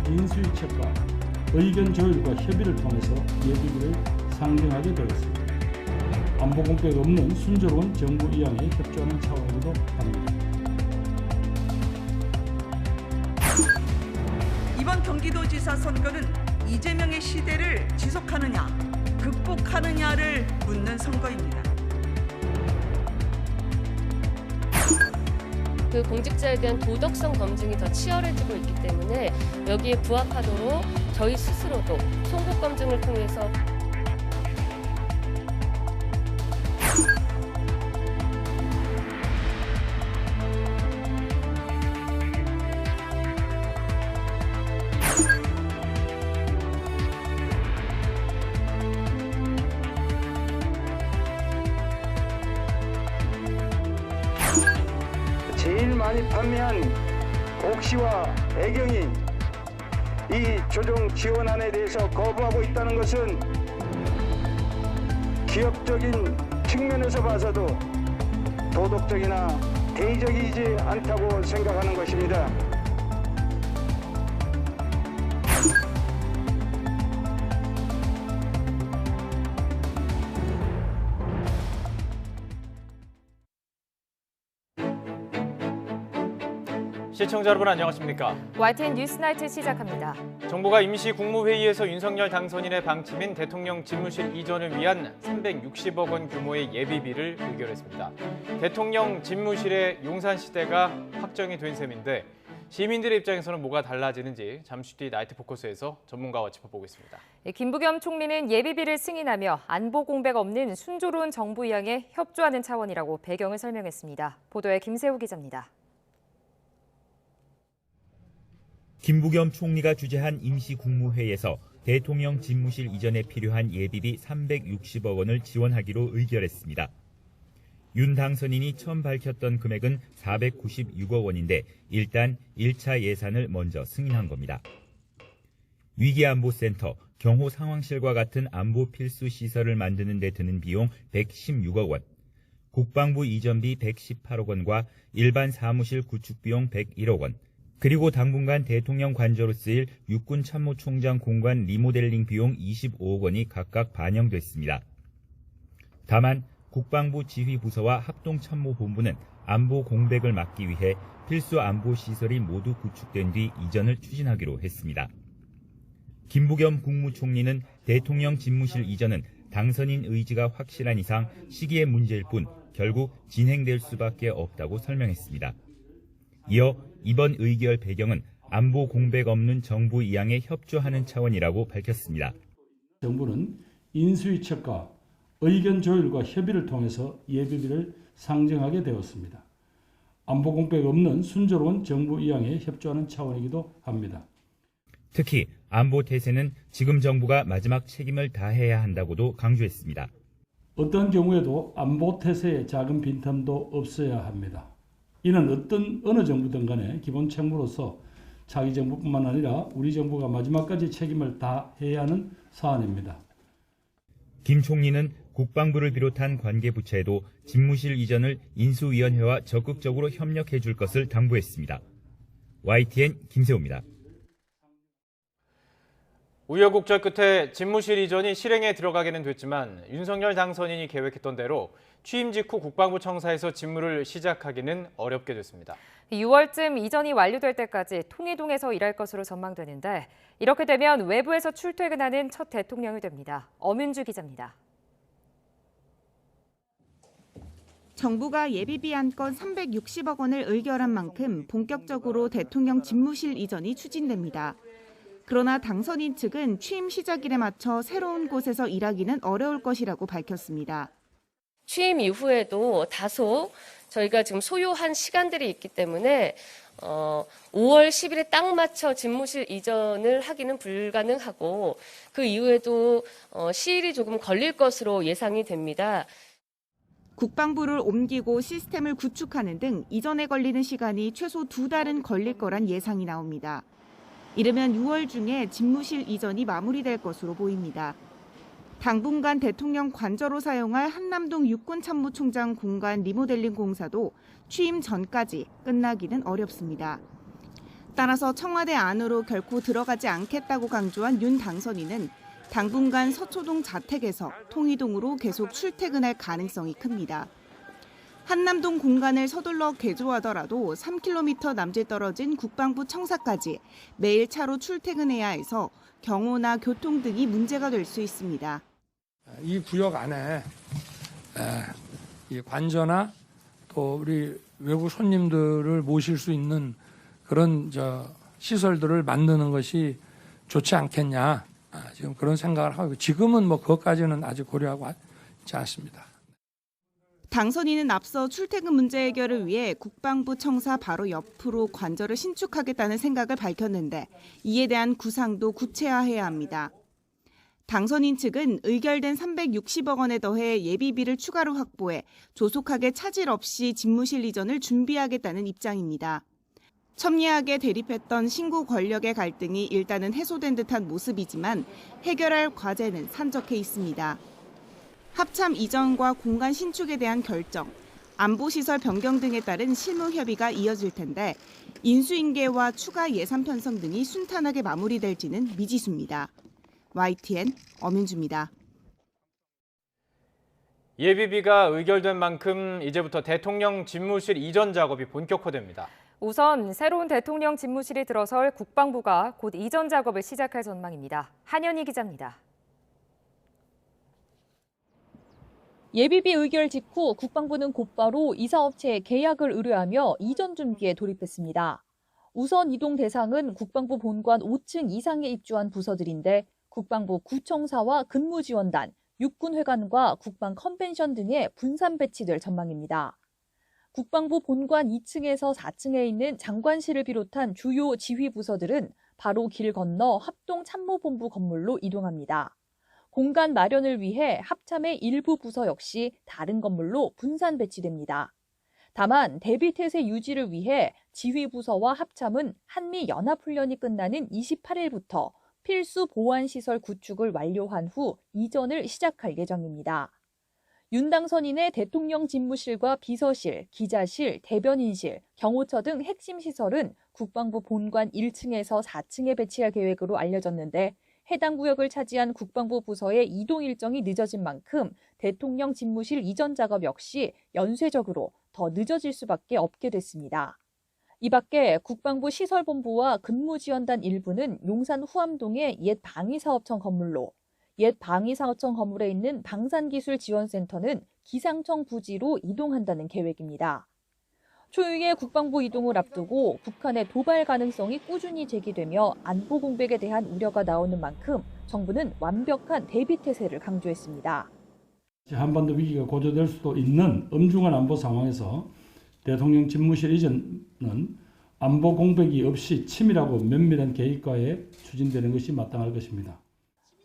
인수위촉과 의견 조율과 협의를 통해서 예비비를 상정하게 되었습니다. 안보 공백 없는 순조로운 정부 이양에 협조하는 차원이기도 합니다. 이번 경기도지사 선거는 이재명의 시대를 지속하느냐, 극복하느냐를 묻는 선거입니다. 그 공직자에 대한 도덕성 검증이 더 치열해지고 있기 때문에 여기에 부합하도록 저희 스스로도 송국 검증을 통해서 제일 많이 판매한 옥시와 애경이 이 조정 지원안에 대해서 거부하고 있다는 것은 기업적인 측면에서 봐서도 도덕적이나 대의적이지 않다고 생각하는 것입니다. 시청자 여러분 안녕하십니까? YTN 뉴스나이트 시작합니다. 정부가 임시 국무회의에서 윤석열 당선인의 방침인 대통령 집무실 이전을 위한 360억 원 규모의 예비비를 의결했습니다. 대통령 집무실의 용산시대가 확정이 된 셈인데 시민들의 입장에서는 뭐가 달라지는지 잠시 뒤 나이트 포커스에서 전문가와 짚어보겠습니다. 김부겸 총리는 예비비를 승인하며 안보 공백 없는 순조로운 정부 이양에 협조하는 차원이라고 배경을 설명했습니다. 보도에 김세우 기자입니다. 김부겸 총리가 주재한 임시국무회의에서 대통령 집무실 이전에 필요한 예비비 360억 원을 지원하기로 의결했습니다. 윤 당선인이 처음 밝혔던 금액은 496억 원인데 일단 1차 예산을 먼저 승인한 겁니다. 위기안보센터, 경호상황실과 같은 안보 필수 시설을 만드는 데 드는 비용 116억 원, 국방부 이전비 118억 원과 일반 사무실 구축 비용 101억 원, 그리고 당분간 대통령 관저로 쓰일 육군 참모총장 공간 리모델링 비용 25억 원이 각각 반영됐습니다. 다만 국방부 지휘부서와 합동참모본부는 안보 공백을 막기 위해 필수 안보 시설이 모두 구축된 뒤 이전을 추진하기로 했습니다. 김부겸 국무총리는 대통령 집무실 이전은 당선인 의지가 확실한 이상 시기의 문제일 뿐 결국 진행될 수밖에 없다고 설명했습니다. 이어 이번 의결 배경은 안보 공백 없는 정부 이양에 협조하는 차원이라고 밝혔습니다. 정부는 인수위촉과 의견 조율과 협의를 통해서 예비비를 상정하게 되었습니다. 안보 공백 없는 순조로운 정부 이양에 협조하는 차원이기도 합니다. 특히 안보 태세는 지금 정부가 마지막 책임을 다해야 한다고도 강조했습니다. 어떤 경우에도 안보 태세에 작은 빈틈도 없어야 합니다. 이는 어느 정부든 간에 기본 책무로서 자기 정부뿐만 아니라 우리 정부가 마지막까지 책임을 다해야 하는 사안입니다. 김 총리는 국방부를 비롯한 관계부처에도 집무실 이전을 인수위원회와 적극적으로 협력해 줄 것을 당부했습니다. YTN 김세호입니다. 우여곡절 끝에 집무실 이전이 실행에 들어가기는 됐지만 윤석열 당선인이 계획했던 대로 취임 직후 국방부 청사에서 집무를 시작하기는 어렵게 됐습니다. 6월쯤 이전이 완료될 때까지 통이동에서 일할 것으로 전망되는데 이렇게 되면 외부에서 출퇴근하는 첫 대통령이 됩니다. 엄윤주 기자입니다. 정부가 예비비 안건 360억 원을 의결한 만큼 본격적으로 대통령 집무실 이전이 추진됩니다. 그러나 당선인 측은 취임 시작일에 맞춰 새로운 곳에서 일하기는 어려울 것이라고 밝혔습니다. 취임 이후에도 다소 저희가 지금 소요한 시간들이 있기 때문에 5월 10일에 딱 맞춰 집무실 이전을 하기는 불가능하고 그 이후에도 시일이 조금 걸릴 것으로 예상이 됩니다. 국방부를 옮기고 시스템을 구축하는 등 이전에 걸리는 시간이 최소 2달은 걸릴 거란 예상이 나옵니다. 이르면 6월 중에 집무실 이전이 마무리될 것으로 보입니다. 당분간 대통령 관저로 사용할 한남동 육군참모총장 공간 리모델링 공사도 취임 전까지 끝나기는 어렵습니다. 따라서 청와대 안으로 결코 들어가지 않겠다고 강조한 윤 당선인은 당분간 서초동 자택에서 통이동으로 계속 출퇴근할 가능성이 큽니다. 한남동 공간을 서둘러 개조하더라도 3km 남짓 떨어진 국방부 청사까지 매일 차로 출퇴근해야 해서 경호나 교통 등이 문제가 될 수 있습니다. 이 구역 안에 이 관저나 또 우리 외국 손님들을 모실 수 있는 그런 시설들을 만드는 것이 좋지 않겠냐, 지금 그런 생각을 하고, 지금은 뭐 그것까지는 아직 고려하고 있지 않습니다. 당선인은 앞서 출퇴근 문제 해결을 위해 국방부 청사 바로 옆으로 관저를 신축하겠다는 생각을 밝혔는데 이에 대한 구상도 구체화해야 합니다. 당선인 측은 의결된 360억 원에 더해 예비비를 추가로 확보해 조속하게 차질 없이 집무실 이전을 준비하겠다는 입장입니다. 첨예하게 대립했던 신구 권력의 갈등이 일단은 해소된 듯한 모습이지만 해결할 과제는 산적해 있습니다. 합참 이전과 공간 신축에 대한 결정, 안보시설 변경 등에 따른 실무 협의가 이어질 텐데 인수인계와 추가 예산 편성 등이 순탄하게 마무리될지는 미지수입니다. YTN 엄윤주입니다. 예비비가 의결된 만큼 이제부터 대통령 집무실 이전 작업이 본격화됩니다. 우선 새로운 대통령 집무실이 들어설 국방부가 곧 이전 작업을 시작할 전망입니다. 한현희 기자입니다. 예비비 의결 직후 국방부는 곧바로 이사업체에 계약을 의뢰하며 이전 준비에 돌입했습니다. 우선 이동 대상은 국방부 본관 5층 이상에 입주한 부서들인데 국방부 구청사와 근무지원단, 육군회관과 국방 컨벤션 등에 분산 배치될 전망입니다. 국방부 본관 2층에서 4층에 있는 장관실을 비롯한 주요 지휘부서들은 바로 길 건너 합동참모본부 건물로 이동합니다. 공간 마련을 위해 합참의 일부 부서 역시 다른 건물로 분산 배치됩니다. 다만 대비태세 유지를 위해 지휘부서와 합참은 한미연합훈련이 끝나는 28일부터 필수 보안시설 구축을 완료한 후 이전을 시작할 예정입니다. 윤 당선인의 대통령 집무실과 비서실, 기자실, 대변인실, 경호처 등 핵심 시설은 국방부 본관 1층에서 4층에 배치할 계획으로 알려졌는데 해당 구역을 차지한 국방부 부서의 이동 일정이 늦어진 만큼 대통령 집무실 이전 작업 역시 연쇄적으로 더 늦어질 수밖에 없게 됐습니다. 이 밖에 국방부 시설본부와 근무지원단 일부는 용산 후암동의 옛 방위사업청 건물로, 옛 방위사업청 건물에 있는 방산기술지원센터는 기상청 부지로 이동한다는 계획입니다. 초유의 국방부 이동을 앞두고 북한의 도발 가능성이 꾸준히 제기되며 안보 공백에 대한 우려가 나오는 만큼 정부는 완벽한 대비태세를 강조했습니다. 한반도 위기가 고조될 수도 있는 엄중한 안보 상황에서 대통령 집무실 이전은 안보 공백이 없이 치밀하고 면밀한 계획과에 추진되는 것이 마땅할 것입니다.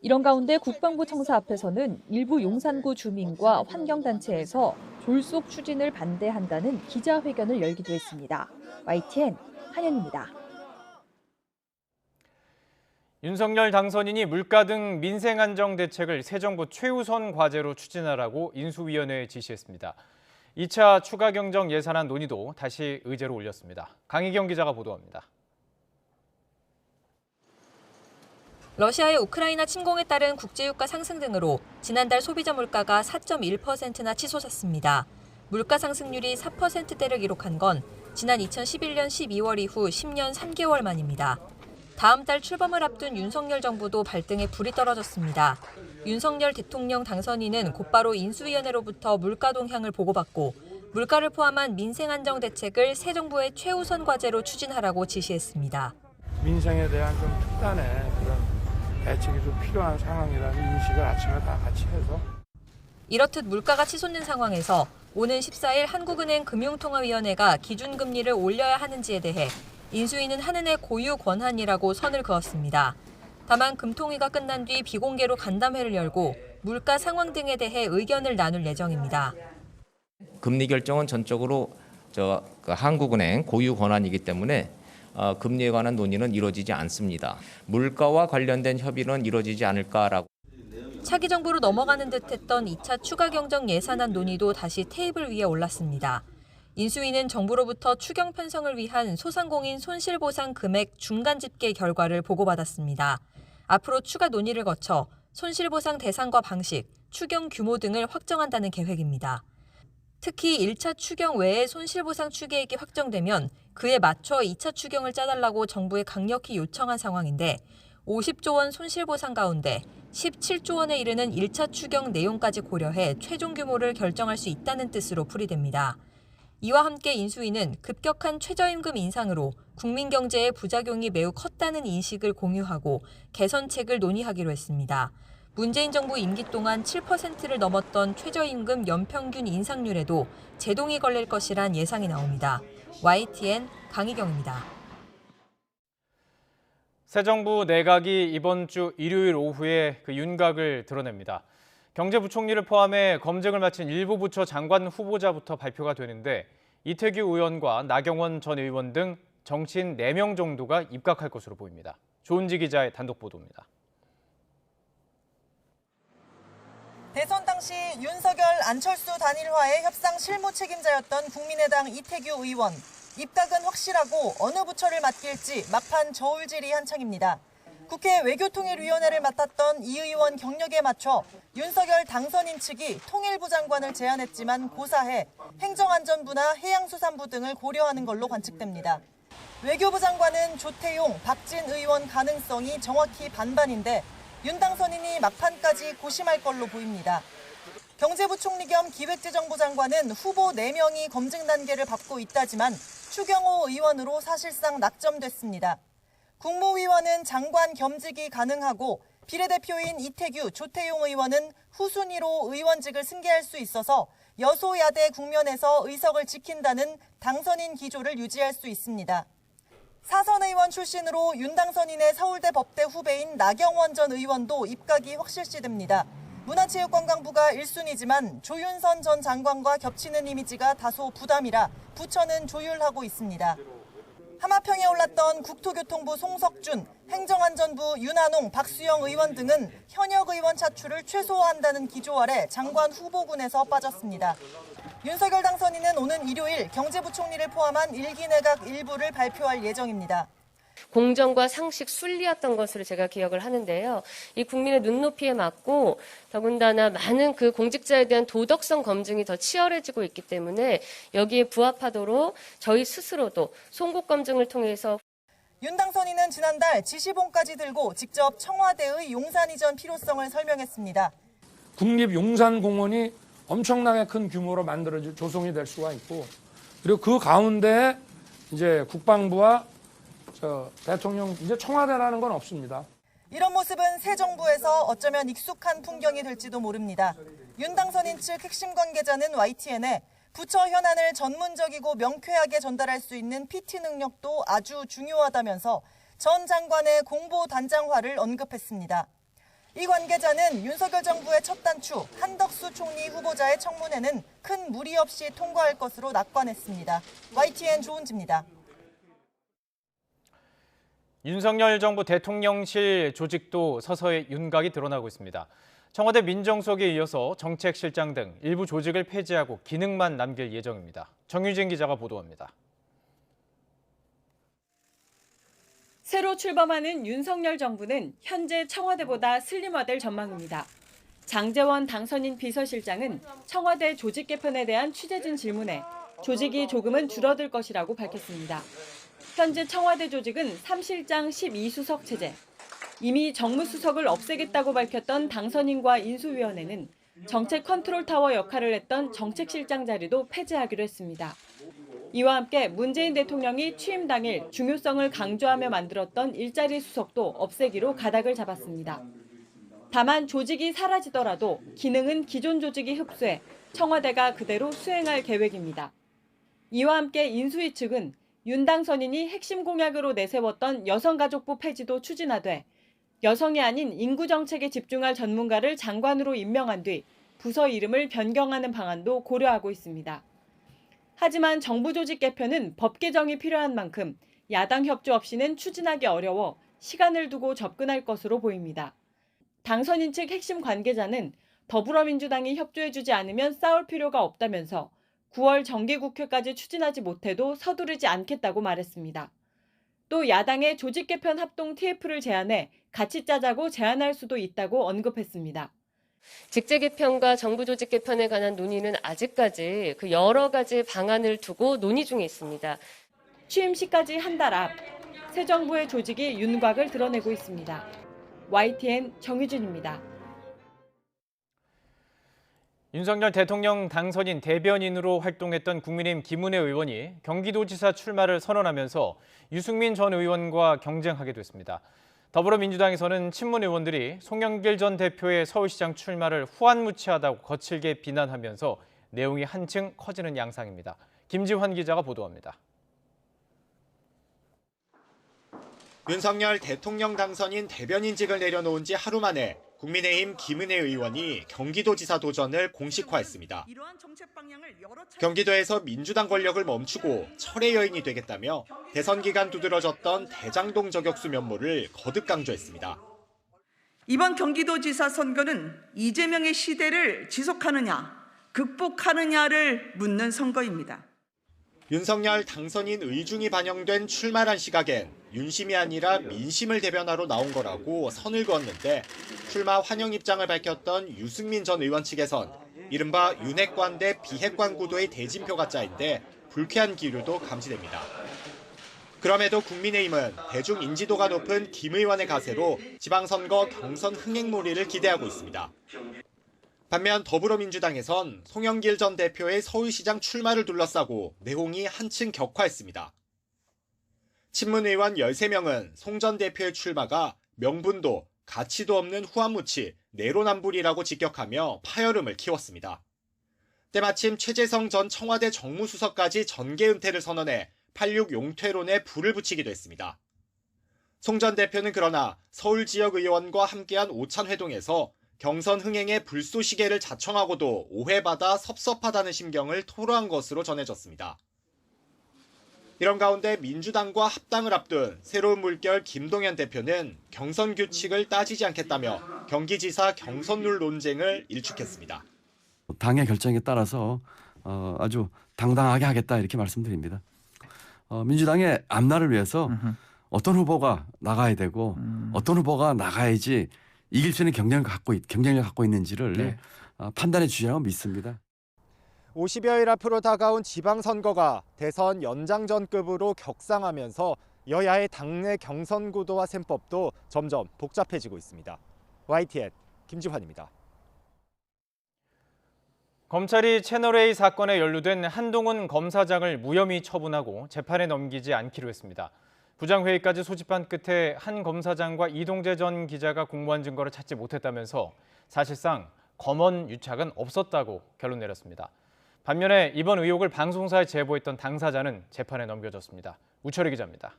이런 가운데 국방부 청사 앞에서는 일부 용산구 주민과 환경단체에서 졸속 추진을 반대한다는 기자회견을 열기도 했습니다. YTN 한현입니다. 윤석열 당선인이 물가 등 민생 안정 대책을 새 정부 최우선 과제로 추진하라고 인수위원회에 지시했습니다. 2차 추가 경정 예산안 논의도 다시 의제로 올렸습니다. 강희경 기자가 보도합니다. 러시아의 우크라이나 침공에 따른 국제유가 상승 등으로 지난달 소비자 물가가 4.1%나 치솟았습니다. 물가 상승률이 4%대를 기록한 건 지난 2011년 12월 이후 10년 3개월 만입니다. 다음 달 출범을 앞둔 윤석열 정부도 발등에 불이 떨어졌습니다. 윤석열 대통령 당선인은 곧바로 인수위원회로부터 물가 동향을 보고받고 물가를 포함한 민생 안정 대책을 새 정부의 최우선 과제로 추진하라고 지시했습니다. 민생에 대한 좀 특단의 그런 대책이 좀 필요한 상황이라는 인식을 아침에 다 같이 해서. 이렇듯 물가가 치솟는 상황에서 오는 14일 한국은행 금융통화위원회가 기준금리를 올려야 하는지에 대해 인수위는 한은의 고유 권한이라고 선을 그었습니다. 다만 금통위가 끝난 뒤 비공개로 간담회를 열고 물가 상황 등에 대해 의견을 나눌 예정입니다. 금리 결정은 전적으로 한국은행 고유 권한이기 때문에 금리에 관한 논의는 이루어지지 않습니다. 물가와 관련된 협의는 이루어지지 않을까라고. 차기 정부로 넘어가는 듯했던 2차 추가 경정 예산안 논의도 다시 테이블 위에 올랐습니다. 인수위는 정부로부터 추경 편성을 위한 소상공인 손실보상 금액 중간 집계 결과를 보고받았습니다. 앞으로 추가 논의를 거쳐 손실보상 대상과 방식, 추경 규모 등을 확정한다는 계획입니다. 특히 1차 추경 외에 손실보상 추계액이 확정되면 그에 맞춰 2차 추경을 짜달라고 정부에 강력히 요청한 상황인데 50조 원 손실보상 가운데 17조 원에 이르는 1차 추경 내용까지 고려해 최종 규모를 결정할 수 있다는 뜻으로 풀이됩니다. 이와 함께 인수위는 급격한 최저임금 인상으로 국민 경제의 부작용이 매우 컸다는 인식을 공유하고 개선책을 논의하기로 했습니다. 문재인 정부 임기 동안 7%를 넘었던 최저임금 연평균 인상률에도 제동이 걸릴 것이란 예상이 나옵니다. YTN 강희경입니다. 새 정부 내각이 이번 주 일요일 오후에 그 윤곽을 드러냅니다. 경제부총리를 포함해 검증을 마친 일부 부처 장관 후보자부터 발표가 되는데 이태규 의원과 나경원 전 의원 등 정치인 4명 정도가 입각할 것으로 보입니다. 조은지 기자의 단독 보도입니다. 대선 당시 윤석열, 안철수 단일화의 협상 실무 책임자였던 국민의당 이태규 의원. 입각은 확실하고 어느 부처를 맡길지 막판 저울질이 한창입니다. 국회 외교통일위원회를 맡았던 이 의원 경력에 맞춰 윤석열 당선인 측이 통일부 장관을 제안했지만 고사해 행정안전부나 해양수산부 등을 고려하는 걸로 관측됩니다. 외교부 장관은 조태용, 박진 의원 가능성이 정확히 반반인데 윤 당선인이 막판까지 고심할 걸로 보입니다. 경제부총리 겸 기획재정부 장관은 후보 4명이 검증 단계를 밟고 있다지만 추경호 의원으로 사실상 낙점됐습니다. 국무위원은 장관 겸직이 가능하고 비례대표인 이태규, 조태용 의원은 후순위로 의원직을 승계할 수 있어서 여소야대 국면에서 의석을 지킨다는 당선인 기조를 유지할 수 있습니다. 사선 의원 출신으로 윤 당선인의 서울대 법대 후배인 나경원 전 의원도 입각이 확실시됩니다. 문화체육관광부가 1순위지만 조윤선 전 장관과 겹치는 이미지가 다소 부담이라 부처는 조율하고 있습니다. 하마평에 올랐던 국토교통부 송석준, 행정안전부 윤한홍, 박수영 의원 등은 현역 의원 차출을 최소화한다는 기조 아래 장관 후보군에서 빠졌습니다. 윤석열 당선인은 오는 일요일 경제부총리를 포함한 1기 내각 일부를 발표할 예정입니다. 공정과 상식 순리였던 것으로 제가 기억을 하는데요. 이 국민의 눈높이에 맞고 더군다나 많은 그 공직자에 대한 도덕성 검증이 더 치열해지고 있기 때문에 여기에 부합하도록 저희 스스로도 송곳 검증을 통해서 윤 당선인은 지난달 지시본까지 들고 직접 청와대의 용산 이전 필요성을 설명했습니다. 국립용산공원이 엄청나게 큰 규모로 조성이 될 수가 있고 그리고 그 가운데 이제 국방부와 대통령 이제 청와대라는 건 없습니다. 이런 모습은 새 정부에서 어쩌면 익숙한 풍경이 될지도 모릅니다. 윤 당선인 측 핵심 관계자는 YTN에 부처 현안을 전문적이고 명쾌하게 전달할 수 있는 PT 능력도 아주 중요하다면서 전 장관의 공보 단장화를 언급했습니다. 이 관계자는 윤석열 정부의 첫 단추 한덕수 총리 후보자의 청문회는 큰 무리 없이 통과할 것으로 낙관했습니다. YTN 조은지입니다. 윤석열 정부 대통령실 조직도 서서히 윤곽이 드러나고 있습니다. 청와대 민정수석에 이어서 정책실장 등 일부 조직을 폐지하고 기능만 남길 예정입니다. 정유진 기자가 보도합니다. 새로 출범하는 윤석열 정부는 현재 청와대보다 슬림화될 전망입니다. 장제원 당선인 비서실장은 청와대 조직 개편에 대한 취재진 질문에 조직이 조금은 줄어들 것이라고 밝혔습니다. 현재 청와대 조직은 3실장 12수석 체제. 이미 정무수석을 없애겠다고 밝혔던 당선인과 인수위원회는 정책 컨트롤타워 역할을 했던 정책실장 자리도 폐지하기로 했습니다. 이와 함께 문재인 대통령이 취임 당일 중요성을 강조하며 만들었던 일자리 수석도 없애기로 가닥을 잡았습니다. 다만 조직이 사라지더라도 기능은 기존 조직이 흡수해 청와대가 그대로 수행할 계획입니다. 이와 함께 인수위 측은 윤 당선인이 핵심 공약으로 내세웠던 여성가족부 폐지도 추진하되 여성이 아닌 인구 정책에 집중할 전문가를 장관으로 임명한 뒤 부서 이름을 변경하는 방안도 고려하고 있습니다. 하지만 정부 조직 개편은 법 개정이 필요한 만큼 야당 협조 없이는 추진하기 어려워 시간을 두고 접근할 것으로 보입니다. 당선인 측 핵심 관계자는 더불어민주당이 협조해주지 않으면 싸울 필요가 없다면서 9월 정기국회까지 추진하지 못해도 서두르지 않겠다고 말했습니다. 또 야당의 조직 개편 합동 TF를 제안해 같이 짜자고 제안할 수도 있다고 언급했습니다. 직제 개편과 정부 조직 개편에 관한 논의는 아직까지 그 여러 가지 방안을 두고 논의 중에 있습니다. 취임식까지 한 달 앞, 새 정부의 조직이 윤곽을 드러내고 있습니다. YTN 정유진입니다. 윤석열 대통령 당선인 대변인으로 활동했던 국민의힘 김은혜 의원이 경기도지사 출마를 선언하면서 유승민 전 의원과 경쟁하게 됐습니다. 더불어민주당에서는 친문 의원들이 송영길 전 대표의 서울시장 출마를 후안무치하다고 거칠게 비난하면서 내용이 한층 커지는 양상입니다. 김지환 기자가 보도합니다. 윤석열 대통령 당선인 대변인직을 내려놓은 지 하루 만에 국민의힘 김은혜 의원이 경기도지사 도전을 공식화했습니다. 경기도에서 민주당 권력을 멈추고 철의 여인이 되겠다며 대선 기간 두드러졌던 대장동 저격수 면모를 거듭 강조했습니다. 이번 경기도지사 선거는 이재명의 시대를 지속하느냐, 극복하느냐를 묻는 선거입니다. 윤석열 당선인 의중이 반영된 출마란 시각엔 윤심이 아니라 민심을 대변하러 나온 거라고 선을 그었는데 출마 환영 입장을 밝혔던 유승민 전 의원 측에선 이른바 윤핵관 대 비핵관 구도의 대진표가 짜인데 불쾌한 기류도 감지됩니다. 그럼에도 국민의힘은 대중 인지도가 높은 김 의원의 가세로 지방선거 경선 흥행몰이를 기대하고 있습니다. 반면 더불어민주당에선 송영길 전 대표의 서울시장 출마를 둘러싸고 내홍이 한층 격화했습니다. 친문 의원 13명은 송 전 대표의 출마가 명분도 가치도 없는 후안무치, 내로남불이라고 직격하며 파열음을 키웠습니다. 때마침 최재성 전 청와대 정무수석까지 전계 은퇴를 선언해 86 용퇴론에 불을 붙이기도 했습니다. 송 전 대표는 그러나 서울 지역 의원과 함께한 오찬회동에서 경선 흥행의 불쏘시개를 자청하고도 오해받아 섭섭하다는 심경을 토로한 것으로 전해졌습니다. 이런 가운데 민주당과 합당을 앞둔 새로운 물결 김동연 대표는 경선 규칙을 따지지 않겠다며 경기지사 경선룰 논쟁을 일축했습니다. 당의 결정에 따라서 아주 당당하게 하겠다 이렇게 말씀드립니다. 민주당의 앞날을 위해서 어떤 후보가 나가야 되고 어떤 후보가 나가야지 이길 수 있는 경쟁력을 갖고 있는지를 판단해 주시라고 믿습니다. 50여일 앞으로 다가온 지방선거가 대선 연장전급으로 격상하면서 여야의 당내 경선 구도와 셈법도 점점 복잡해지고 있습니다. YTN 김지환입니다. 검찰이 채널A 사건에 연루된 한동훈 검사장을 무혐의 처분하고 재판에 넘기지 않기로 했습니다. 부장회의까지 소집한 끝에 한 검사장과 이동재 전 기자가 공무원 증거를 찾지 못했다면서 사실상 검언 유착은 없었다고 결론 내렸습니다. 반면에 이번 의혹을 방송사에 제보했던 당사자는 재판에 넘겨졌습니다. 우철희 기자입니다.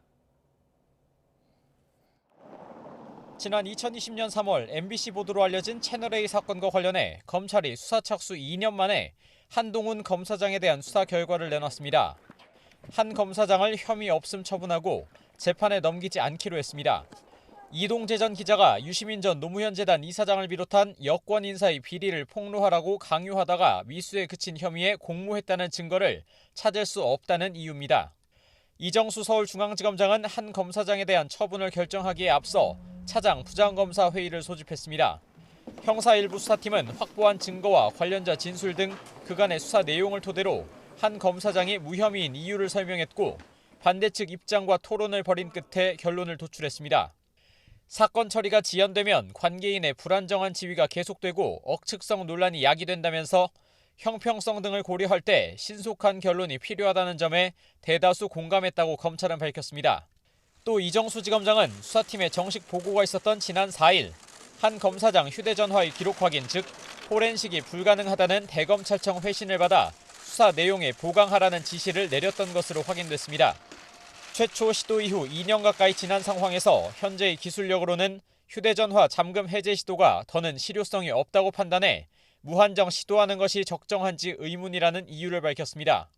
지난 2020년 3월 MBC 보도로 알려진 채널A 사건과 관련해 검찰이 수사 착수 2년 만에 한동훈 검사장에 대한 수사 결과를 내놨습니다. 한 검사장을 혐의 없음 처분하고 재판에 넘기지 않기로 했습니다. 이동재 전 기자가 유시민 전 노무현 재단 이사장을 비롯한 여권 인사의 비리를 폭로하라고 강요하다가 미수에 그친 혐의에 공모했다는 증거를 찾을 수 없다는 이유입니다. 이정수 서울중앙지검장은 한 검사장에 대한 처분을 결정하기에 앞서 차장 부장검사 회의를 소집했습니다. 형사 일부 수사팀은 확보한 증거와 관련자 진술 등 그간의 수사 내용을 토대로 한 검사장이 무혐의인 이유를 설명했고 반대측 입장과 토론을 벌인 끝에 결론을 도출했습니다. 사건 처리가 지연되면 관계인의 불안정한 지위가 계속되고 억측성 논란이 야기된다면서 형평성 등을 고려할 때 신속한 결론이 필요하다는 점에 대다수 공감했다고 검찰은 밝혔습니다. 또 이정수 지검장은 수사팀의 정식 보고가 있었던 지난 4일 한 검사장 휴대전화의 기록 확인 즉 포렌식이 불가능하다는 대검찰청 회신을 받아 수사 내용에 보강하라는 지시를 내렸던 것으로 확인됐습니다. 최초 시도 이후 2년 가까이 지난 상황에서 현재의 기술력으로는 휴대전화 잠금 해제 시도가 더는 실효성이 없다고 판단해 무한정 시도하는 것이 적정한지 의문이라는 이유를 밝혔습니다.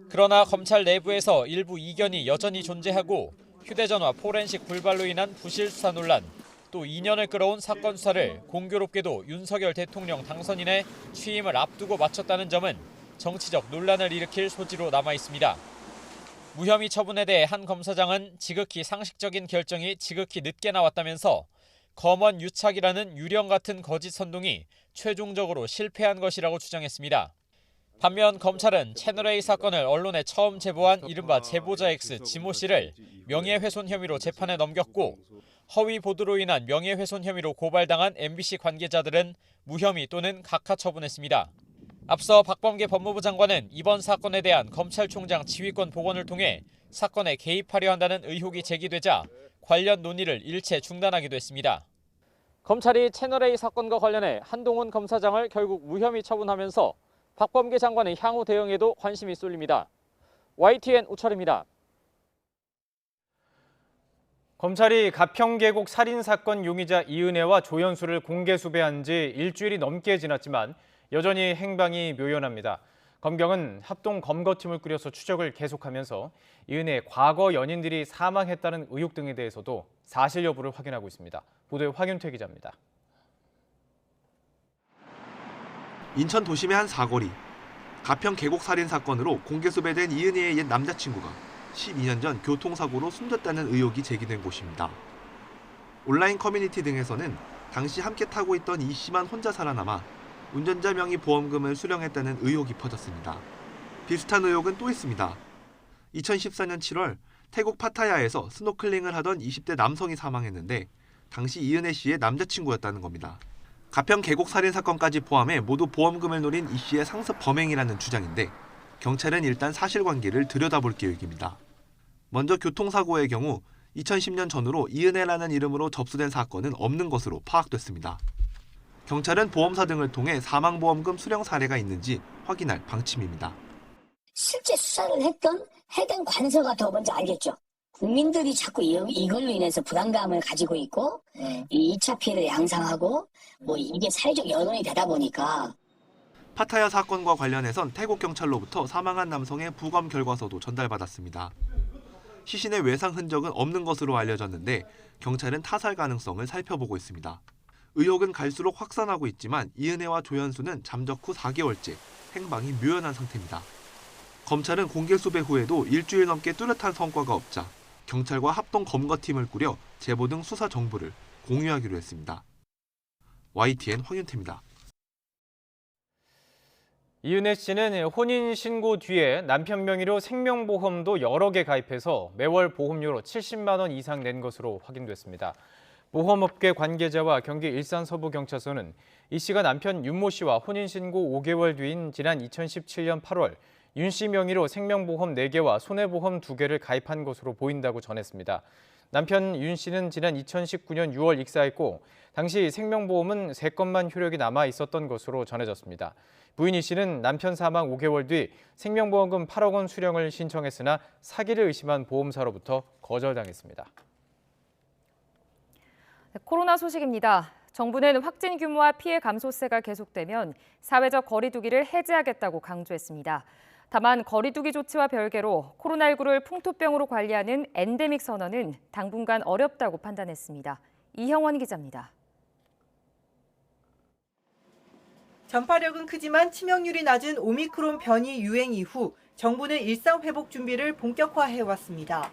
그러나 검찰 내부에서 일부 이견이 여전히 존재하고 휴대전화 포렌식 불발로 인한 부실 수사 논란, 또 2년을 끌어온 사건 수사를 공교롭게도 윤석열 대통령 당선인의 취임을 앞두고 마쳤다는 점은 정치적 논란을 일으킬 소지로 남아 있습니다. 무혐의 처분에 대해 한 검사장은 지극히 상식적인 결정이 지극히 늦게 나왔다면서 검언 유착이라는 유령 같은 거짓 선동이 최종적으로 실패한 것이라고 주장했습니다. 반면 검찰은 채널A 사건을 언론에 처음 제보한 이른바 제보자 X 지모 씨를 명예훼손 혐의로 재판에 넘겼고 허위 보도로 인한 명예훼손 혐의로 고발당한 MBC 관계자들은 무혐의 또는 각하 처분했습니다. 앞서 박범계 법무부 장관은 이번 사건에 대한 검찰총장 지휘권 복원을 통해 사건에 개입하려 한다는 의혹이 제기되자 관련 논의를 일체 중단하기도 했습니다. 검찰이 채널A 사건과 관련해 한동훈 검사장을 결국 무혐의 처분하면서 박범계 장관의 향후 대응에도 관심이 쏠립니다. YTN 우철입니다. 검찰이 가평계곡 살인사건 용의자 이은혜와 조연수를 공개 수배한 지 일주일이 넘게 지났지만 여전히 행방이 묘연합니다. 검경은 합동 검거팀을 꾸려서 추적을 계속하면서 이은혜의 과거 연인들이 사망했다는 의혹 등에 대해서도 사실 여부를 확인하고 있습니다. 보도에 황윤태 기자입니다. 인천 도심의 한 사거리. 가평 계곡 살인 사건으로 공개 수배된 이은혜의 옛 남자친구가 12년 전 교통사고로 숨졌다는 의혹이 제기된 곳입니다. 온라인 커뮤니티 등에서는 당시 함께 타고 있던 이 씨만 혼자 살아남아 운전자 명의 보험금을 수령했다는 의혹이 퍼졌습니다. 비슷한 의혹은 또 있습니다. 2014년 7월 태국 파타야에서 스노클링을 하던 20대 남성이 사망했는데 당시 이은혜 씨의 남자친구였다는 겁니다. 가평 계곡 살인 사건까지 포함해 모두 보험금을 노린 이 씨의 상습 범행이라는 주장인데 경찰은 일단 사실관계를 들여다볼 계획입니다. 먼저 교통사고의 경우 2010년 전후로 이은혜라는 이름으로 접수된 사건은 없는 것으로 파악됐습니다. 경찰은 보험사 등을 통해 사망보험금 수령 사례가 있는지 확인할 방침입니다. 실제 수사를 했던 해당 관서가 더 먼저 알겠죠. 국민들이 자꾸 이걸로 인해서 부담감을 가지고 있고 이 2차 피해를 양상하고 이게 사회적 여론이 되다 보니까 파타야 사건과 관련해선 태국 경찰로부터 사망한 남성의 부검 결과서도 전달받았습니다. 시신의 외상 흔적은 없는 것으로 알려졌는데 경찰은 타살 가능성을 살펴보고 있습니다. 의혹은 갈수록 확산하고 있지만 이은혜와 조연수는 잠적 후 4개월째 행방이 묘연한 상태입니다. 검찰은 공개 수배 후에도 일주일 넘게 뚜렷한 성과가 없자 경찰과 합동 검거팀을 꾸려 제보 등 수사 정보를 공유하기로 했습니다. YTN 황윤태입니다. 이은혜 씨는 혼인 신고 뒤에 남편 명의로 생명보험도 여러 개 가입해서 매월 보험료로 70만 원 이상 낸 것으로 확인됐습니다. 보험업계 관계자와 경기 일산서부경찰서는 이 씨가 남편 윤모 씨와 혼인신고 5개월 뒤인 지난 2017년 8월 윤 씨 명의로 생명보험 4개와 손해보험 2개를 가입한 것으로 보인다고 전했습니다. 남편 윤 씨는 지난 2019년 6월 익사했고 당시 생명보험은 3건만 효력이 남아 있었던 것으로 전해졌습니다. 부인 이 씨는 남편 사망 5개월 뒤 생명보험금 8억 원 수령을 신청했으나 사기를 의심한 보험사로부터 거절당했습니다. 코로나 소식입니다. 정부는 확진 규모와 피해 감소세가 계속되면 사회적 거리 두기를 해제하겠다고 강조했습니다. 다만 거리 두기 조치와 별개로 코로나19를 풍토병으로 관리하는 엔데믹 선언은 당분간 어렵다고 판단했습니다. 이형원 기자입니다. 전파력은 크지만 치명률이 낮은 오미크론 변이 유행 이후 정부는 일상 회복 준비를 본격화해왔습니다.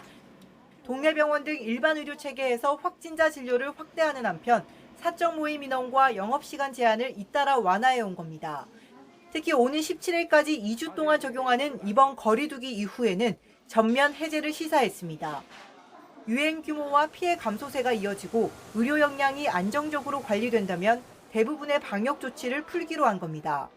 동네 병원 등 일반 의료 체계에서 확진자 진료를 확대하는 한편 사적 모임 인원과 영업시간 제한을 잇따라 완화해온 겁니다. 특히 오는 17일까지 2주 동안 적용하는 이번 거리두기 이후에는 전면 해제를 시사했습니다. 유행 규모와 피해 감소세가 이어지고 의료 역량이 안정적으로 관리된다면 대부분의 방역 조치를 풀기로 한 겁니다.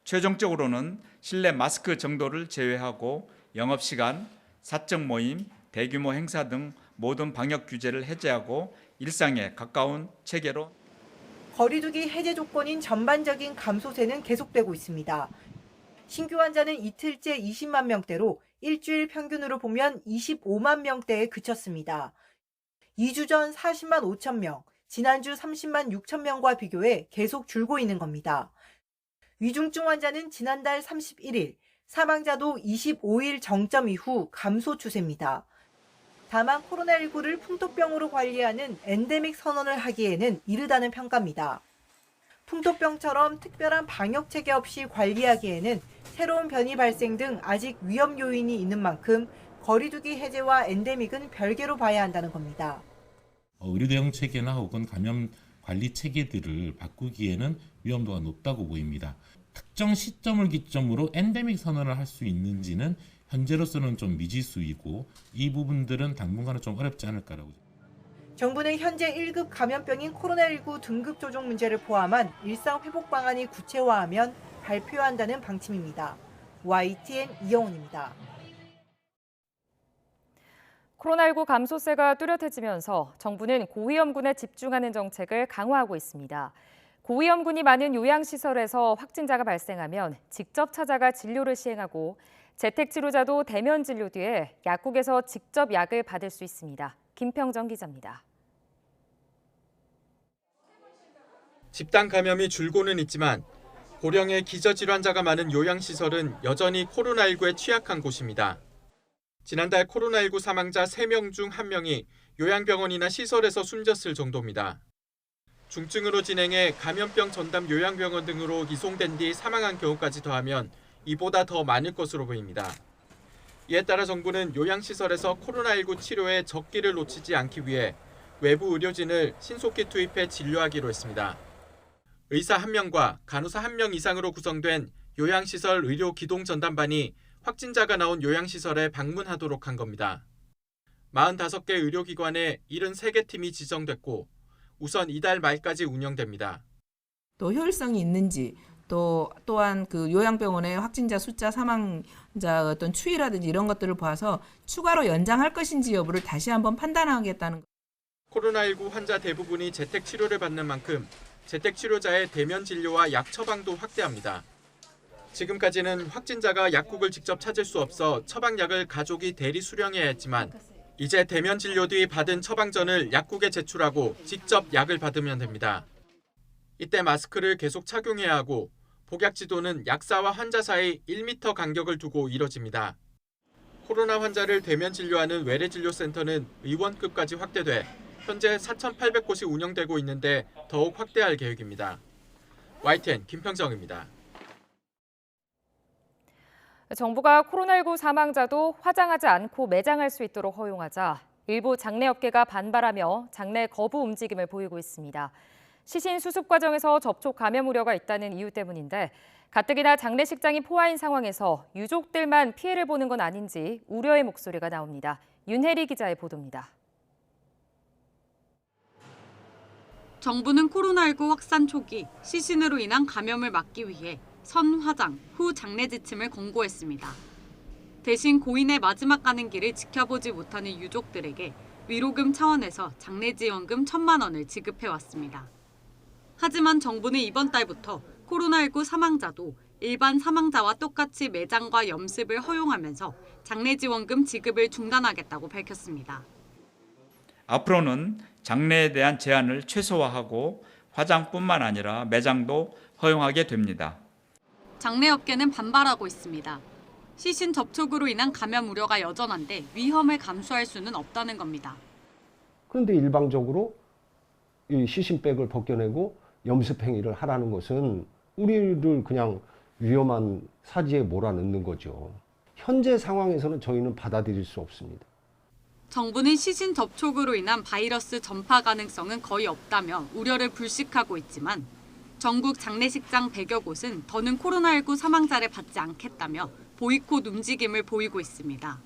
최종적으로는 실내 마스크 정도를 제외하고 영업시간, 사적 모임, 대규모 행사 등 모든 방역 규제를 해제하고 일상에 가까운 체계로 거리두기 해제 조건인 전반적인 감소세는 계속되고 있습니다. 신규 환자는 이틀째 20만 명대로 일주일 평균으로 보면 25만 명대에 그쳤습니다. 2주 전 40만 5천 명, 지난주 30만 6천 명과 비교해 계속 줄고 있는 겁니다. 위중증 환자는 지난달 31일, 사망자도 25일 정점 이후 감소 추세입니다. 다만 코로나19를 풍토병으로 관리하는 엔데믹 선언을 하기에는 이르다는 평가입니다. 풍토병처럼 특별한 방역 체계 없이 관리하기에는 새로운 변이 발생 등 아직 위험 요인이 있는 만큼 거리두기 해제와 엔데믹은 별개로 봐야 한다는 겁니다. 의료 대응 체계나 혹은 감염 관리 체계들을 바꾸기에는 위험도가 높다고 보입니다. 특정 시점을 기점으로 엔데믹 선언을 할 수 있는지는 현재로서는 좀 미지수이고 이 부분들은 당분간은 좀 어렵지 않을까라고. 정부는 현재 1급 감염병인 코로나19 등급 조정 문제를 포함한 일상 회복 방안이 구체화하면 발표한다는 방침입니다. YTN 이영훈입니다. 코로나19 감소세가 뚜렷해지면서 정부는 고위험군에 집중하는 정책을 강화하고 있습니다. 고위험군이 많은 요양시설에서 확진자가 발생하면 직접 찾아가 진료를 시행하고 재택치료자도 대면 진료 뒤에 약국에서 직접 약을 받을 수 있습니다. 김평정 기자입니다. 집단 감염이 줄고는 있지만 고령의 기저질환자가 많은 요양시설은 여전히 코로나19에 취약한 곳입니다. 지난달 코로나19 사망자 3명 중 1명이 요양병원이나 시설에서 숨졌을 정도입니다. 중증으로 진행해 감염병 전담 요양병원 등으로 이송된 뒤 사망한 경우까지 더하면 이보다 더 많을 것으로 보입니다. 이에 따라 정부는 요양시설에서 코로나19 치료에 적기를 놓치지 않기 위해 외부 의료진을 신속히 투입해 진료하기로 했습니다. 의사 1명과 간호사 1명 이상으로 구성된 요양시설 의료 기동 전담반이 확진자가 나온 요양시설에 방문하도록 한 겁니다. 45개 의료기관에 73개 팀이 지정됐고 우선 이달 말까지 운영됩니다. 또 효율성이 있는지 또한 그 요양병원의 확진자 숫자, 사망자 어떤 추이라든지 이런 것들을 봐서 추가로 연장할 것인지 여부를 다시 한번 판단하겠다는 것. 코로나19 환자 대부분이 재택치료를 받는 만큼 재택치료자의 대면 진료와 약 처방도 확대합니다. 지금까지는 확진자가 약국을 직접 찾을 수 없어 처방약을 가족이 대리 수령해야 했지만 이제 대면 진료 뒤 받은 처방전을 약국에 제출하고 직접 약을 받으면 됩니다. 이때 마스크를 계속 착용해야 하고 복약 지도는 약사와 환자 사이 1m 간격을 두고 이뤄집니다. 코로나 환자를 대면 진료하는 외래진료센터는 의원급까지 확대돼 현재 4,800곳이 운영되고 있는데 더욱 확대할 계획입니다. YTN 김평정입니다. 정부가 코로나19 사망자도 화장하지 않고 매장할 수 있도록 허용하자 일부 장례업계가 반발하며 장례 거부 움직임을 보이고 있습니다. 시신 수습 과정에서 접촉 감염 우려가 있다는 이유 때문인데 가뜩이나 장례식장이 포화인 상황에서 유족들만 피해를 보는 건 아닌지 우려의 목소리가 나옵니다. 윤혜리 기자의 보도입니다. 정부는 코로나19 확산 초기 시신으로 인한 감염을 막기 위해 선 화장, 후 장례 지침을 권고했습니다. 대신 고인의 마지막 가는 길을 지켜보지 못하는 유족들에게 위로금 차원에서 장례 지원금 1,000만 원을 지급해왔습니다. 하지만 정부는 이번 달부터 코로나19 사망자도 일반 사망자와 똑같이 매장과 염습을 허용하면서 장례 지원금 지급을 중단하겠다고 밝혔습니다. 앞으로는 장례에 대한 제한을 최소화하고 화장뿐만 아니라 매장도 허용하게 됩니다. 장례업계는 반발하고 있습니다. 시신 접촉으로 인한 감염 우려가 여전한데 위험을 감수할 수는 없다는 겁니다. 그런데 일방적으로 이 시신백을 벗겨내고 염습 행위를 하라는 것은 우리를 그냥 위험한 사지에 몰아넣는 거죠. 현재 상황에서는 저희는 받아들일 수 없습니다. 정부는 시신 접촉으로 인한 바이러스 전파 가능성은 거의 없다며 우려를 불식하고 있지만 전국 장례식장 100여 곳은 더는 코로나19 사망자를 받지 않겠다며 보이콧 움직임을 보이고 있습니다.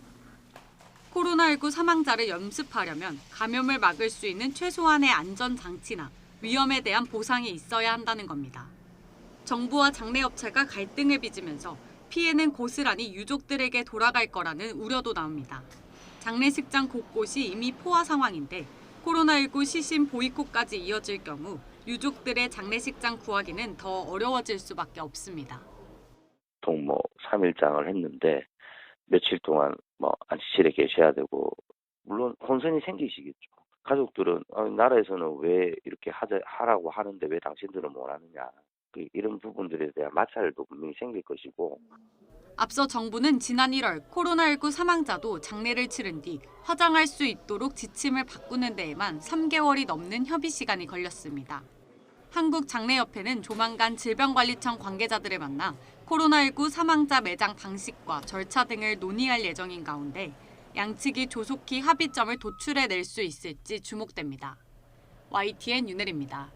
코로나19 사망자를 염습하려면 감염을 막을 수 있는 최소한의 안전장치나 위험에 대한 보상이 있어야 한다는 겁니다. 정부와 장례업체가 갈등을 빚으면서 피해는 고스란히 유족들에게 돌아갈 거라는 우려도 나옵니다. 장례식장 곳곳이 이미 포화 상황인데 코로나19 시신 보이콧까지 이어질 경우 유족들의 장례식장 구하기는 더 어려워질 수밖에 없습니다. 보통 3일장을 했는데 며칠 동안 안식실에 계셔야 되고 물론 혼선이 생기시겠죠. 가족들은 나라에서는 왜 이렇게 하라고 하는데 왜 당신들은 못 하느냐. 이런 부분들에 대한 마찰도 분명히 생길 것이고. 앞서 정부는 지난 1월 코로나19 사망자도 장례를 치른 뒤 화장할 수 있도록 지침을 바꾸는 데에만 3개월이 넘는 협의 시간이 걸렸습니다. 한국장례협회는 조만간 질병관리청 관계자들을 만나 코로나19 사망자 매장 방식과 절차 등을 논의할 예정인 가운데 양측이 조속히 합의점을 도출해낼 수 있을지 주목됩니다. YTN 윤혜리입니다.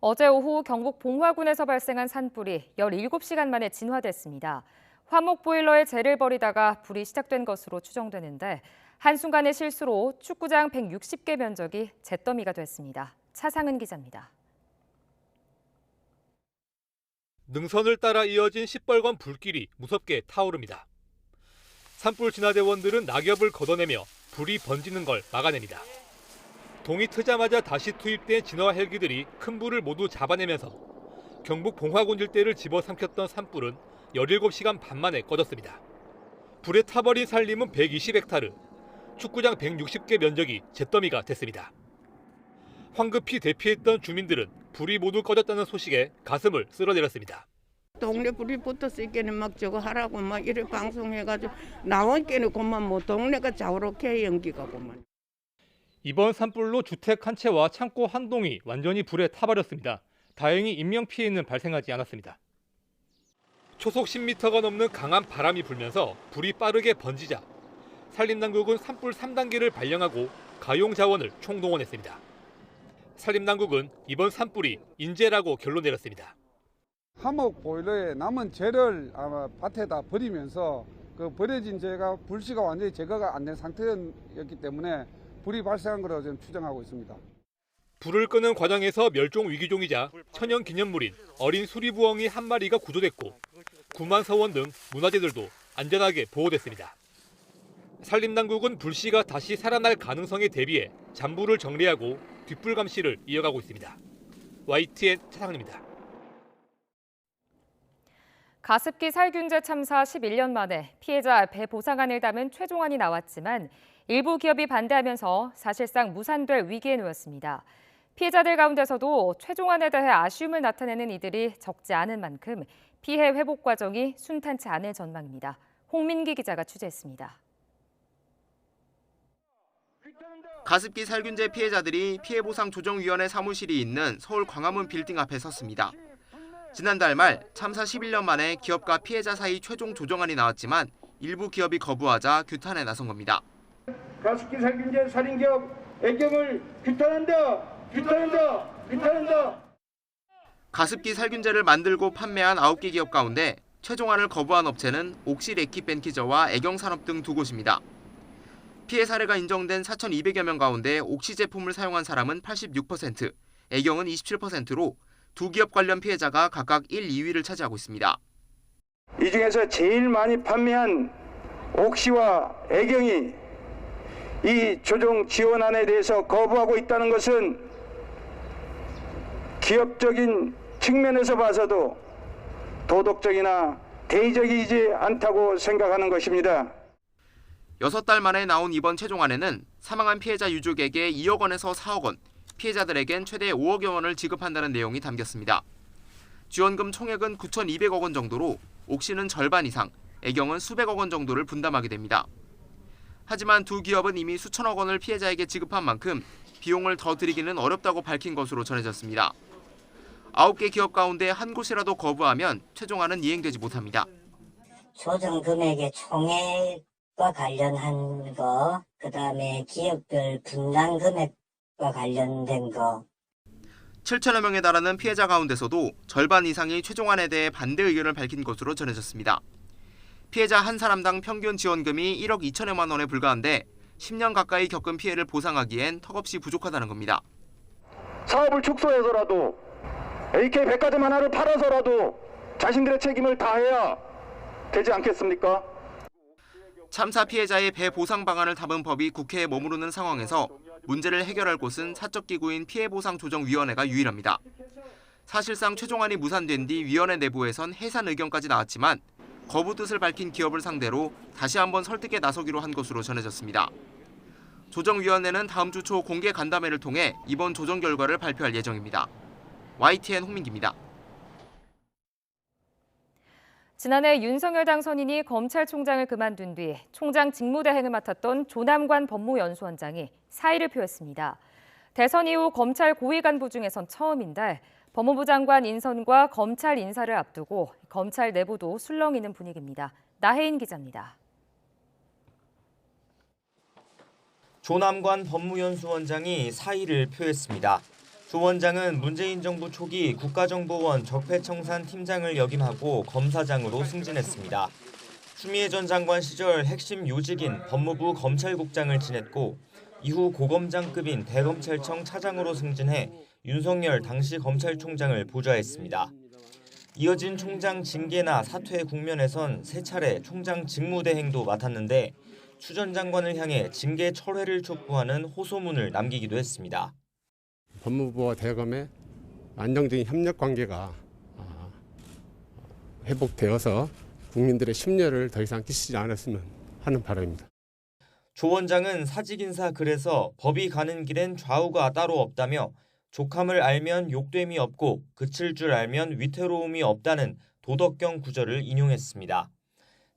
어제 오후 경북 봉화군에서 발생한 산불이 17시간 만에 진화됐습니다. 화목 보일러에 재를 버리다가 불이 시작된 것으로 추정되는데 한순간의 실수로 축구장 160개 면적이 잿더미가 됐습니다. 차상은 기자입니다. 능선을 따라 이어진 시뻘건 불길이 무섭게 타오릅니다. 산불 진화대원들은 낙엽을 걷어내며 불이 번지는 걸 막아냅니다. 동이 트자마자 다시 투입된 진화 헬기들이 큰 불을 모두 잡아내면서 경북 봉화군 일대를 집어삼켰던 산불은 17시간 반 만에 꺼졌습니다. 불에 타버린 산림은 120헥타르, 축구장 160개 면적이 잿더미가 됐습니다. 황급히 대피했던 주민들은 불이 모두 꺼졌다는 소식에 가슴을 쓸어내렸습니다. 동네 불이 붙었으니까 막 저거 하라고 막 이래 방송해가지고 나왔기는 그만 뭐 동네가 자우롭게 연기가 그만. 이번 산불로 주택 한 채와 창고 한 동이 완전히 불에 타버렸습니다. 다행히 인명피해는 발생하지 않았습니다. 초속 10m가 넘는 강한 바람이 불면서 불이 빠르게 번지자 산림당국은 산불 3단계를 발령하고 가용 자원을 총동원했습니다. 산림당국은 이번 산불이 인재라고 결론 내렸습니다. 화목 보일러에 남은 재를 아마 밭에다 버리면서 그 버려진 재가 불씨가 완전히 제거가 안 된 상태였기 때문에 불이 발생한 것으로 지금 추정하고 있습니다. 불을 끄는 과정에서 멸종 위기종이자 천연 기념물인 어린 수리부엉이 한 마리가 구조됐고 구만서원 등 문화재들도 안전하게 보호됐습니다. 산림당국은 불씨가 다시 살아날 가능성에 대비해 잔불을 정리하고 뒷불 감시를 이어가고 있습니다. YTN 차상입니다. 가습기 살균제 참사 11년 만에 피해자 배보상안을 담은 최종안이 나왔지만 일부 기업이 반대하면서 사실상 무산될 위기에 놓였습니다. 피해자들 가운데서도 최종안에 대해 아쉬움을 나타내는 이들이 적지 않은 만큼 피해 회복 과정이 순탄치 않을 전망입니다. 홍민기 기자가 취재했습니다. 가습기 살균제 피해자들이 피해보상조정위원회 사무실이 있는 서울 광화문 빌딩 앞에 섰습니다. 지난달 말 참사 11년 만에 기업과 피해자 사이 최종 조정안이 나왔지만 일부 기업이 거부하자 규탄에 나선 겁니다. 가습기 살균제 살인기업 애경을 규탄한다! 규탄한다! 규탄한다! 가습기 살균제를 만들고 판매한 9개 기업 가운데 최종안을 거부한 업체는 옥시 레킷벤키저와 애경산업 등 2곳입니다. 피해 사례가 인정된 4,200여 명 가운데 옥시 제품을 사용한 사람은 86%, 애경은 27%로 두 기업 관련 피해자가 각각 1, 2위를 차지하고 있습니다. 이 중에서 제일 많이 판매한 옥시와 애경이 이 조정 지원안에 대해서 거부하고 있다는 것은 기업적인 측면에서 봐서도 도덕적이나 대의적이지 않다고 생각하는 것입니다. 6달 만에 나온 이번 최종안에는 사망한 피해자 유족에게 2억 원에서 4억 원, 피해자들에겐 최대 5억여 원을 지급한다는 내용이 담겼습니다. 지원금 총액은 9,200억 원 정도로 옥시는 절반 이상, 애경은 수백억 원 정도를 분담하게 됩니다. 하지만 두 기업은 이미 수천억 원을 피해자에게 지급한 만큼 비용을 더 드리기는 어렵다고 밝힌 것으로 전해졌습니다. 9개 기업 가운데 한 곳이라도 거부하면 최종안은 이행되지 못합니다. 조정 금액의 총액과 관련한 거, 그다음에 기업별 분담 금액과 관련된 거. 7천여 명에 달하는 피해자 가운데서도 절반 이상이 최종안에 대해 반대 의견을 밝힌 것으로 전해졌습니다. 피해자 한 사람당 평균 지원금이 1억 2천여만 원에 불과한데 10년 가까이 겪은 피해를 보상하기엔 턱없이 부족하다는 겁니다. 사업을 축소해서라도 AK 백화점 하나를 팔아서라도 자신들의 책임을 다해야 되지 않겠습니까? 참사 피해자의 배보상 방안을 담은 법이 국회에 머무르는 상황에서 문제를 해결할 곳은 사적기구인 피해보상조정위원회가 유일합니다. 사실상 최종안이 무산된 뒤 위원회 내부에선 해산 의견까지 나왔지만 거부 뜻을 밝힌 기업을 상대로 다시 한번 설득에 나서기로 한 것으로 전해졌습니다. 조정위원회는 다음 주 초 공개 간담회를 통해 이번 조정 결과를 발표할 예정입니다. YTN 홍민기입니다. 지난해 윤석열 당선인이 검찰총장을 그만둔 뒤 총장 직무대행을 맡았던 조남관 법무연수원장이 사의를 표했습니다. 대선 이후 검찰 고위 간부 중에선 처음인데 법무부 장관 인선과 검찰 인사를 앞두고 검찰 내부도 술렁이는 분위기입니다. 나혜인 기자입니다. 조남관 법무연수원장이 사의를 표했습니다. 조 원장은 문재인 정부 초기 국가정보원 적폐청산 팀장을 역임하고 검사장으로 승진했습니다. 추미애 전 장관 시절 핵심 요직인 법무부 검찰국장을 지냈고 이후 고검장급인 대검찰청 차장으로 승진해 윤석열 당시 검찰총장을 보좌했습니다. 이어진 총장 징계나 사퇴 국면에선 세 차례 총장 직무대행도 맡았는데 추 전 장관을 향해 징계 철회를 촉구하는 호소문을 남기기도 했습니다. 법무부와 대검의 안정적인 협력 관계가 회복되어서 국민들의 심려를 더 이상 끼치지 않았으면 하는 바람입니다. 조 원장은 사직인사 글에서 법이 가는 길엔 좌우가 따로 없다며 족함을 알면 욕됨이 없고 그칠 줄 알면 위태로움이 없다는 도덕경 구절을 인용했습니다.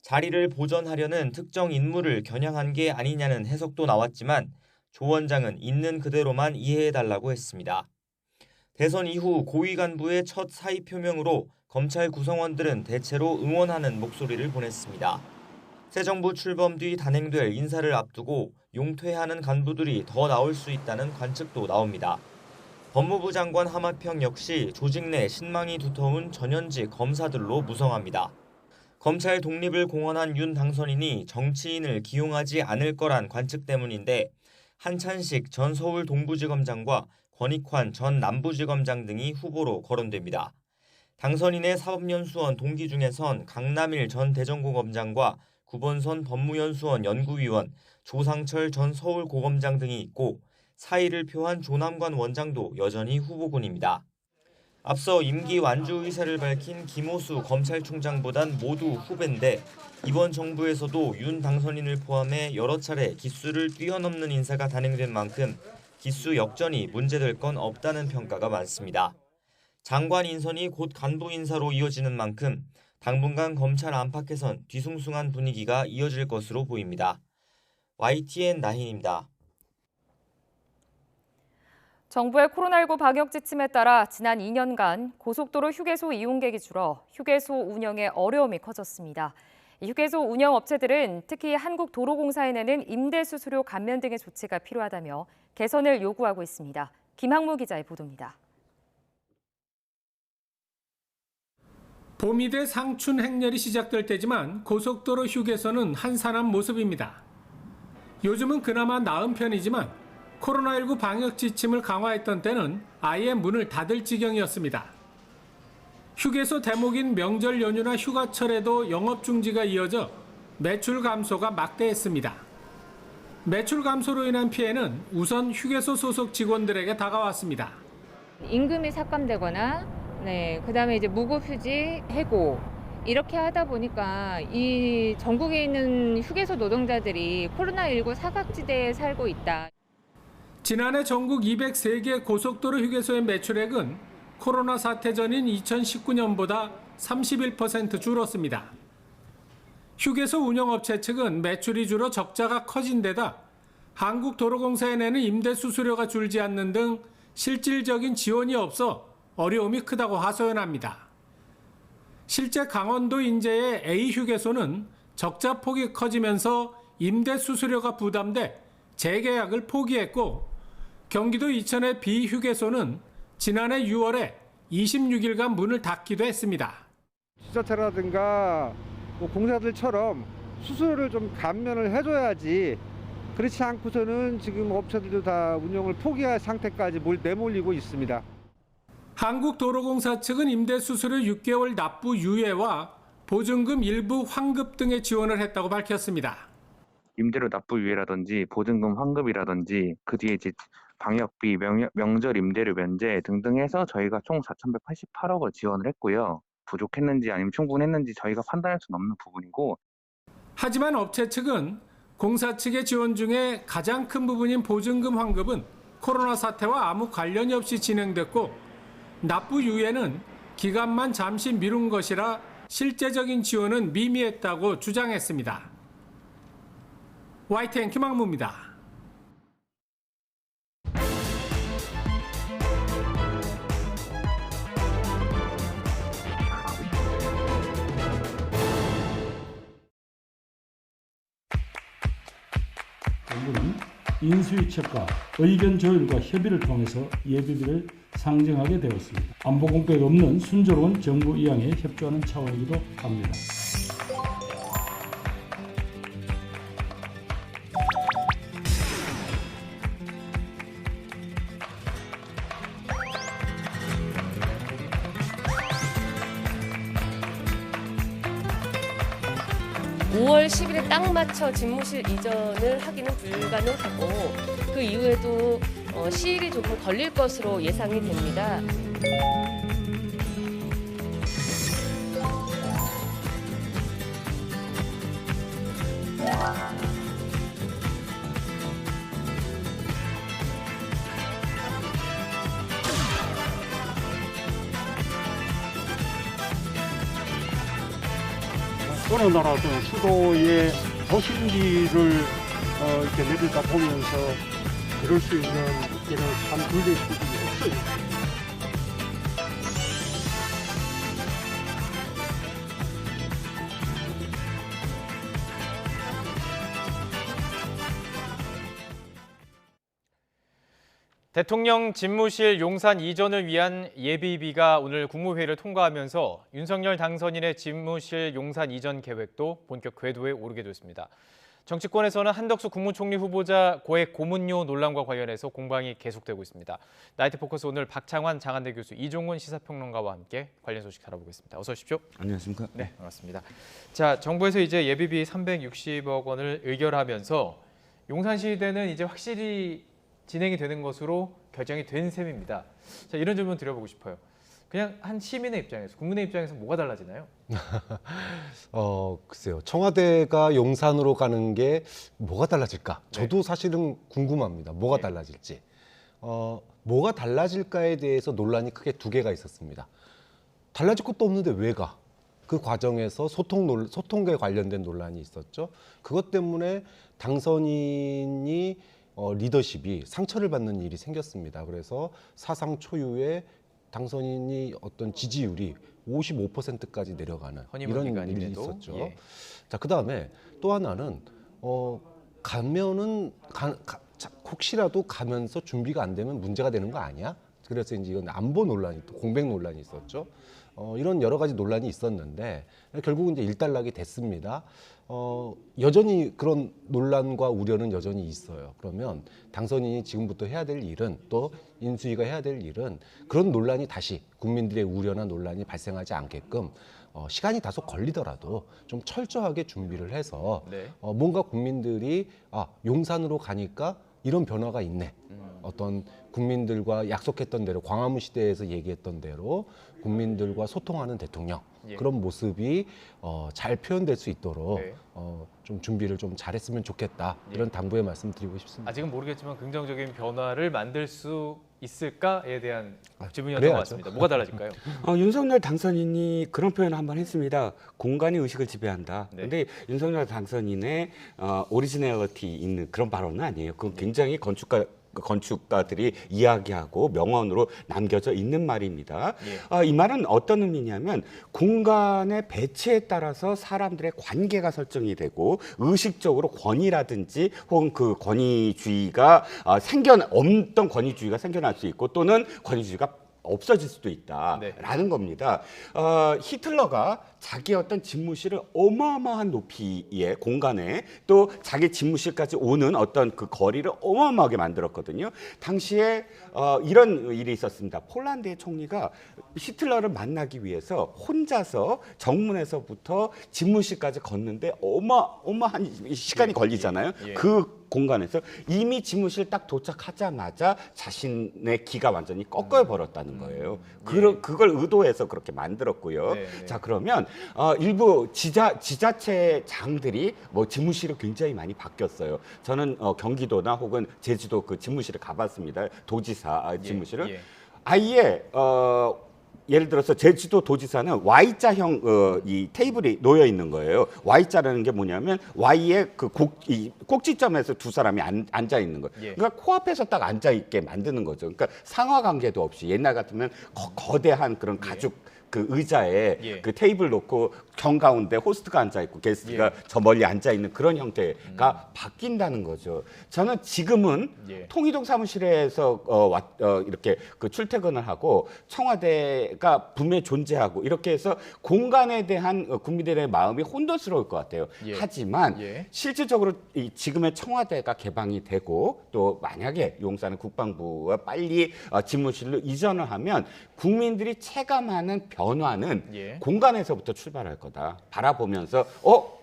자리를 보전하려는 특정 인물을 겨냥한 게 아니냐는 해석도 나왔지만 조 원장은 있는 그대로만 이해해달라고 했습니다. 대선 이후 고위 간부의 첫 사의 표명으로 검찰 구성원들은 대체로 응원하는 목소리를 보냈습니다. 새 정부 출범 뒤 단행될 인사를 앞두고 용퇴하는 간부들이 더 나올 수 있다는 관측도 나옵니다. 법무부 장관 하마평 역시 조직 내 신망이 두터운 전현직 검사들로 무성합니다. 검찰 독립을 공언한 윤 당선인이 정치인을 기용하지 않을 거란 관측 때문인데 한찬식 전 서울 동부지검장과 권익환 전 남부지검장 등이 후보로 거론됩니다. 당선인의 사법연수원 동기 중에선 강남일 전 대전고검장과 구본선 법무연수원 연구위원, 조상철 전 서울고검장 등이 있고 사의를 표한 조남관 원장도 여전히 후보군입니다. 앞서 임기 완주 의사를 밝힌 김호수 검찰총장보단 모두 후배인데 이번 정부에서도 윤 당선인을 포함해 여러 차례 기수를 뛰어넘는 인사가 단행된 만큼 기수 역전이 문제될 건 없다는 평가가 많습니다. 장관 인선이 곧 간부 인사로 이어지는 만큼 당분간 검찰 안팎에선 뒤숭숭한 분위기가 이어질 것으로 보입니다. YTN 나희입니다. 정부의 코로나19 방역 지침에 따라 지난 2년간 고속도로 휴게소 이용객이 줄어 휴게소 운영에 어려움이 커졌습니다. 휴게소 운영 업체들은 특히 한국도로공사에 내는 임대 수수료 감면 등의 조치가 필요하다며 개선을 요구하고 있습니다. 김학무 기자의 보도입니다. 봄이 돼 상춘 행렬이 시작될 때지만 고속도로 휴게소는 한산한 모습입니다. 요즘은 그나마 나은 편이지만 코로나19 방역 지침을 강화했던 때는 아예 문을 닫을 지경이었습니다. 휴게소 대목인 명절 연휴나 휴가철에도 영업 중지가 이어져 매출 감소가 막대했습니다. 매출 감소로 인한 피해는 우선 휴게소 소속 직원들에게 다가왔습니다. 임금이 삭감되거나 그다음에 이제 무급휴직, 해고 이렇게 하다 보니까 이 전국에 있는 휴게소 노동자들이 코로나19 사각지대에 살고 있다. 지난해 전국 203개 고속도로 휴게소의 매출액은 코로나 사태 전인 2019년보다 31% 줄었습니다. 휴게소 운영업체 측은 매출이 줄어 적자가 커진 데다 한국도로공사에 내는 임대 수수료가 줄지 않는 등 실질적인 지원이 없어 어려움이 크다고 하소연합니다. 실제 강원도 인제의 A휴게소는 적자 폭이 커지면서 임대 수수료가 부담돼 재계약을 포기했고 경기도 이천의 B휴게소는 지난해 6월에 26일간 문을 닫기도 했습니다. 지자체라든가 공사들처럼 수수료를 좀 감면을 해줘야지 그렇지 않고서는 지금 업체들도 다 운영을 포기할 상태까지 내몰리고 있습니다. 한국도로공사 측은 임대 수수료 6개월 납부 유예와 보증금 일부 환급 등의 지원을 했다고 밝혔습니다. 임대료 납부 유예라든지 보증금 환급이라든지 그 뒤에 이제 방역비, 명절 임대료 면제 등등 해서 저희가 총 4,188억을 지원을 했고요. 부족했는지 아니면 충분했는지 저희가 판단할 수는 없는 부분이고. 하지만 업체 측은 공사 측의 지원 중에 가장 큰 부분인 보증금 환급은 코로나 사태와 아무 관련이 없이 진행됐고 납부 유예는 기간만 잠시 미룬 것이라 실제적인 지원은 미미했다고 주장했습니다. YTN 김학무입니다. 정부는 인수위책과 의견 조율과 협의를 통해서 예비비를 상정하게 되었습니다. 안보 공백 없는 순조로운 정부 이양에 협조하는 차원이기도 합니다. (5월 10일에) 딱 맞춰 집무실 이전을 하기는 불가능하고 그 이후에도 시일이 조금 걸릴 것으로 예상이 됩니다. 어느 나라 수도의 도심지를 이렇게 내리다 보면서 그럴 수 있는 이런 산불의 수준이 없어요. 대통령 집무실 용산 이전을 위한 예비비가 오늘 국무회의를 통과하면서 윤석열 당선인의 집무실 용산 이전 계획도 본격 궤도에 오르게 됐습니다. 정치권에서는 한덕수 국무총리 후보자 고액 고문료 논란과 관련해서 공방이 계속되고 있습니다. 나이트 포커스 오늘 박창환 장한대 교수, 이종훈 시사평론가와 함께 관련 소식 알아보겠습니다. 어서 오십시오. 안녕하십니까? 네, 반갑습니다. 자, 정부에서 이제 예비비 360억 원을 의결하면서 용산시대는 이제 확실히 진행이 되는 것으로 결정이 된 셈입니다. 자, 이런 질문 드려보고 싶어요. 그냥 한 시민의 입장에서, 국민의 입장에서 뭐가 달라지나요? 글쎄요. 청와대가 용산으로 가는 게 뭐가 달라질까? 저도 사실은 궁금합니다. 뭐가 달라질지. 뭐가 달라질까에 대해서 논란이 크게 두 개가 있었습니다. 달라질 것도 없는데 왜 가? 그 과정에서 소통에 관련된 논란이 있었죠. 그것 때문에 당선인이 리더십이 상처를 받는 일이 생겼습니다. 그래서 사상 초유의 당선인이 어떤 지지율이 55%까지 내려가는 이런 일이 있었죠. 예. 자, 그다음에 또 하나는 가면은 혹시라도 가면서 준비가 안 되면 문제가 되는 거 아니야? 그래서 이제 이건 안보 논란이 또 공백 논란이 있었죠. 이런 여러 가지 논란이 있었는데 결국은 이제 일단락이 됐습니다. 여전히 그런 논란과 우려는 여전히 있어요. 그러면 당선인이 지금부터 해야 될 일은, 또 인수위가 해야 될 일은 그런 논란이 다시 국민들의 우려나 논란이 발생하지 않게끔 시간이 다소 걸리더라도 좀 철저하게 준비를 해서 뭔가 국민들이 용산으로 가니까 이런 변화가 있네. 어떤 국민들과 약속했던 대로, 광화문 시대에서 얘기했던 대로 국민들과 소통하는 대통령, 그런 모습이 잘 표현될 수 있도록 좀 준비를 좀 잘했으면 좋겠다, 이런 당부의 말씀 드리고 싶습니다. 아직은 모르겠지만 긍정적인 변화를 만들 수 있을까에 대한 질문이었던 것 같습니다. 뭐가 달라질까요? 윤석열 당선인이 그런 표현을 한번 했습니다. 공간이 의식을 지배한다. 그런데 윤석열 당선인의 오리지널리티 있는 그런 발언은 아니에요. 그건 굉장히 건축가들이 이야기하고 명언으로 남겨져 있는 말입니다. 이 말은 어떤 의미냐면 공간의 배치에 따라서 사람들의 관계가 설정이 되고 의식적으로 권위라든지 혹은 그 권위주의가 없던 권위주의가 생겨날 수 있고, 또는 권위주의가 없어질 수도 있다라는 겁니다. 히틀러가 자기 어떤 집무실을 어마어마한 높이의 공간에, 또 자기 집무실까지 오는 어떤 그 거리를 어마어마하게 만들었거든요. 당시에 이런 일이 있었습니다. 폴란드의 총리가 히틀러를 만나기 위해서 혼자서 정문에서부터 집무실까지 걷는데 어마어마한 시간이 걸리잖아요. 그 공간에서 이미 집무실 딱 도착하자마자 자신의 기가 완전히 꺾여 버렸다는 거예요. 그걸 의도해서 그렇게 만들었고요. 자, 그러면 일부 지자체장들이 집무실이 굉장히 많이 바뀌었어요. 저는 경기도나 혹은 제주도 그 집무실을 가봤습니다. 도지사 집무실을 아예 예를 들어서 제주도 도지사는 Y자형 이 테이블이 놓여 있는 거예요. Y자라는 게 뭐냐면 Y의 그 꼭지점에서 두 사람이 앉아 있는 거예요. 그러니까 코앞에서 딱 앉아 있게 만드는 거죠. 그러니까 상하 관계도 없이, 옛날 같으면 거대한 그런 가죽 그 의자에 예. 그 테이블 놓고 정가운데 호스트가 앉아 있고 게스트가 예. 저 멀리 앉아 있는 그런 형태가 바뀐다는 거죠. 저는 지금은 예. 통이동 사무실에서 이렇게 그 출퇴근을 하고 청와대가 분명히 존재하고 이렇게 해서 공간에 대한 국민들의 마음이 혼돈스러울 것 같아요. 예. 하지만 예. 실질적으로 이 지금의 청와대가 개방이 되고 또 만약에 용산의 국방부와 빨리 집무실로 이전을 하면 국민들이 체감하는 변화는 예. 공간에서부터 출발할 거다. 바라보면서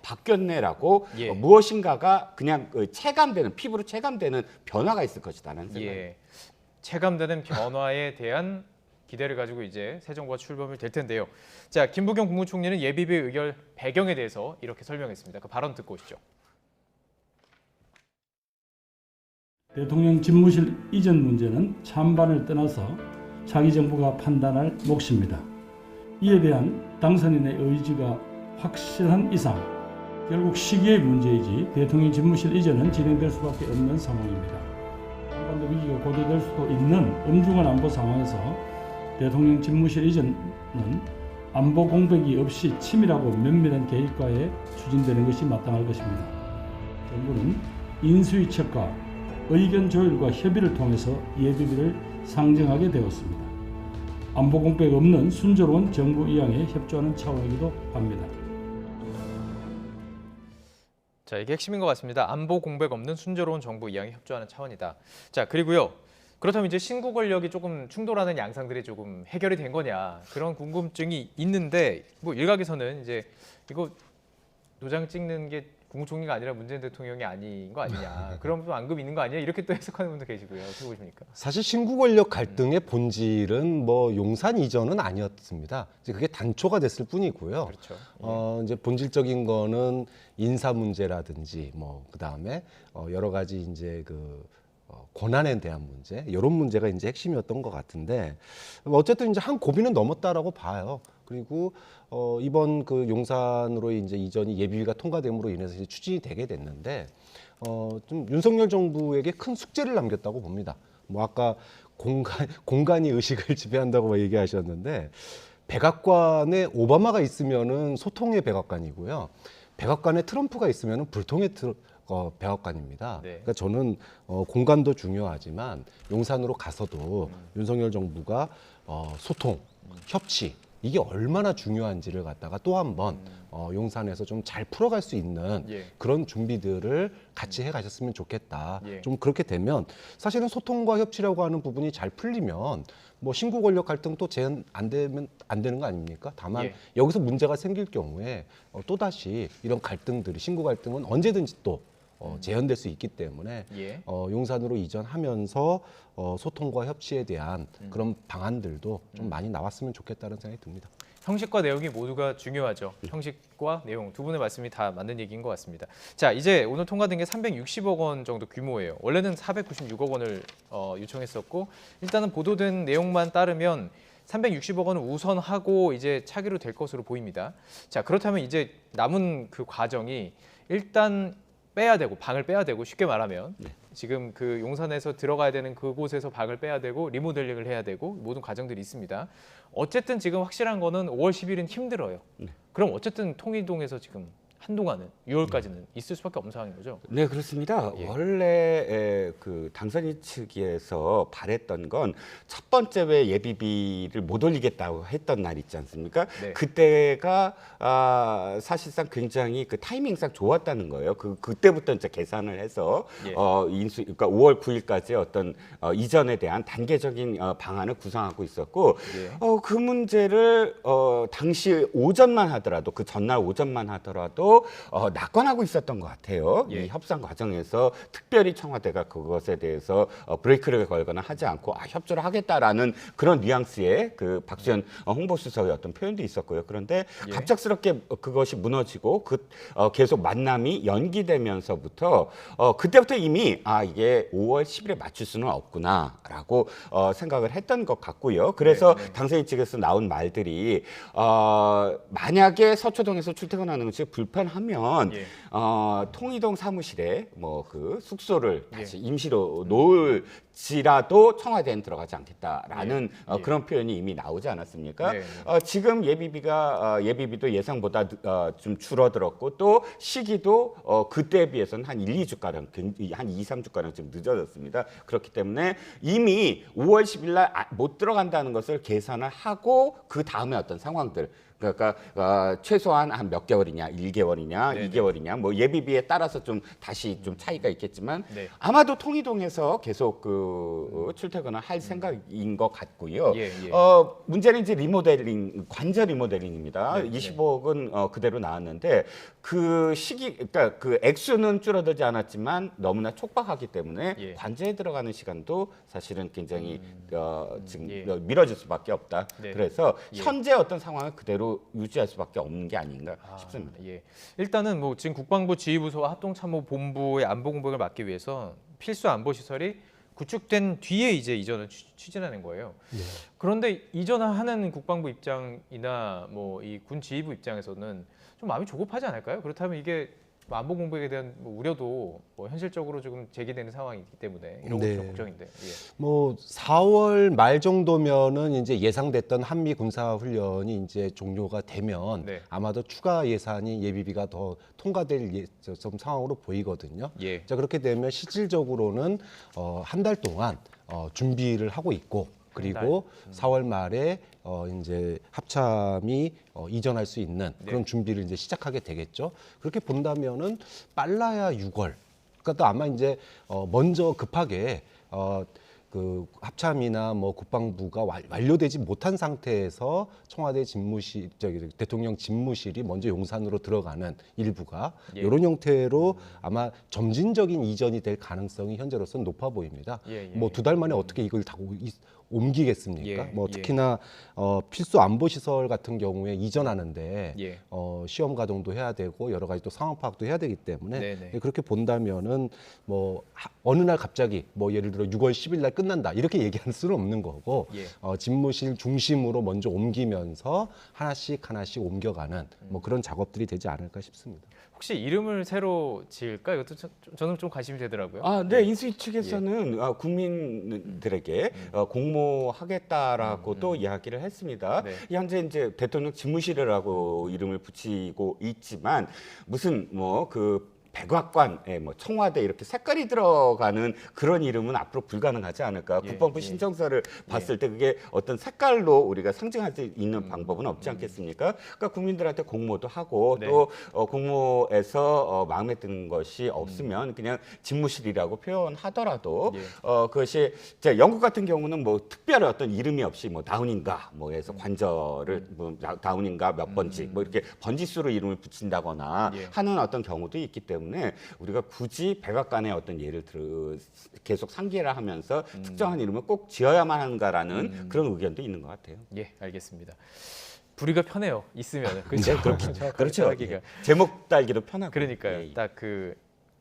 바뀌었네라고 예. 무엇인가가 그냥 체감되는 피부로 체감되는 변화가 있을 것이다라는 생각이. 예. 체감되는 변화에 대한 기대를 가지고 이제 새 정부가 출범이 될 텐데요. 자, 김부겸 국무총리는 예비비 의결 배경에 대해서 이렇게 설명했습니다. 그 발언 듣고 오시죠. 대통령 집무실 이전 문제는 찬반을 떠나서 자기 정부가 판단할 몫입니다. 이에 대한 당선인의 의지가 확실한 이상 결국 시기의 문제이지 대통령 집무실 이전은 진행될 수밖에 없는 상황입니다. 한반도 위기가 고조될 수도 있는 엄중한 안보 상황에서 대통령 집무실 이전은 안보 공백이 없이 치밀하고 면밀한 계획과에 추진되는 것이 마땅할 것입니다. 정부는 인수위책과 의견 조율과 협의를 통해서 예비비를 상정하게 되었습니다. 안보 공백 없는 순조로운 정부 이양에 협조하는 차원이기도 합니다. 자, 이게 핵심인 것 같습니다. 안보 공백 없는 순조로운 정부 이양에 협조하는 차원이다. 자, 그리고요. 그렇다면 이제 신구 권력이 조금 충돌하는 양상들이 조금 해결이 된 거냐 그런 궁금증이 있는데 뭐 일각에서는 이제 이거 도장 찍는 게 국무총리가 아니라 문재인 대통령이 아닌 거 아니냐 그런 또 앙금 있는 거 아니냐 이렇게 또 해석하는 분도 계시고요. 어떻게 보십니까? 사실 신구 권력 갈등의 본질은 뭐 용산 이전은 아니었습니다. 이제 그게 단초가 됐을 뿐이고요. 그렇죠. 이제 본질적인 거는 인사 문제라든지 뭐 그다음에 여러 가지 이제 권한에 대한 문제 이런 문제가 이제 핵심이었던 것 같은데 어쨌든 이제 한 고비는 넘었다라고 봐요. 그리고 이번 그 용산으로 이제 이전이 예비비가 통과됨으로 인해서 이제 추진이 되게 됐는데 좀 윤석열 정부에게 큰 숙제를 남겼다고 봅니다. 뭐 아까 공간이 의식을 지배한다고 얘기하셨는데 백악관에 오바마가 있으면은 소통의 백악관이고요. 백악관에 트럼프가 있으면은 불통의 백악관입니다. 네. 그러니까 저는 공간도 중요하지만 용산으로 가서도 윤석열 정부가 소통, 협치 이게 얼마나 중요한지를 갖다가 또 한 번 용산에서 좀 잘 풀어갈 수 있는 예. 그런 준비들을 같이 해가셨으면 좋겠다. 예. 좀 그렇게 되면 사실은 소통과 협치라고 하는 부분이 잘 풀리면 뭐 신구 권력 갈등도 제한 안 되면 안 되는 거 아닙니까? 다만 예. 여기서 문제가 생길 경우에 또 다시 이런 갈등들이 신구 갈등은 언제든지 또 재현될 수 있기 때문에 예. 용산으로 이전하면서 소통과 협치에 대한 그런 방안들도 좀 많이 나왔으면 좋겠다는 생각이 듭니다. 형식과 내용이 모두가 중요하죠. 형식과 내용 두 분의 말씀이 다 맞는 얘기인 것 같습니다. 자, 이제 오늘 통과된 게 360억 원 정도 규모예요. 원래는 496억 원을 요청했었고 일단은 보도된 내용만 따르면 360억 원은 우선하고 이제 차기로 될 것으로 보입니다. 자, 그렇다면 이제 남은 그 과정이 일단 빼야 되고 방을 빼야 되고 쉽게 말하면 지금 그 용산에서 들어가야 되는 그곳에서 방을 빼야 되고 리모델링을 해야 되고 모든 과정들이 있습니다. 어쨌든 지금 확실한 거는 5월 10일은 힘들어요. 그럼 어쨌든 통이동에서 지금 한동안은 6월까지는 있을 수밖에 없는 상황인 거죠. 네, 그렇습니다. 예. 원래 그 당선인 측에서 바랬던 건 첫 번째 왜 예비비를 못 올리겠다고 했던 날 있지 않습니까? 네. 그때가 사실상 굉장히 그 타이밍상 좋았다는 거예요. 그때부터 이제 계산을 해서 예. 그러니까 5월 9일까지 어떤 이전에 대한 단계적인 방안을 구상하고 있었고 예. 그 문제를 당시 오전만 하더라도 그 전날 오전만 하더라도 낙관하고 있었던 것 같아요. 예. 이 협상 과정에서 특별히 청와대가 그것에 대해서 브레이크를 걸거나 하지 않고 협조를 하겠다라는 그런 뉘앙스의 그 박수현 홍보수석의 어떤 표현도 있었고요. 그런데 예. 갑작스럽게 그것이 무너지고 계속 만남이 연기되면서부터 그때부터 이미 이게 5월 10일에 맞출 수는 없구나라고 생각을 했던 것 같고요. 그래서 네. 당선인 측에서 나온 말들이 만약에 서초동에서 출퇴근하는 것이 불편하다. 이전하면 예. 통이동 사무실에 뭐 그 숙소를 다시 임시로 놓을지라도 청와대는 들어가지 않겠다라는 그런 표현이 이미 나오지 않았습니까? 네. 지금 예비비도 예상보다 좀 줄어들었고 또 시기도 그때에 비해서는 한 1-2주가량, 한 2-3주가량 좀 늦어졌습니다. 그렇기 때문에 이미 5월 10일 날 못 들어간다는 것을 계산을 하고 그 다음에 어떤 상황들, 그러니까 최소한 한 몇 개월이냐, 1개월이냐, 네네. 2개월이냐, 뭐 예비비에 따라서 좀 다시 좀 차이가 있겠지만 네. 아마도 통이동에서 계속 출퇴근을 할 생각인 것 같고요. 예. 문제는 이제 리모델링, 관저 리모델링입니다. 네, 25억은 그대로 나왔는데 그 시기, 그러니까 그 액수는 줄어들지 않았지만 너무나 촉박하기 때문에 관저에 들어가는 시간도 사실은 굉장히 지금 미뤄질 수밖에 없다. 네. 그래서 현재 어떤 상황을 그대로 유지할 수밖에 없는 게 아닌가 싶습니다. 예. 일단은 뭐 지금 국방부 지휘부서와 합동참모본부의 안보 공백을 막기 위해서 필수 안보 시설이 구축된 뒤에 이제 이전을 추진하는 거예요. 그런데 이전하는 국방부 입장이나 뭐 이 군 지휘부 입장에서는 좀 마음이 조급하지 않을까요? 그렇다면 이게 안보 공백에 대한 우려도 뭐 현실적으로 조금 제기되는 상황이기 때문에 이런 것도 좀 걱정인데. 뭐 4월 말 정도면은 이제 예상됐던 한미 군사 훈련이 이제 종료가 되면 아마도 추가 예산이 예비비가 더 통과될 좀 상황으로 보이거든요. 자, 그렇게 되면 실질적으로는 한 달 동안 준비를 하고 있고, 그리고 4월 말에 이제 합참이 이전할 수 있는 그런 준비를 이제 시작하게 되겠죠. 그렇게 본다면은 빨라야 6월. 그러니까 또 아마 이제 먼저 급하게 그 합참이나 뭐 국방부가 완료되지 못한 상태에서 청와대 집무실, 대통령 집무실이 먼저 용산으로 들어가는 일부가 이런 형태로 아마 점진적인 이전이 될 가능성이 현재로서는 높아 보입니다. 뭐 2달 만에 어떻게 이걸 다 옮기겠습니까? 뭐 특히나 필수 안보 시설 같은 경우에 이전하는데 시험 가동도 해야 되고 여러 가지 또 상황 파악도 해야 되기 때문에 그렇게 본다면은 뭐 어느 날 갑자기 뭐 예를 들어 6월 10일 날 끝난다 이렇게 얘기할 수는 없는 거고 집무실 중심으로 먼저 옮기면서 하나씩 옮겨가는 뭐 그런 작업들이 되지 않을까 싶습니다. 혹시 이름을 새로 지을까? 이것도 저는 좀 관심이 되더라고요. 네, 인수위 측에서는 국민들에게 공모하겠다라고 또 이야기를 했습니다. 현재 이제 대통령 집무실이라고 이름을 붙이고 있지만 무슨 뭐 그 백악관에 뭐 청와대 이렇게 색깔이 들어가는 그런 이름은 앞으로 불가능하지 않을까. 국방부 신청서를 봤을 때 그게 어떤 색깔로 우리가 상징할 수 있는 방법은 없지 않겠습니까? 그러니까 국민들한테 공모도 하고 또 공모에서 마음에 드는 것이 없으면 그냥 집무실이라고 표현하더라도 그것이 이제 영국 같은 경우는 뭐 특별한 어떤 이름이 없이 뭐 다운인가 뭐에서 관저를 뭐 다운인가 몇 번지 뭐 이렇게 번지수로 이름을 붙인다거나 하는 어떤 경우도 있기 때문에 우리가 굳이 백악관의 어떤 예를 들어 계속 상기를 하면서 특정한 이름을 꼭 지어야만 하는가라는 그런 의견도 있는 것 같아요. 예, 알겠습니다. 부리가 편해요. 있으면. 그렇죠. 제목 달기도 편하고. 그러니까요. 딱 그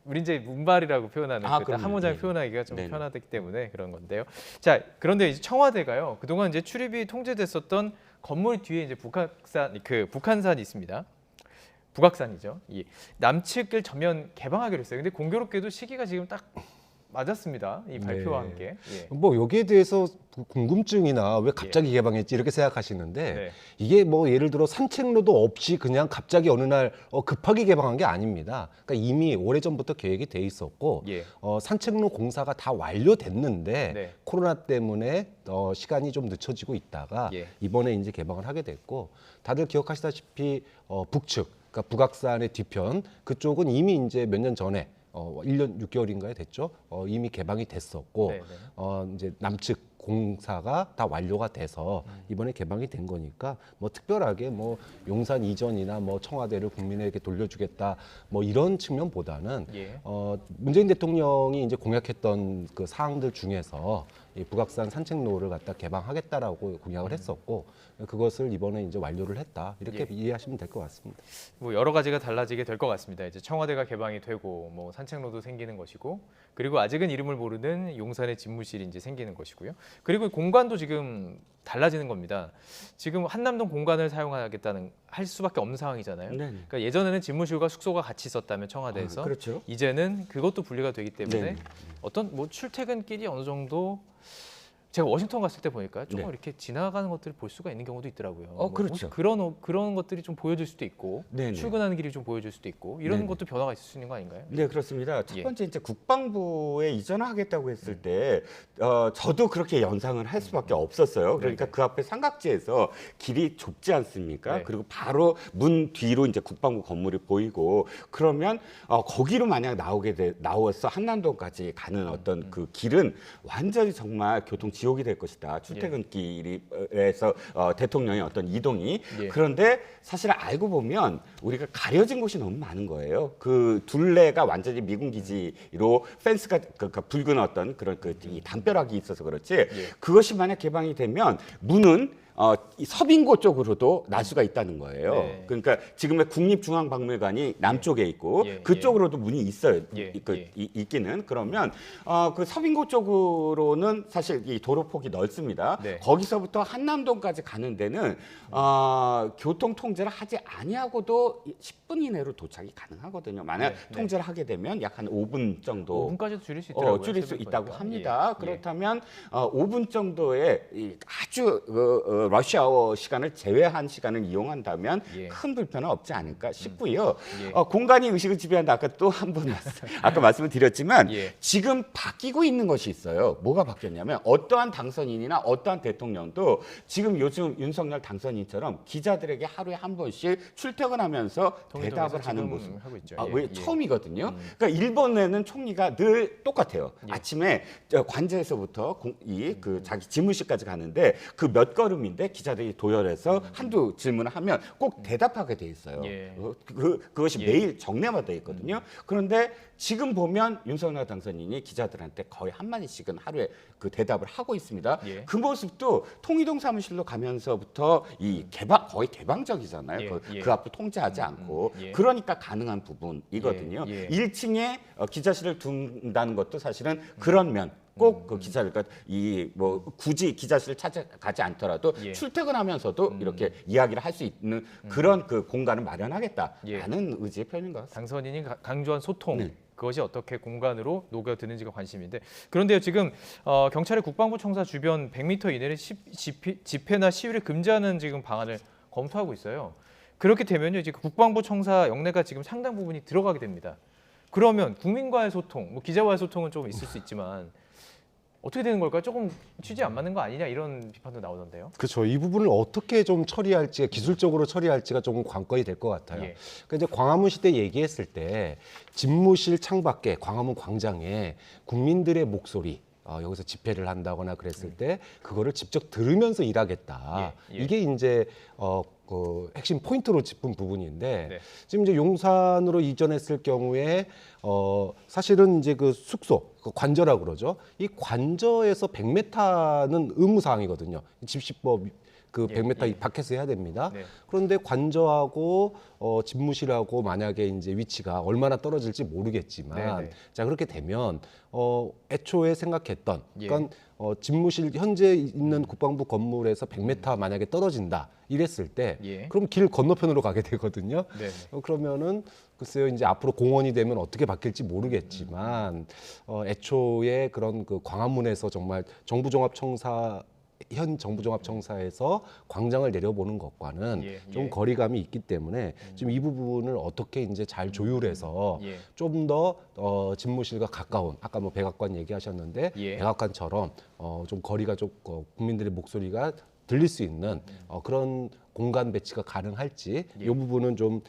우리 이제 문발이라고 표현하는 한 문장 표현하기가 좀 편하기 때문에 그런 건데요. 자, 그런데 이제 청와대가요. 그동안 이제 출입이 통제됐었던 건물 뒤에 이제 북한산이 있습니다. 북악산이죠. 남측을 전면 개방하기로 했어요. 근데 공교롭게도 시기가 지금 딱 맞았습니다. 이 발표와 함께. 뭐 여기에 대해서 궁금증이나 왜 갑자기 개방했지 이렇게 생각하시는데 이게 뭐 예를 들어 산책로도 없이 그냥 갑자기 어느 날 급하게 개방한 게 아닙니다. 그러니까 이미 오래전부터 계획이 돼 있었고 산책로 공사가 다 완료됐는데 코로나 때문에 시간이 좀 늦춰지고 있다가 이번에 이제 개방을 하게 됐고 다들 기억하시다시피 북측 그러니까 북악산의 뒤편 그쪽은 이미 이제 몇 년 전에 1년 6개월인가에 됐죠. 이미 개방이 됐었고 이제 남측 공사가 다 완료가 돼서 이번에 개방이 된 거니까 뭐 특별하게 뭐 용산 이전이나 뭐 청와대를 국민에게 돌려주겠다 뭐 이런 측면보다는 문재인 대통령이 이제 공약했던 그 사항들 중에서 이 북악산 산책로를 갖다 개방하겠다라고 공약을 했었고 그것을 이번에 이제 완료를 했다 이렇게 이해하시면 될 것 같습니다. 뭐 여러 가지가 달라지게 될 것 같습니다. 이제 청와대가 개방이 되고 뭐 산책로도 생기는 것이고 그리고 아직은 이름을 모르는 용산의 집무실이 이제 생기는 것이고요. 그리고 공간도 지금 달라지는 겁니다. 지금 한남동 공간을 할 수밖에 없는 상황이잖아요. 네네. 그러니까 예전에는 집무실과 숙소가 같이 있었다면 청와대에서 그렇죠. 이제는 그것도 분리가 되기 때문에 네네. 어떤 뭐 출퇴근길이 어느 정도 제가 워싱턴 갔을 때 보니까 조금 네. 이렇게 지나가는 것들을 볼 수가 있는 경우도 있더라고요. 그렇죠. 그런 것들이 좀 보여질 수도 있고 네네. 출근하는 길이 좀 보여질 수도 있고 이런 네네. 것도 변화가 있을 수 있는 거 아닌가요? 네, 그렇습니다. 첫 예. 번째 이제 국방부에 이전을 하겠다고 했을 때 저도 그렇게 연상을 할 수밖에 없었어요. 그러니까 그 앞에 삼각지에서 길이 좁지 않습니까? 네. 그리고 바로 문 뒤로 이제 국방부 건물이 보이고 그러면 거기로 만약 나와서 한남동까지 가는 어떤 그 길은 완전히 정말 교통 지옥이 될 것이다. 출퇴근길에서 대통령의 어떤 이동이. 예. 그런데 사실 알고 보면 우리가 가려진 곳이 너무 많은 거예요. 그 둘레가 완전히 미군 기지로 펜스가 붉은 어떤 그런 이 담벼락이 있어서 그렇지. 그것이 만약 개방이 되면 문은 이 서빙고 쪽으로도 날 수가 있다는 거예요. 네. 그러니까 지금의 국립중앙박물관이 남쪽에 있고 그쪽으로도 문이 있어요. 있기는. 그러면 그 서빙고 쪽으로는 사실 이 도로폭이 넓습니다. 네. 거기서부터 한남동까지 가는 데는 교통 통제를 하지 아니하고도 10분 이내로 도착이 가능하거든요. 만약 네. 통제를 하게 되면 약 한 5분 정도 5분까지도 줄일 수 있더라고요. 줄일 수 있다고 보니까. 합니다. 예. 그렇다면 5분 정도의 아주 러시아워 시간을 제외한 시간을 이용한다면 큰 불편은 없지 않을까 싶고요. 공간이 의식을 지배한다. 아까 또 한 번 아까 말씀을 드렸지만 지금 바뀌고 있는 것이 있어요. 뭐가 바뀌었냐면 어떠한 당선인이나 어떠한 대통령도 지금 요즘 윤석열 당선인처럼 기자들에게 하루에 한 번씩 출퇴근하면서 대답을 하는 모습. 하고 있죠. 왜 처음이거든요. 그러니까 일본에는 총리가 늘 똑같아요. 아침에 관저에서부터 자기 집무실까지 가는데 그 몇 걸음인데 기자들이 도열해서 한두 질문을 하면 꼭 대답하게 돼 있어요. 그것이 매일 정례화돼 있거든요. 그런데 지금 보면 윤석열 당선인이 기자들한테 거의 한마디씩은 하루에 그 대답을 하고 있습니다. 그 모습도 통이동 사무실로 가면서부터 거의 개방적이잖아요. 그 앞을 통제하지 않고 그러니까 가능한 부분이거든요. 1층에 기자실을 둔다는 것도 사실은 그런 면. 꼭 그 기자를 굳이 기자실을 찾아가지 않더라도 출퇴근하면서도 이렇게 이야기를 할 수 있는 그런 그 공간을 마련하겠다라는 의지의 표현인 것 같습니다. 당선인이 강조한 소통. 그것이 어떻게 공간으로 녹여드는지가 관심인데 그런데요 지금 경찰의 국방부 청사 주변 100m 이내를 집회나 시위를 금지하는 지금 방안을 검토하고 있어요. 그렇게 되면요 이제 국방부 청사 영내가 지금 상당 부분이 들어가게 됩니다. 그러면 국민과의 소통, 기자와의 소통은 좀 있을 수 있지만 어떻게 되는 걸까요? 조금 취지 안 맞는 거 아니냐 이런 비판도 나오던데요. 그렇죠. 이 부분을 어떻게 좀 처리할지, 기술적으로 처리할지가 조금 관건이 될 것 같아요. 그러니까 이제 광화문 시대 얘기했을 때 집무실 창밖에 광화문 광장에 국민들의 목소리 여기서 집회를 한다거나 그랬을 때 그거를 직접 들으면서 일하겠다. 이게 이제 그 핵심 포인트로 짚은 부분인데 지금 이제 용산으로 이전했을 경우에 사실은 이제 그 숙소 그 관저라고 그러죠. 이 관저에서 100m는 의무 사항이거든요. 집시법 그 100m 밖에서 해야 됩니다. 그런데 관저하고 집무실하고 만약에 이제 위치가 얼마나 떨어질지 모르겠지만 자 그렇게 되면 애초에 생각했던 그러니까 집무실 현재 있는 국방부 건물에서 100m 만약에 떨어진다 이랬을 때 그럼 길 건너편으로 가게 되거든요. 그러면은 글쎄요 이제 앞으로 공원이 되면 어떻게 바뀔지 모르겠지만 애초에 그런 그 광화문에서 정말 현 정부종합청사에서 광장을 내려보는 것과는 좀 거리감이 있기 때문에 지금 이 부분을 어떻게 이제 잘 조율해서 좀 더 집무실과 가까운 아까 뭐 백악관 얘기하셨는데 백악관처럼 좀 거리가 좀 국민들의 목소리가 들릴 수 있는 그런 공간 배치가 가능할지 이 부분은 좀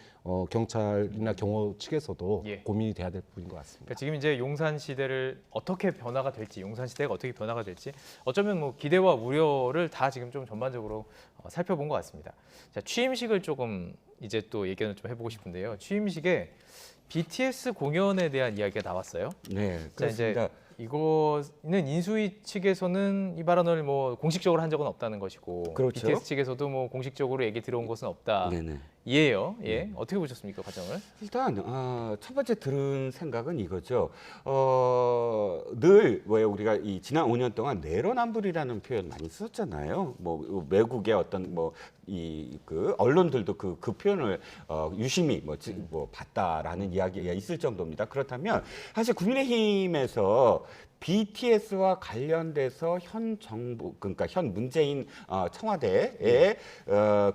경찰이나 경호 측에서도 고민이 돼야 될 부분인 것 같습니다. 그러니까 지금 이제 용산 시대를 어떻게 변화가 될지, 용산 시대가 어떻게 변화가 될지 어쩌면 뭐 기대와 우려를 다 지금 좀 전반적으로 살펴본 것 같습니다. 자, 취임식을 조금 이제 또 얘기를 좀 해보고 싶은데요. 취임식에 BTS 공연에 대한 이야기가 나왔어요. 네, 자, 그렇습니다. 이제 이거는 인수위 측에서는 이 발언을 뭐 공식적으로 한 적은 없다는 것이고 그렇죠. BTS 측에서도 뭐 공식적으로 얘기 들어온 것은 없다. 네네. 이해요. 어떻게 보셨습니까, 과정을? 일단 첫 번째 들은 생각은 이거죠. 늘 왜 우리가 이 지난 5년 동안 내로남불이라는 표현 많이 썼잖아요. 뭐 외국의 어떤 뭐 이 그 언론들도 그 표현을 유심히 뭐 봤다라는 이야기가 있을 정도입니다. 그렇다면 사실 국민의힘에서 BTS와 관련돼서 현 정부, 그러니까 현 문재인 청와대에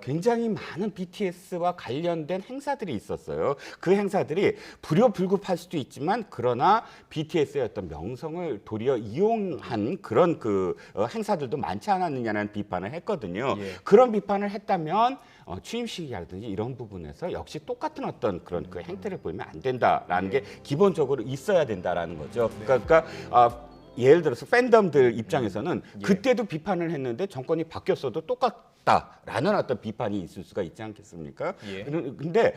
굉장히 많은 BTS와 관련된 행사들이 있었어요. 그 행사들이 불효불급할 수도 있지만 그러나 BTS의 어떤 명성을 도리어 이용한 그런 그 행사들도 많지 않았느냐는 비판을 했거든요. 그런 비판을 했다면 취임식이라든지 이런 부분에서 역시 똑같은 어떤 그런 그 행태를 보이면 안 된다라는 게 기본적으로 있어야 된다라는 거죠. 그러니까 예를 들어서 팬덤들 입장에서는 그때도 비판을 했는데 정권이 바뀌었어도 똑같다라는 어떤 비판이 있을 수가 있지 않겠습니까? 근데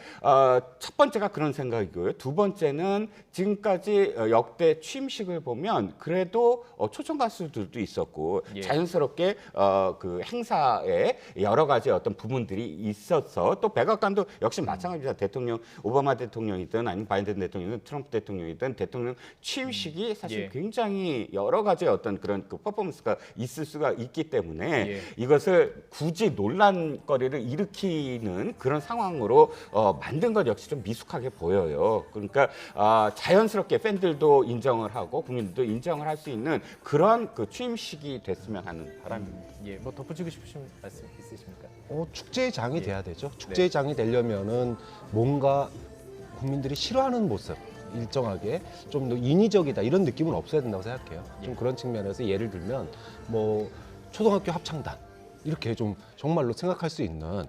첫 번째가 그런 생각이고요. 두 번째는 지금까지 역대 취임식을 보면 그래도 초청 가수들도 있었고 자연스럽게 그 행사에 여러 가지 어떤 부분들이 있어서 또 백악관도 역시 마찬가지입니다. 대통령 오바마 대통령이든 아니면 바이든 대통령이든 트럼프 대통령이든 대통령 취임식이 사실 굉장히 여러 가지 어떤 그런 그 퍼포먼스가 있을 수가 있기 때문에 이것을 굳이 논란거리를 일으키는 그런 상황으로 만든 것 역시 좀 미숙하게 보여요. 그러니까 자연스럽게 팬들도 인정을 하고 국민들도 인정을 할 수 있는 그런 그 취임식이 됐으면 하는 바람입니다. 뭐 덧붙이고 싶으신 말씀 있으십니까? 축제의 장이 돼야 되죠. 축제의 장이 되려면은 뭔가 국민들이 싫어하는 모습. 일정하게 좀 더 인위적이다 이런 느낌은 없어야 된다고 생각해요. 좀 그런 측면에서 예를 들면 뭐 초등학교 합창단 이렇게 좀 정말로 생각할 수 있는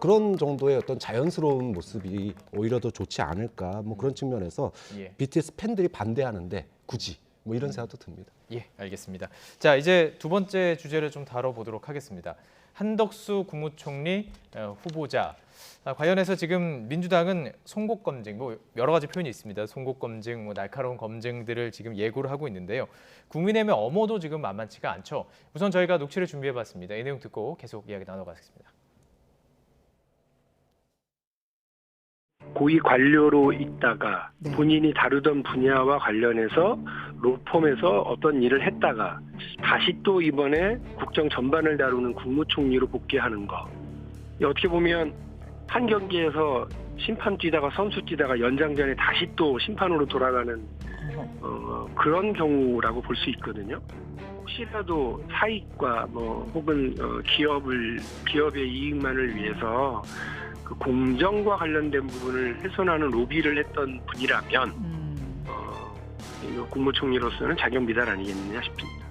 그런 정도의 어떤 자연스러운 모습이 오히려 더 좋지 않을까 뭐 그런 측면에서 BTS 팬들이 반대하는데 굳이 뭐 이런 생각도 듭니다. 알겠습니다. 자, 이제 두 번째 주제를 좀 다뤄보도록 하겠습니다. 한덕수 국무총리 후보자 관련해서 지금 민주당은 송곳 검증, 뭐 여러 가지 표현이 있습니다. 송곳 검증, 뭐 날카로운 검증들을 지금 예고를 하고 있는데요. 국민의힘의 엄호도 지금 만만치가 않죠. 우선 저희가 녹취를 준비해봤습니다. 이 내용 듣고 계속 이야기 나눠가겠습니다. 고위 관료로 있다가 본인이 다루던 분야와 관련해서 로펌에서 어떤 일을 했다가 다시 또 이번에 국정 전반을 다루는 국무총리로 복귀하는 거. 어떻게 보면 한 경기에서 심판 뛰다가 선수 뛰다가 연장전에 다시 또 심판으로 돌아가는 그런 경우라고 볼 수 있거든요. 혹시라도 사익과 뭐 혹은 기업의 이익만을 위해서 그 공정과 관련된 부분을 훼손하는 로비를 했던 분이라면 국무총리로서는 자격 미달 아니겠느냐 싶습니다.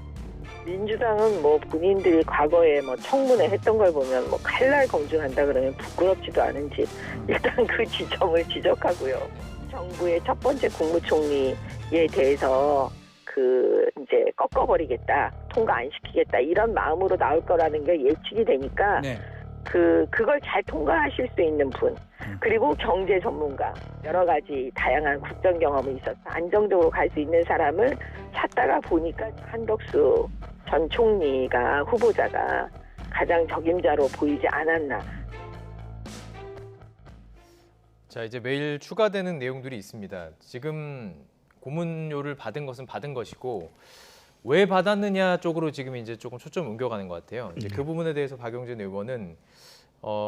민주당은 뭐 본인들이 과거에 뭐 청문회 했던 걸 보면 뭐 칼날 검증한다 그러면 부끄럽지도 않은지 일단 그 지점을 지적하고요. 정부의 첫 번째 국무총리에 대해서 그 이제 꺾어버리겠다, 통과 안 시키겠다 이런 마음으로 나올 거라는 게 예측이 되니까 그걸 잘 통과하실 수 있는 분, 그리고 경제 전문가, 여러 가지 다양한 국정 경험이 있어서 안정적으로 갈 수 있는 사람을 찾다가 보니까 한덕수 전 총리가 후보자가 가장 적임자로 보이지 않았나. 자, 이제 매일 추가되는 내용들이 있습니다. 지금 고문료를 받은 것은 받은 것이고 왜 받았느냐 쪽으로 지금 이제 조금 초점 옮겨가는 것 같아요. 이제 그 부분에 대해서 박용진 의원은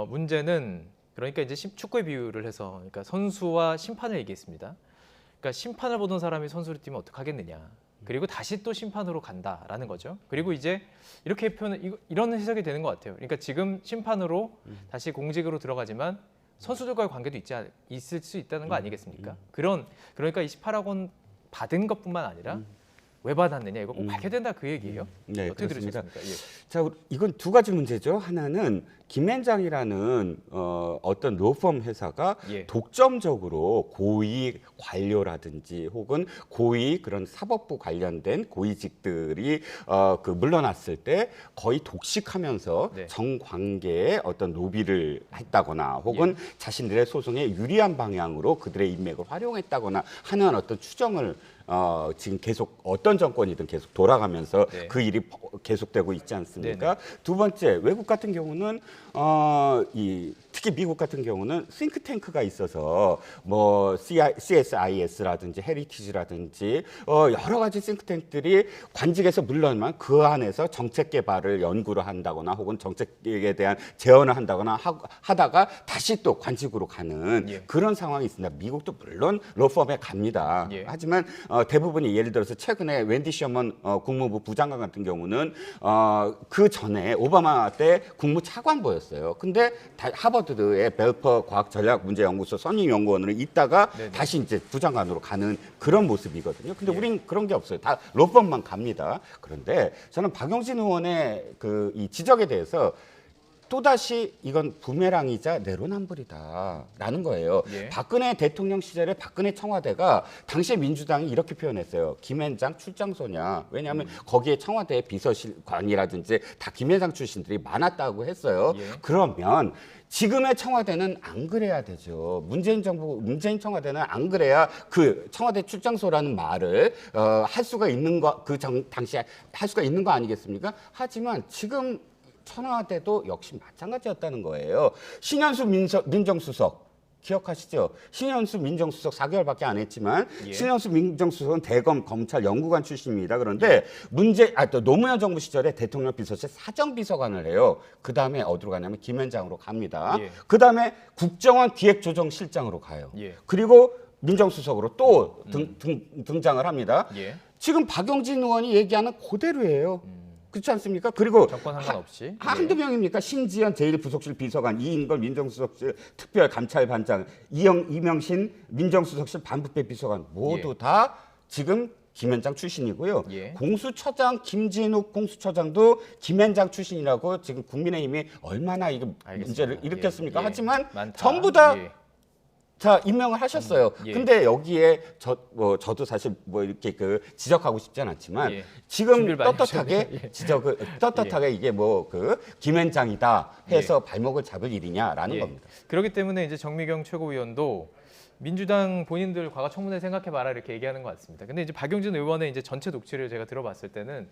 문제는 그러니까 이제 축구의 비유를 해서 그러니까 선수와 심판을 얘기했습니다. 그러니까 심판을 보던 사람이 선수를 뛰면 어떡하겠느냐. 그리고 다시 또 심판으로 간다라는 거죠. 그리고 이제 이렇게 이런 해석이 되는 것 같아요. 그러니까 지금 심판으로 다시 공직으로 들어가지만 선수들과의 관계도 있을 수 있다는 거 아니겠습니까? 그러니까 이 18억 원 받은 것뿐만 아니라 왜 받았느냐 이거 꼭 밝혀야 된다 그 얘기예요. 네, 어떻게 그렇습니다. 들으셨습니까? 자, 이건 두 가지 문제죠. 하나는 김앤장이라는 어떤 로펌 회사가 독점적으로 고위 관료라든지 혹은 고위 그런 사법부 관련된 고위직들이 그 물러났을 때 거의 독식하면서 정관계에 어떤 로비를 했다거나 혹은 자신들의 소송에 유리한 방향으로 그들의 인맥을 활용했다거나 하는 어떤 추정을 지금 계속 어떤 정권이든 계속 돌아가면서 네. 그 일이 계속되고 있지 않습니까? 네네. 두 번째, 외국 같은 경우는 특히 미국 같은 경우는 싱크탱크가 있어서 뭐 CSIS라든지 헤리티지라든지 여러 가지 싱크탱크들이 관직에서 물론만 그 안에서 정책 개발을 연구를 한다거나 혹은 정책에 대한 제언을 한다거나 하다가 다시 또 관직으로 가는 예. 그런 상황이 있습니다. 미국도 물론 로펌에 갑니다. 예. 하지만 대부분이 예를 들어서 최근에 웬디 셔먼 국무부 부장관 같은 경우는 그 전에 오바마 때 국무차관보였어요. 근데 하버드의 벨퍼 과학전략문제연구소 선임연구원으로 있다가 네네. 다시 이제 부장관으로 가는 그런 모습이거든요. 근데 우린 그런 게 없어요. 다 로펌만 갑니다. 그런데 저는 박용진 의원의 이 지적에 대해서 또다시 이건 부메랑이자 내로남불이다라는 거예요. 예. 박근혜 대통령 시절에 박근혜 청와대가 당시에 민주당이 이렇게 표현했어요. 김앤장 출장소냐. 왜냐하면 거기에 청와대 비서실관이라든지 다 김앤장 출신들이 많았다고 했어요. 예. 그러면 지금의 청와대는 안 그래야 되죠. 문재인 청와대는 안 그래야 그 청와대 출장소라는 말을 할 수가 있는 거, 당시에 할 수가 있는 거 아니겠습니까? 하지만 지금 청와대도 역시 마찬가지였다는 거예요. 신현수 민정수석 기억하시죠? 신현수 민정수석 4개월밖에 안 했지만 예. 신현수 민정수석은 대검 검찰 연구관 출신입니다. 그런데 또 노무현 정부 시절에 대통령 비서실 사정비서관을 해요. 그 다음에 어디로 가냐면 김현장으로 갑니다. 예. 그 다음에 국정원 기획조정실장으로 가요. 예. 그리고 민정수석으로 또 등장을 합니다. 예. 지금 박용진 의원이 얘기하는 그대로예요. 그렇지 않습니까? 그리고 정권 상관없이 한두 명입니까? 신지연 제1부속실 비서관, 이인걸 민정수석실 특별감찰반장, 이명신 민정수석실 반부패 비서관 모두 다 지금 김현장 출신이고요. 예. 공수처장 김진욱 공수처장도 김현장 출신이라고 지금 국민의힘이 얼마나 이거 문제를 일으켰습니까? 예. 하지만 많다. 전부 다 예. 임명을 하셨어요. 예. 근데 여기에 저도 사실 이렇게 지적하고 싶진 않지만 예. 지금 준비를 많이 떳떳하게 하셨네. 떳떳하게 이게 김현장이다 해서 발목을 잡을 일이냐라는 예. 겁니다. 그렇기 때문에 이제 정미경 최고위원도 민주당 본인들 과거 청문회 생각해봐라 이렇게 얘기하는 것 같습니다. 근데 이제 박용진 의원의 이제 전체 녹취를 제가 들어봤을 때는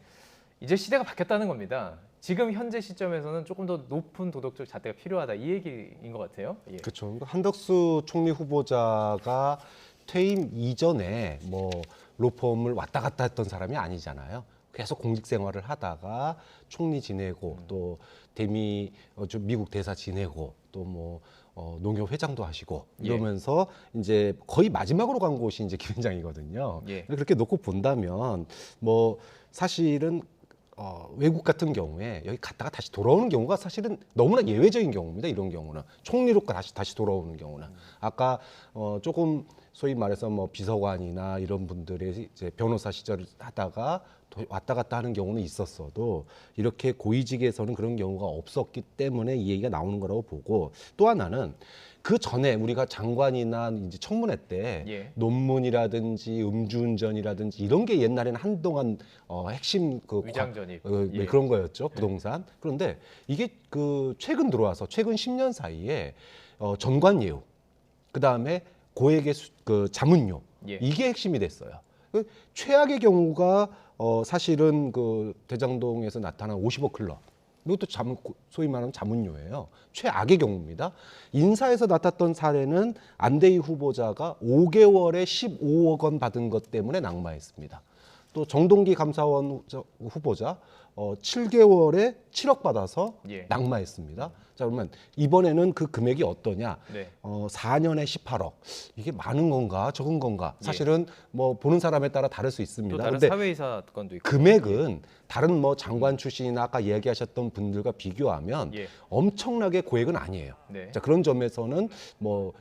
이제 시대가 바뀌었다는 겁니다. 지금 현재 시점에서는 조금 더 높은 도덕적 잣대가 필요하다 이 얘기인 것 같아요. 예. 그렇죠. 한덕수 총리 후보자가 퇴임 이전에 로펌을 왔다 갔다 했던 사람이 아니잖아요. 계속 공직 생활을 하다가 총리 지내고 또 미국 대사 지내고 또 농협 회장도 하시고 이러면서 이제 거의 마지막으로 간 곳이 이제 김현장이거든요. 예. 그렇게 놓고 본다면 사실은 외국 같은 경우에 여기 갔다가 다시 돌아오는 경우가 사실은 너무나 예외적인 경우입니다. 이런 경우는 총리로 다시 돌아오는 경우는 아까 조금 소위 말해서 비서관이나 이런 분들의 이제 변호사 시절을 하다가 왔다 갔다 하는 경우는 있었어도 이렇게 고위직에서는 그런 경우가 없었기 때문에 이 얘기가 나오는 거라고 보고 또 하나는 그 전에 우리가 장관이나 이제 청문회 때 예. 논문이라든지 음주운전이라든지 이런 게 옛날에는 한동안 핵심 위장 전입 네, 그런 거였죠. 부동산. 그런데 이게 최근 들어와서 최근 10년 사이에 전관예우 그다음에 고액의 자문료 예. 이게 핵심이 됐어요. 최악의 경우가 사실은 대장동에서 나타난 50억 클럽. 이것도 소위 말하는 자문료예요. 최악의 경우입니다. 인사에서 나탔던 사례는 안대희 후보자가 5개월에 15억 원 받은 것 때문에 낙마했습니다. 또 정동기 감사원 후보자 7개월에 7억 받아서 예. 낙마했습니다. 자, 그러면 이번에는 그 금액이 어떠냐? 네. 4년에 18억. 이게 많은 건가 적은 건가? 사실은 보는 사람에 따라 다를 수 있습니다. 또 다른 근데 사회이사 건도 있고. 금액은 다른 장관 출신이나 아까 얘기하셨던 분들과 비교하면 예. 엄청나게 고액은 아니에요. 네. 자, 그런 점에서는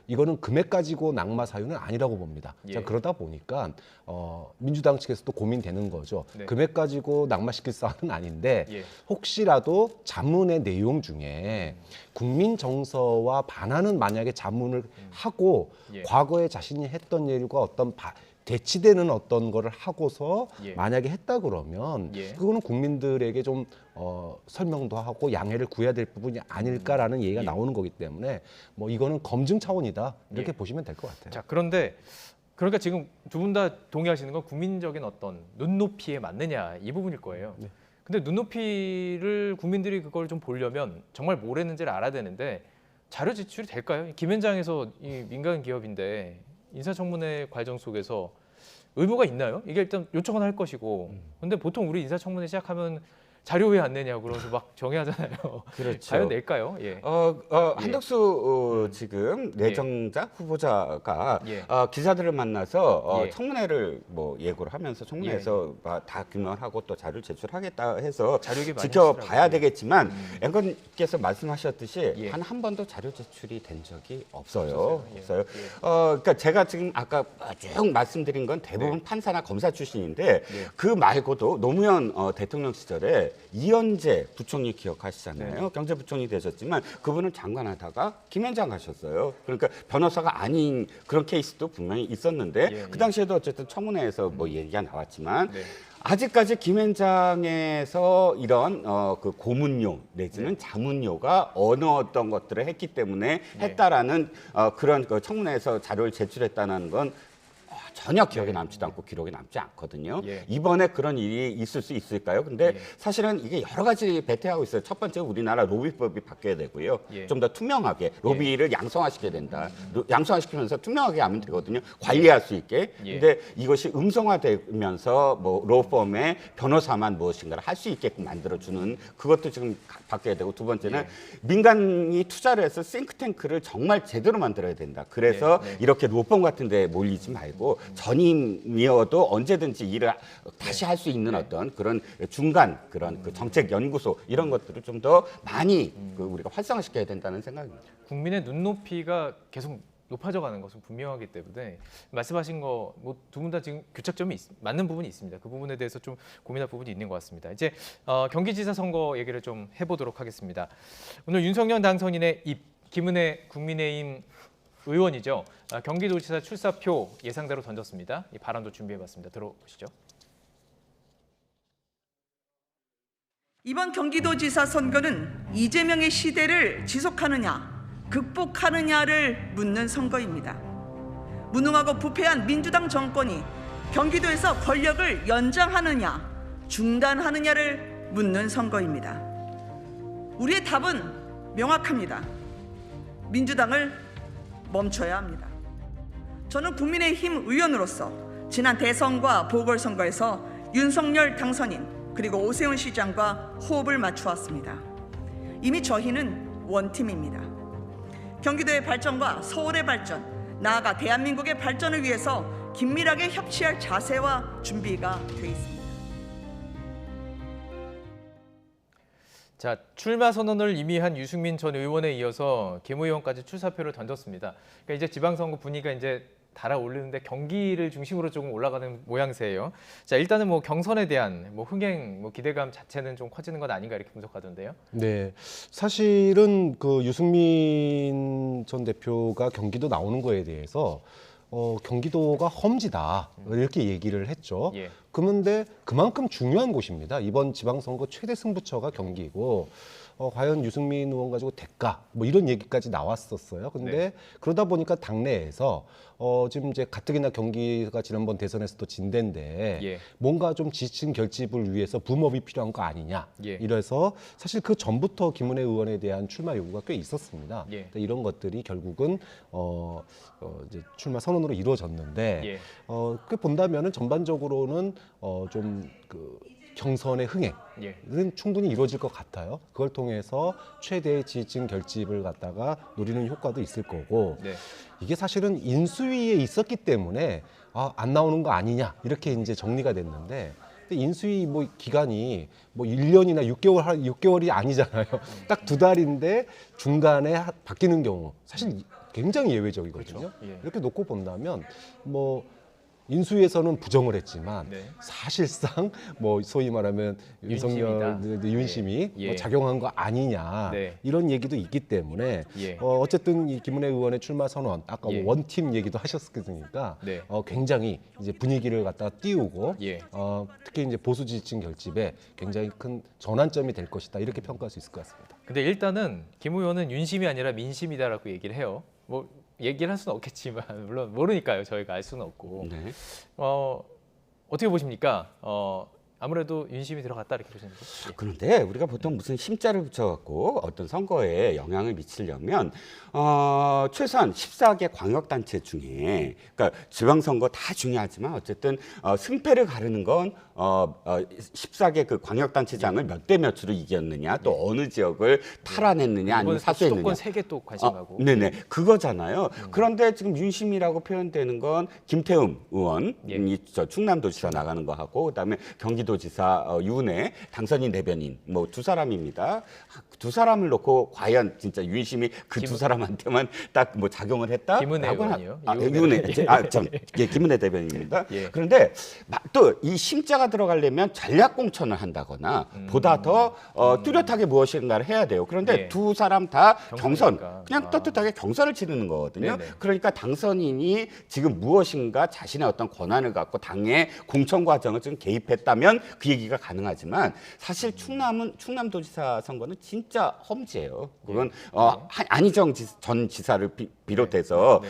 이거는 금액 가지고 낙마 사유는 아니라고 봅니다. 예. 자, 그러다 보니까 민주당 측에서도 고민되는 거죠. 네. 금액 가지고 낙마시킬 사안은 아닌데 예. 혹시라도 자문의 내용 중에 국민 정서와 반하는 만약에 자문을 하고 예. 과거에 자신이 했던 일과 어떤 대치되는 어떤 거를 하고서 예. 만약에 했다 그러면 예. 그거는 국민들에게 좀 설명도 하고 양해를 구해야 될 부분이 아닐까라는 얘기가 예. 나오는 거기 때문에 이거는 검증 차원이다 이렇게 예. 보시면 될 것 같아요. 자, 그런데 그러니까 지금 두 분 다 동의하시는 건 국민적인 어떤 눈높이에 맞느냐 이 부분일 거예요. 네. 근데 눈높이를 국민들이 그걸 좀 보려면 정말 뭘 했는지를 알아야 되는데 자료 제출이 될까요? 김현장에서 이 민간 기업인데 인사청문회 과정 속에서 의무가 있나요? 이게 일단 요청은 할 것이고 근데 보통 우리 인사청문회 시작하면 자료 왜 안 내냐고 그러면서 막 정해하잖아요. 그렇죠. 과연 낼까요? 예. 한덕수 지금 내정자 후보자가 예. 기자들을 만나서 예. 청문회를 뭐 예고를 하면서 청문회에서 다 규명하고 또 자료를 제출하겠다 해서 자료 많이 지켜봐야 하시더라고요. 되겠지만 앵커님께서 말씀하셨듯이 예. 단 한 번도 자료 제출이 된 적이 없어요. 예. 없어요. 그러니까 제가 지금 아까 쭉 말씀드린 건 대부분 판사나 검사 출신인데 그 말고도 노무현 대통령 시절에 이현재 부총리 기억하시잖아요. 경제부총리 되셨지만 그분은 장관하다가 김현장 가셨어요. 그러니까 변호사가 아닌 그런 케이스도 분명히 있었는데 그 당시에도 어쨌든 청문회에서 뭐 얘기가 나왔지만 아직까지 김현장에서 이런 그 고문료 내지는 자문료가 어떤 것들을 했기 때문에 했다라는 그런 그 청문회에서 자료를 제출했다는 건 전혀 기억에 남지도 않고 기록에 남지 않거든요. 이번에 그런 일이 있을 수 있을까요? 근데 사실은 이게 여러 가지 배태하고 있어요. 첫 번째 우리나라 로비법이 바뀌어야 되고요. 좀 더 투명하게 로비를 양성화시켜야 된다. 양성화시키면서 투명하게 하면 되거든요. 관리할 수 있게. 근데 이것이 음성화되면서 뭐 로펌의 변호사만 무엇인가를 할 수 있게끔 만들어주는 그것도 지금 바뀌어야 되고 두 번째는 민간이 투자를 해서 싱크탱크를 정말 제대로 만들어야 된다. 그래서 이렇게 로펌 같은 데 몰리지 말고 전임이어도 언제든지 일을 다시 할 수 있는 어떤 그런 중간 그런 그 정책 연구소 이런 것들을 좀 더 많이 우리가 활성화시켜야 된다는 생각입니다. 국민의 눈높이가 계속 높아져 가는 것은 분명하기 때문에 말씀하신 거 뭐 두 분 다 지금 교착점이 맞는 부분이 있습니다. 그 부분에 대해서 좀 고민할 부분이 있는 것 같습니다. 이제 경기지사 선거 얘기를 좀 해보도록 하겠습니다. 오늘 윤석열 당선인의 입 김은혜 국민의힘 의원이죠. 경기도지사 출사표 예상대로 던졌습니다. 이 발언도 준비해봤습니다. 들어보시죠. 이번 경기도지사 선거는 이재명의 시대를 지속하느냐, 극복하느냐를 묻는 선거입니다. 무능하고 부패한 민주당 정권이 경기도에서 권력을 연장하느냐, 중단하느냐를 묻는 선거입니다. 우리의 답은 명확합니다. 민주당을 멈춰야 합니다. 저는 국민의힘 의원으로서 지난 대선과 보궐선거에서 윤석열 당선인 그리고 오세훈 시장과 호흡을 맞추었습니다. 이미 저희는 원팀입니다. 경기도의 발전과 서울의 발전, 나아가 대한민국의 발전을 위해서 긴밀하게 협치할 자세와 준비가 돼 있습니다. 자, 출마 선언을 이미 한 유승민 전 의원에 이어서 김 의원까지 출사표를 던졌습니다. 그러니까 이제 지방선거 분위기가 이제 달아오르는데 경기를 중심으로 조금 올라가는 모양새예요. 자, 일단은 뭐 경선에 대한 뭐 흥행, 뭐 기대감 자체는 좀 커지는 것 아닌가 이렇게 분석하던데요. 네, 사실은 그 유승민 전 대표가 경기도 나오는 거에 대해서 경기도가 험지다 이렇게 얘기를 했죠. 그런데 그만큼 중요한 곳입니다. 이번 지방선거 최대 승부처가 경기고 과연 유승민 의원 가지고 될까? 뭐 이런 얘기까지 나왔었어요. 근데 그러다 보니까 당내에서 지금 이제 가뜩이나 경기가 지난번 대선에서도 진 데인데 뭔가 좀 지친 결집을 위해서 붐업이 필요한 거 아니냐. 이래서 사실 그 전부터 김은혜 의원에 대한 출마 요구가 꽤 있었습니다. 이런 것들이 결국은 이제 출마 선언으로 이루어졌는데 그 본다면은 전반적으로는 좀 그 경선의 흥행은 충분히 이루어질 것 같아요. 그걸 통해서 최대의 지지층 결집을 갖다가 노리는 효과도 있을 거고 이게 사실은 인수위에 있었기 때문에 안 나오는 거 아니냐 이렇게 이제 정리가 됐는데 근데 인수위 뭐 기간이 뭐 1년이나 6개월이 아니잖아요. 딱 2달인데 중간에 바뀌는 경우 사실 굉장히 예외적이거든요. 이렇게 놓고 본다면 뭐 인수위에서는 부정을 했지만 사실상 뭐 소위 말하면 윤석열 윤심이 뭐 작용한 거 아니냐 이런 얘기도 있기 때문에 어쨌든 이 김은혜 의원의 출마 선언 아까 뭐 원팀 얘기도 하셨으니까 굉장히 이제 분위기를 갖다 띄우고 특히 이제 보수 지지층 결집에 굉장히 큰 전환점이 될 것이다 이렇게 평가할 수 있을 것 같습니다. 근데 일단은 김 의원은 윤심이 아니라 민심이다라고 얘기를 해요. 뭐 얘기를 할 수는 없겠지만 물론 모르니까요. 저희가 알 수는 없고. 네. 어떻게 보십니까? 아무래도 윤심이 들어갔다 이렇게 보시는 거죠? 그런데 우리가 보통 무슨 심자를 붙여갖고 어떤 선거에 영향을 미치려면 최소한 14개 광역단체 중에 그러니까 지방선거 다 중요하지만 어쨌든 승패를 가르는 건 14개 그 광역단체장을 몇 대 몇으로 이겼느냐 또 어느 지역을 탈환했느냐 아니면 사수했느냐. 수도권 3개 또 관심하고. 네네 그거잖아요. 그런데 지금 윤심이라고 표현되는 건 김태흠 의원이 저 충남도지사 나가는 거 하고 그다음에 경기도지사 유은혜 당선인 대변인 뭐 두 사람입니다. 두 사람을 놓고 과연 진짜 윤심이 그 두 사람한테만 딱 뭐 작용을 했다? 김은혜 의원이요. 유은혜 김은혜 대변인입니다. 그런데 또 이 심자가 들어가려면 전략 공천을 한다거나 보다 더 뚜렷하게 무엇인가를 해야 돼요. 그런데 두 사람 다 경선 그냥 떳떳하게 경선을 치르는 거거든요. 그러니까 당선인이 지금 무엇인가 자신의 어떤 권한을 갖고 당의 공천 과정을 좀 개입했다면 그 얘기가 가능하지만 사실 충남도지사 선거는 진짜 험지예요. 그건 안희정 전 지사를 비롯해서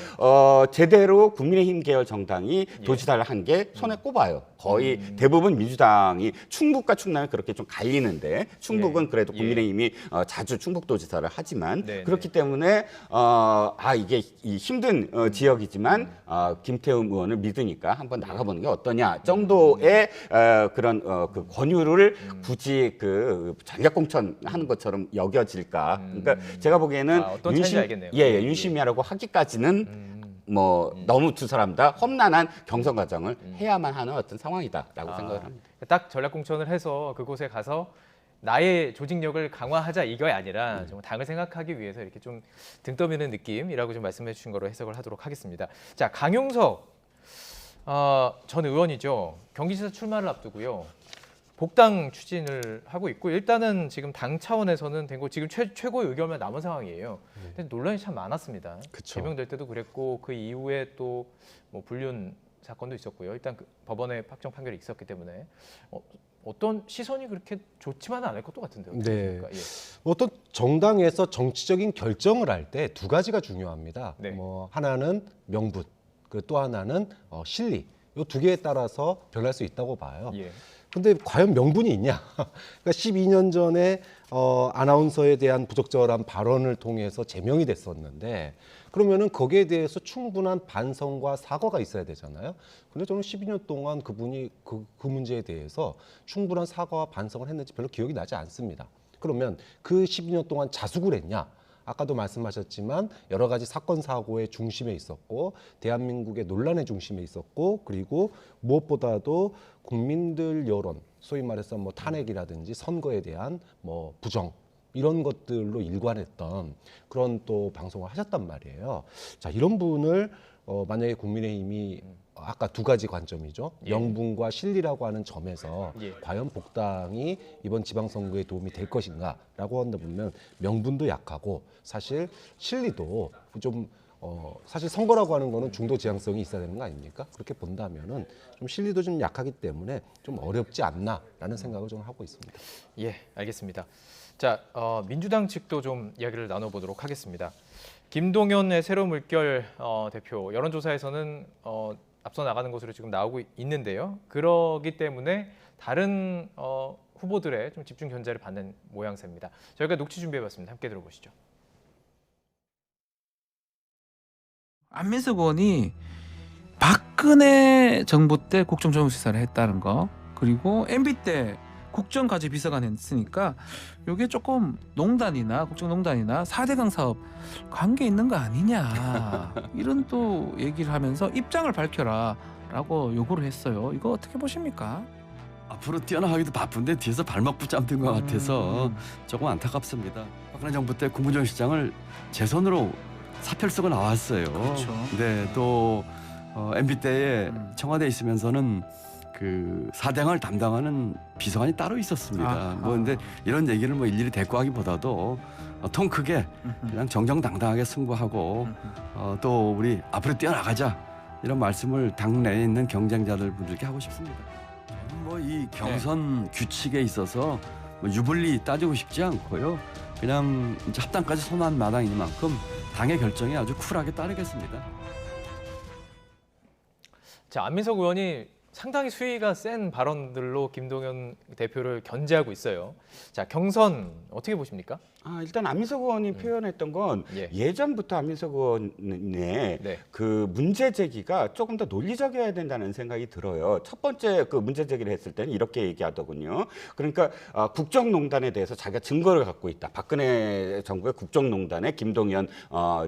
제대로 국민의힘 계열 정당이 도지사를 한 게 손에 꼽아요. 거의 대부분 민주당이 충북과 충남이 그렇게 좀 갈리는데 충북은 그래도 국민의힘이 자주 충북도지사를 하지만 그렇기 때문에 이게 힘든 지역이지만 김태흠 의원을 믿으니까 한번 나가보는 게 어떠냐 정도의 그런 그 권유를 굳이 그 전략공천하는 것처럼 여겨질까? 그러니까 제가 보기에는 윤심이라고 하기까지는 뭐 너무 두 사람 다 험난한 경선 과정을 해야만 하는 어떤 상황이다라고 생각을 합니다. 딱 전략 공천을 해서 그곳에 가서 나의 조직력을 강화하자 이게 아니라 좀 당을 생각하기 위해서 이렇게 좀 등 떠미는 느낌이라고 좀 말씀해 주신 거로 해석을 하도록 하겠습니다. 자, 강용석 전 의원이죠. 경기지사 출마를 앞두고요. 복당 추진을 하고 있고 일단은 지금 당 차원에서는 된 거 지금 최고의 의결만 남은 상황이에요. 근데 논란이 참 많았습니다. 제명될 때도 그랬고 그 이후에 또 뭐 불륜 사건도 있었고요. 일단 그 법원의 확정 판결이 있었기 때문에 어떤 시선이 그렇게 좋지만은 않을 것도 같은데요. 네. 어떤 정당에서 정치적인 결정을 할 때 두 가지가 중요합니다. 뭐 하나는 명분, 또 하나는 실리. 이 두 개에 따라서 변할 수 있다고 봐요. 근데 과연 명분이 있냐? 그러니까 12년 전에 아나운서에 대한 부적절한 발언을 통해서 제명이 됐었는데 그러면은 거기에 대해서 충분한 반성과 사과가 있어야 되잖아요. 근데 저는 12년 동안 그분이 그 문제에 대해서 충분한 사과와 반성을 했는지 별로 기억이 나지 않습니다. 그러면 그 12년 동안 자숙을 했냐? 아까도 말씀하셨지만 여러 가지 사건 사고의 중심에 있었고 대한민국의 논란의 중심에 있었고 그리고 무엇보다도 국민들 여론, 소위 말해서 뭐 탄핵이라든지 선거에 대한 뭐 부정 이런 것들로 일관했던 그런 또 방송을 하셨단 말이에요. 자, 이런 분을 만약에 국민의힘이 아까 두 가지 관점이죠. 명분과 실리라고 하는 점에서 과연 복당이 이번 지방선거에 도움이 될 것인가라고 한다 보면 명분도 약하고 사실 실리도 좀 사실 선거라고 하는 거는 중도 지향성이 있어야 되는 거 아닙니까? 그렇게 본다면은 좀 실리도 좀 약하기 때문에 좀 어렵지 않나라는 생각을 좀 하고 있습니다. 예, 알겠습니다. 자, 민주당 측도 좀 이야기를 나눠보도록 하겠습니다. 김동연의 새로운 물결 대표 여론조사에서는 앞서 나가는 것으로 지금 나오고 있는데요. 그러기 때문에 다른 후보들의 좀 집중 견제를 받는 모양새입니다. 저희가 녹취 준비해봤습니다. 함께 들어보시죠. 안민석 의원이 박근혜 정부 때 국정조정수사를 했다는 거 그리고 MB 때 국정과제비서관 했으니까 이게 조금 농단이나 국정농단이나 4대강 사업 관계 있는 거 아니냐 이런 또 얘기를 하면서 입장을 밝혀라 라고 요구를 했어요. 이거 어떻게 보십니까? 앞으로 뛰어나가기도 바쁜데 뒤에서 발목 붙잡는 것 같아서 조금 안타깝습니다. 박근혜 정부 때 국무조정 시장을 제 손으로 사표를 쓰고 나왔어요. 그렇죠. 네, 또 MB 때에 청와대에 있으면서는 그 사대강을 담당하는 비서관이 따로 있었습니다. 뭐 근데 이런 얘기를 뭐 일일이 대꾸하기보다도 통 크게 그냥 정정당당하게 승부하고 또 우리 앞으로 뛰어나가자 이런 말씀을 당내에 있는 경쟁자들 분들께 하고 싶습니다. 뭐 이 경선 규칙에 있어서 뭐 유불리 따지고 싶지 않고요. 그냥 이제 합당까지 선언한 마당이니만큼 당의 결정에 아주 쿨하게 따르겠습니다. 자, 안민석 의원이 상당히 수위가 센 발언들로 김동연 대표를 견제하고 있어요. 자, 경선 어떻게 보십니까? 일단 안민석 의원이 표현했던 건 예전부터 안민석 의원의 그 문제 제기가 조금 더 논리적이어야 된다는 생각이 들어요. 첫 번째 그 문제 제기를 했을 때는 이렇게 얘기하더군요. 그러니까 국정농단에 대해서 자기가 증거를 갖고 있다. 박근혜 정부의 국정농단에 김동연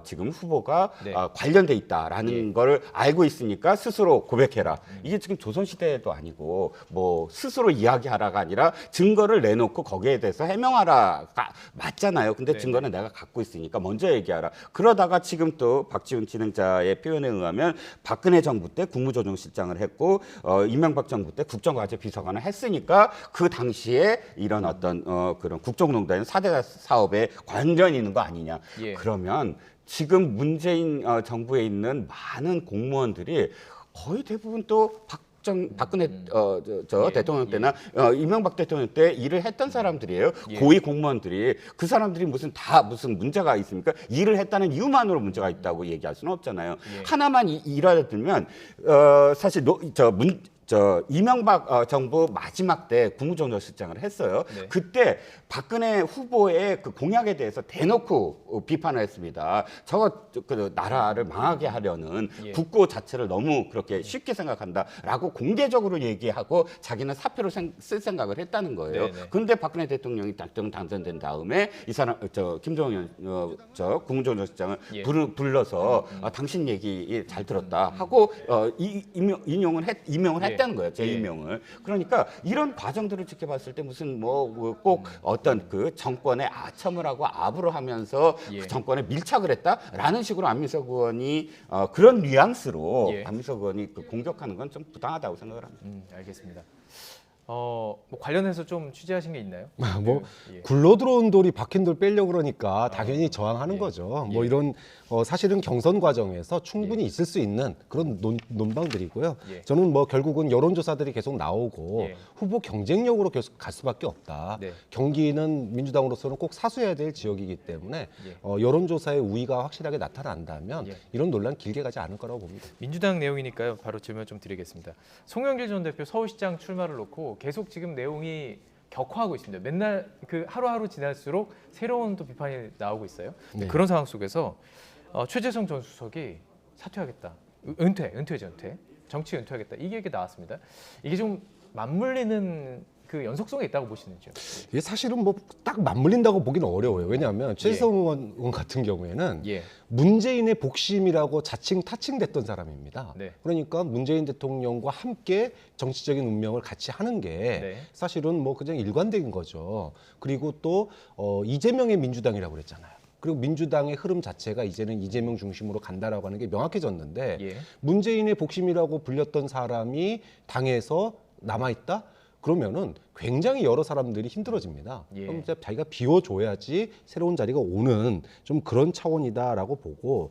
지금 후보가 관련돼 있다라는 걸 알고 있으니까 스스로 고백해라. 이게 지금 조선시대도 아니고 뭐 스스로 이야기하라가 아니라 증거를 내놓고 거기에 대해서 해명하라가 맞잖아요. 근데 증거는 내가 갖고 있으니까 먼저 얘기하라. 그러다가 지금 또 박지훈 진행자의 표현에 의하면 박근혜 정부 때 국무조정실장을 했고 이명박 정부 때 국정과제 비서관을 했으니까 그 당시에 이런 어떤 그런 국정농단 4대 사업에 관련이 있는 거 아니냐. 그러면 지금 문재인 정부에 있는 많은 공무원들이 거의 대부분 또 박근혜 대통령 때나 이명박 대통령 때 일을 했던 사람들이에요. 고위 공무원들이. 그 사람들이 무슨 문제가 있습니까? 일을 했다는 이유만으로 문제가 있다고 얘기할 수는 없잖아요. 하나만 일화를 들면 사실 이명박 정부 마지막 때 국무조정실장을 했어요. 그때 박근혜 후보의 그 공약에 대해서 대놓고 비판을 했습니다. 그 나라를 망하게 하려는 국고 자체를 너무 그렇게 쉽게 생각한다라고 공개적으로 얘기하고 자기는 사표를 쓸 생각을 했다는 거예요. 그런데 박근혜 대통령이 당선된 다음에 이 사람 김동연 국무조정실장을 불러서 당신 얘기 잘 들었다 하고 임명을 했다는 거예요. 재임명을. 그러니까 이런 과정들을 지켜봤을 때 무슨 꼭 어떤 그 정권에 아첨을 하고 압으로 하면서 그 정권에 밀착을 했다라는 식으로 안민석 의원이 그런 뉘앙스로 안민석 의원이 공격하는 건 좀 부당하다고 생각을 합니다. 알겠습니다. 뭐 관련해서 좀 취재하신 게 있나요? 굴러 들어온 돌이 박힌 돌 빼려고 그러니까 당연히 저항하는 거죠. 뭐 이런 사실은 경선 과정에서 충분히 있을 수 있는 그런 논방들이고요. 저는 뭐 결국은 여론조사들이 계속 나오고 후보 경쟁력으로 계속 갈 수밖에 없다. 경기는 민주당으로서는 꼭 사수해야 될 지역이기 때문에 여론조사의 우위가 확실하게 나타난다면 이런 논란 길게 가지 않을 거라고 봅니다. 민주당 내용이니까요. 바로 질문 좀 드리겠습니다. 송영길 전 대표 서울시장 출마를 놓고 계속 지금 내용이 격화하고 있습니다. 맨날 그 하루하루 지날수록 새로운 또 비판이 나오고 있어요. 그런 상황 속에서 최재성 전 수석이 사퇴하겠다. 은퇴죠. 정치 은퇴하겠다. 이게 나왔습니다. 이게 좀 맞물리는 그 연속성이 있다고 보시는지요? 이게 사실은 뭐 딱 맞물린다고 보기는 어려워요. 왜냐하면 최재성 의원 같은 경우에는 문재인의 복심이라고 자칭 타칭됐던 사람입니다. 그러니까 문재인 대통령과 함께 정치적인 운명을 같이 하는 게 사실은 뭐 그냥 일관된 거죠. 그리고 또 이재명의 민주당이라고 그랬잖아요. 그리고 민주당의 흐름 자체가 이제는 이재명 중심으로 간다라고 하는 게 명확해졌는데 문재인의 복심이라고 불렸던 사람이 당에서 남아있다? 그러면은 굉장히 여러 사람들이 힘들어집니다. 그럼 자기가 비워줘야지 새로운 자리가 오는 좀 그런 차원이다라고 보고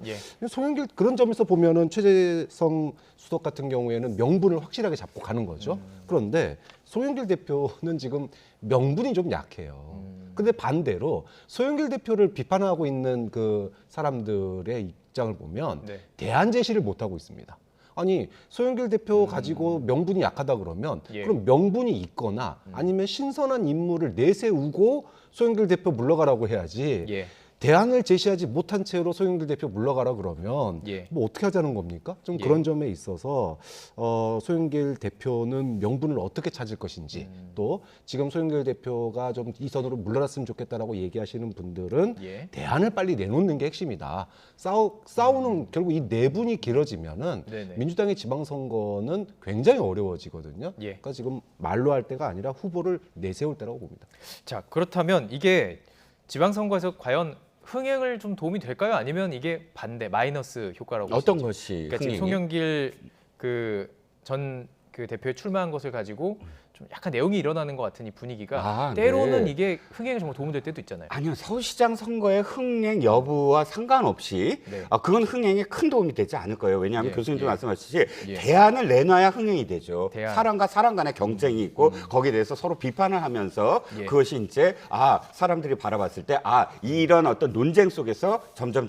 송영길 그런 점에서 보면은 최재성 수석 같은 경우에는 명분을 확실하게 잡고 가는 거죠. 그런데 송영길 대표는 지금 명분이 좀 약해요. 근데 반대로 송영길 대표를 비판하고 있는 그 사람들의 입장을 보면 대안 제시를 못 하고 있습니다. 아니 송영길 대표 가지고 명분이 약하다 그러면 그럼 명분이 있거나 아니면 신선한 인물을 내세우고 송영길 대표 물러가라고 해야지 대안을 제시하지 못한 채로 송영길 대표 물러가라 그러면 뭐 어떻게 하자는 겁니까? 좀 그런 점에 있어서 송영길 대표는 명분을 어떻게 찾을 것인지 또 지금 송영길 대표가 좀 이 선으로 물러났으면 좋겠다라고 얘기하시는 분들은 대안을 빨리 내놓는 게 핵심이다. 싸우는 결국 이 내분이 길어지면은 민주당의 지방선거는 굉장히 어려워지거든요. 그러니까 지금 말로 할 때가 아니라 후보를 내세울 때라고 봅니다. 자, 그렇다면 이게 지방선거에서 과연 흥행을 좀 도움이 될까요? 아니면 이게 반대 마이너스 효과라고 어떤 것이 그러니까 지금 송영길 전 그 대표에 출마한 것을 가지고 좀 약간 내용이 일어나는 것 같은 이 분위기가 때로는 네. 이게 흥행에 정말 도움될 때도 있잖아요. 아니요, 서울시장 선거의 흥행 여부와 상관없이 네. 그건 흥행에 큰 도움이 되지 않을 거예요. 왜냐하면 교수님도 말씀하시듯이 예. 대안을 내놔야 흥행이 되죠. 대안. 사람과 사람 간의 경쟁이 있고 거기에 대해서 서로 비판을 하면서 예. 그것이 이제 사람들이 바라봤을 때 이런 어떤 논쟁 속에서 점점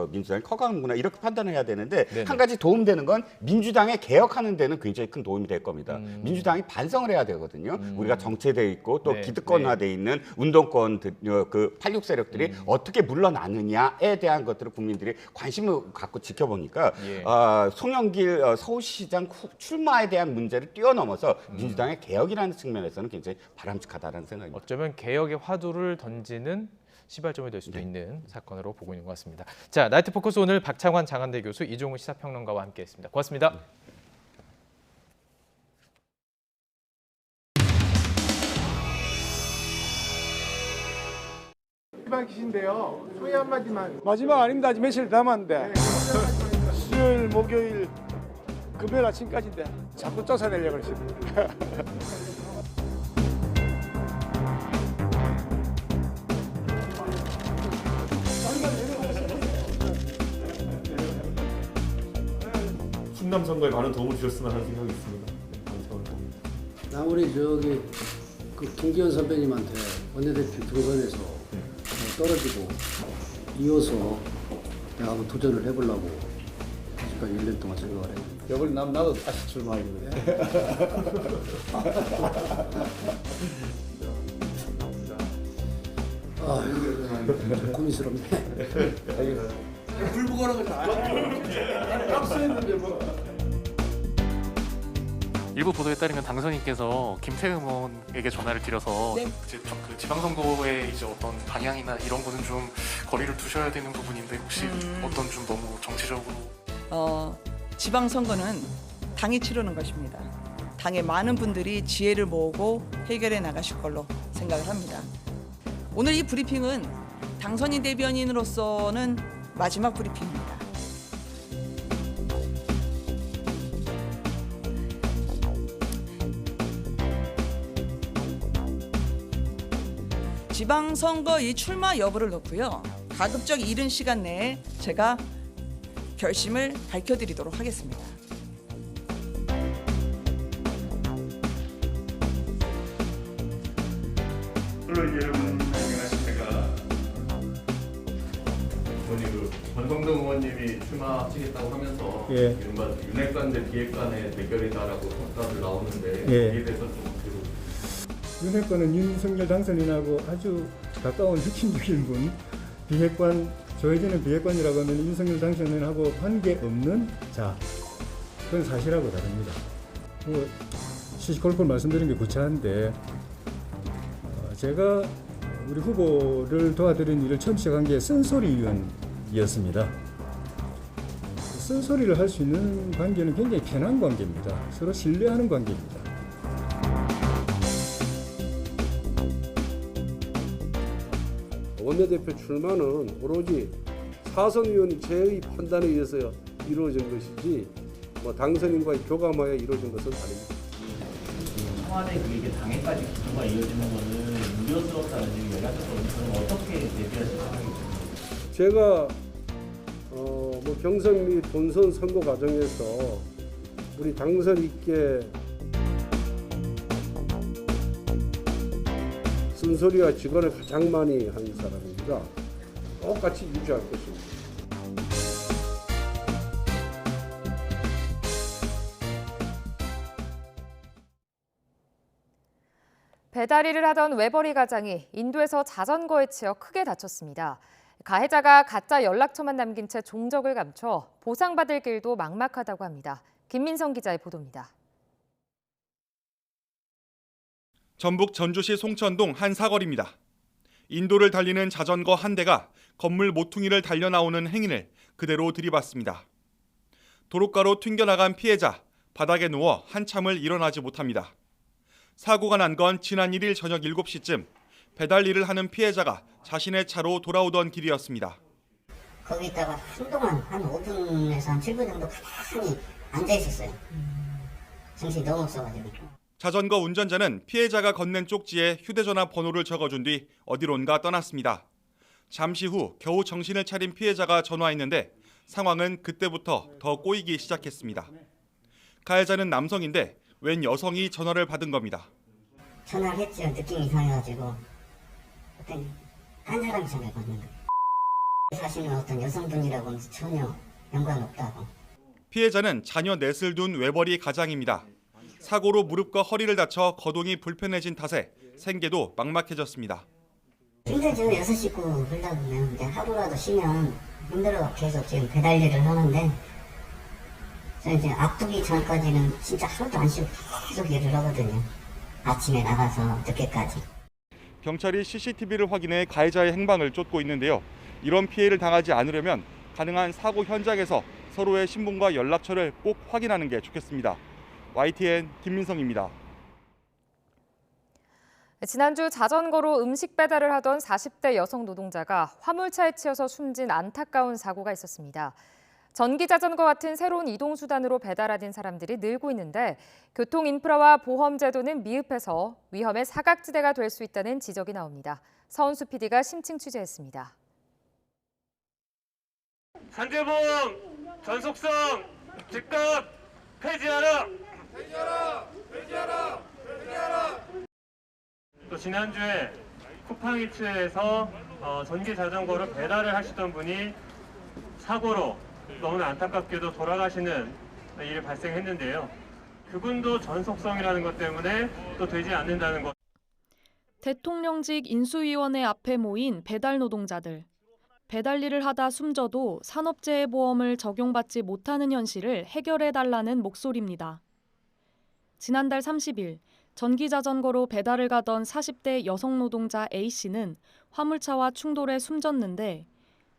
민주당이 커가는구나 이렇게 판단을 해야 되는데 네네. 한 가지 도움되는 건 민주당에 개혁하는 데는 굉장히 큰 도움이 될 겁니다. 민주당이 반성을 해야 되거든요. 우리가 정체돼 있고 또 네, 기득권화돼 있는 운동권 그 86 세력들이 어떻게 물러나느냐에 대한 것들을 국민들이 관심을 갖고 지켜보니까 예. 송영길 서울시장 출마에 대한 문제를 뛰어넘어서 민주당의 개혁이라는 측면에서는 굉장히 바람직하다는 생각입니다. 어쩌면 개혁의 화두를 던지는 시발점이 될 수도 있는 사건으로 보고 있는 것 같습니다. 자, 나이트 포커스 오늘 박창환 장한대 교수, 이종우 시사평론가와 함께했습니다. 고맙습니다. 마지막이신데요. 소개 한마디만. 마지막 아닙니다. 아직 며칠 남았는데. 수요일, 목요일, 금요일 아침까지인데 자꾸 쫓아내려고 그러십니다. 충남 선거에 많은 도움을 주셨으면 하는 생각이 있습니다. 나 우리 저기 그 김기현 선배님한테 원내대표 경선에서 떨어지고 이어서 내가 한번 도전을 해보려고 지금까지 1년 동안 생각을 했는데 이번에 나도 다시 출마하기로 해. 좀 고민스럽네. 불복하라고 합수했는데 뭐. 일부 보도에 따르면 당선인께서 김태흠 의원에게 전화를 드려서 그 지방선거의 이제 어떤 방향이나 이런 거는 좀 거리를 두셔야 되는 부분인데 혹시 어떤 좀 너무 정치적으로 지방선거는 당이 치르는 것입니다. 당의 많은 분들이 지혜를 모으고 해결해 나가실 걸로 생각을 합니다. 오늘 이 브리핑은 당선인 대변인으로서는 마지막 브리핑입니다. 지방선거 이 출마 여부를 놓고요. 가급적 이른 시간 내에 제가 결심을 밝혀드리도록 하겠습니다. 권성동 의원님이 출마하시겠다고 하면서 이른바 윤핵관 대 비핵관의 대결이다라고 평가를 나오는데 이에 대해서 좀 어떻게 윤핵관은 윤석열 당선인하고 아주 가까운 핵심적인 분, 비핵관 조혜진은 비핵관이라고 하면 윤석열 당선인하고 관계없는 자, 그건 사실하고 다릅니다. 뭐 시시콜콜 말씀드린 게 구차한데 제가 우리 후보를 도와드린 일을 처음 시작한 게 쓴소리위원이었습니다. 쓴소리를 할 수 있는 관계는 굉장히 편한 관계입니다. 서로 신뢰하는 관계입니다. 원내대표 출마는 오로지 사선위원 제의 판단에 의해서 이루어진 것이지 뭐 당선인과의 교감하에 이루어진 것은 아닙니다. 청와대 이게 당에까지 구조가 이어지는 것은 우려스럽다는 얘기 연락했거든요. 그럼 어떻게 대비하실 생각이죠? 제가 뭐 경선 및 본선 선거 과정에서 우리 당선인께 쓴소리와 직원을 가장 많이 한 사람입니다. 똑같이 유지할 것입니다. 배달 일을 하던 외벌이 가장이 인도에서 자전거에 치여 크게 다쳤습니다. 가해자가 가짜 연락처만 남긴 채 종적을 감춰 보상받을 길도 막막하다고 합니다. 김민성 기자의 보도입니다. 전북 전주시 송천동 한 사거리입니다. 인도를 달리는 자전거 한 대가 건물 모퉁이를 달려 나오는 행인을 그대로 들이받습니다. 도로가로 튕겨나간 피해자, 바닥에 누워 한참을 일어나지 못합니다. 사고가 난 건 지난 1일 저녁 7시쯤 배달 일을 하는 피해자가 자신의 차로 돌아오던 길이었습니다. 거기다가 한동안 한 5분에서 한 7분 정도 가만히 앉아 있었어요. 정신이 너무 없어가지고. 자전거 운전자는 피해자가 건넨 쪽지에 휴대전화 번호를 적어준 뒤 어디론가 떠났습니다. 잠시 후 겨우 정신을 차린 피해자가 전화했는데 상황은 그때부터 더 꼬이기 시작했습니다. 가해자는 남성인데 웬 여성이 전화를 받은 겁니다. 전화를 했죠. 느낌이 이상해가지고 그때 한 사람이 전화를 받는 거예요. 사실은 어떤 여성분이라고 하면서 전혀 연관 없다고. 피해자는 자녀 넷을 둔 외벌이 가장입니다. 사고로 무릎과 허리를 다쳐 거동이 불편해진 탓에 생계도 막막해졌습니다. 힘들죠. 6식구 흘다 보면 이제 하루라도 쉬면 힘들어 계속 지금 배달 일을 하는데 저 이제 아프기 전까지는 진짜 하루도 안 쉬고 계속 일을 하거든요. 아침에 나가서 늦게까지. 경찰이 CCTV를 확인해 가해자의 행방을 쫓고 있는데요. 이런 피해를 당하지 않으려면 가능한 사고 현장에서 서로의 신분과 연락처를 꼭 확인하는 게 좋겠습니다. YTN 김민성입니다. 지난주 자전거로 음식 배달을 하던 40대 여성 노동자가 화물차에 치여서 숨진 안타까운 사고가 있었습니다. 전기 자전거 같은 새로운 이동수단으로 배달하는 사람들이 늘고 있는데 교통 인프라와 보험 제도는 미흡해서 위험의 사각지대가 될 수 있다는 지적이 나옵니다. 서은수 PD가 심층 취재했습니다. 산재보험 전속성 즉각 폐지하라. 또 지난주에 쿠팡이츠에서 전기 자전거로 배달을 하시던 분이 사고로 너무나 안타깝게도 돌아가시는 일이 발생했는데요. 그분도 전속성이라는 것 때문에 또 되지 않는다는 것. 대통령직 인수위원회 앞에 모인 배달 노동자들. 배달 일을 하다 숨져도 산업재해 보험을 적용받지 못하는 현실을 해결해달라는 목소리입니다. 지난달 30일 전기 자전거로 배달을 가던 40대 여성 노동자 A씨는 화물차와 충돌해 숨졌는데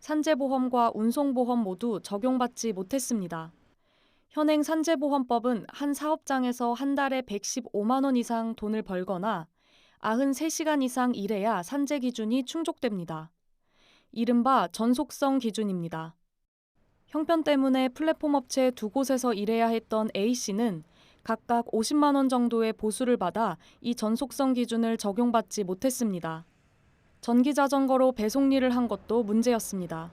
산재보험과 운송보험 모두 적용받지 못했습니다. 현행 산재보험법은 한 사업장에서 한 달에 115만 원 이상 돈을 벌거나 93시간 이상 일해야 산재 기준이 충족됩니다. 이른바 전속성 기준입니다. 형편 때문에 플랫폼 업체 두 곳에서 일해야 했던 A씨는 각각 50만 원 정도의 보수를 받아 이 전속성 기준을 적용받지 못했습니다. 전기 자전거로 배송 일을 한 것도 문제였습니다.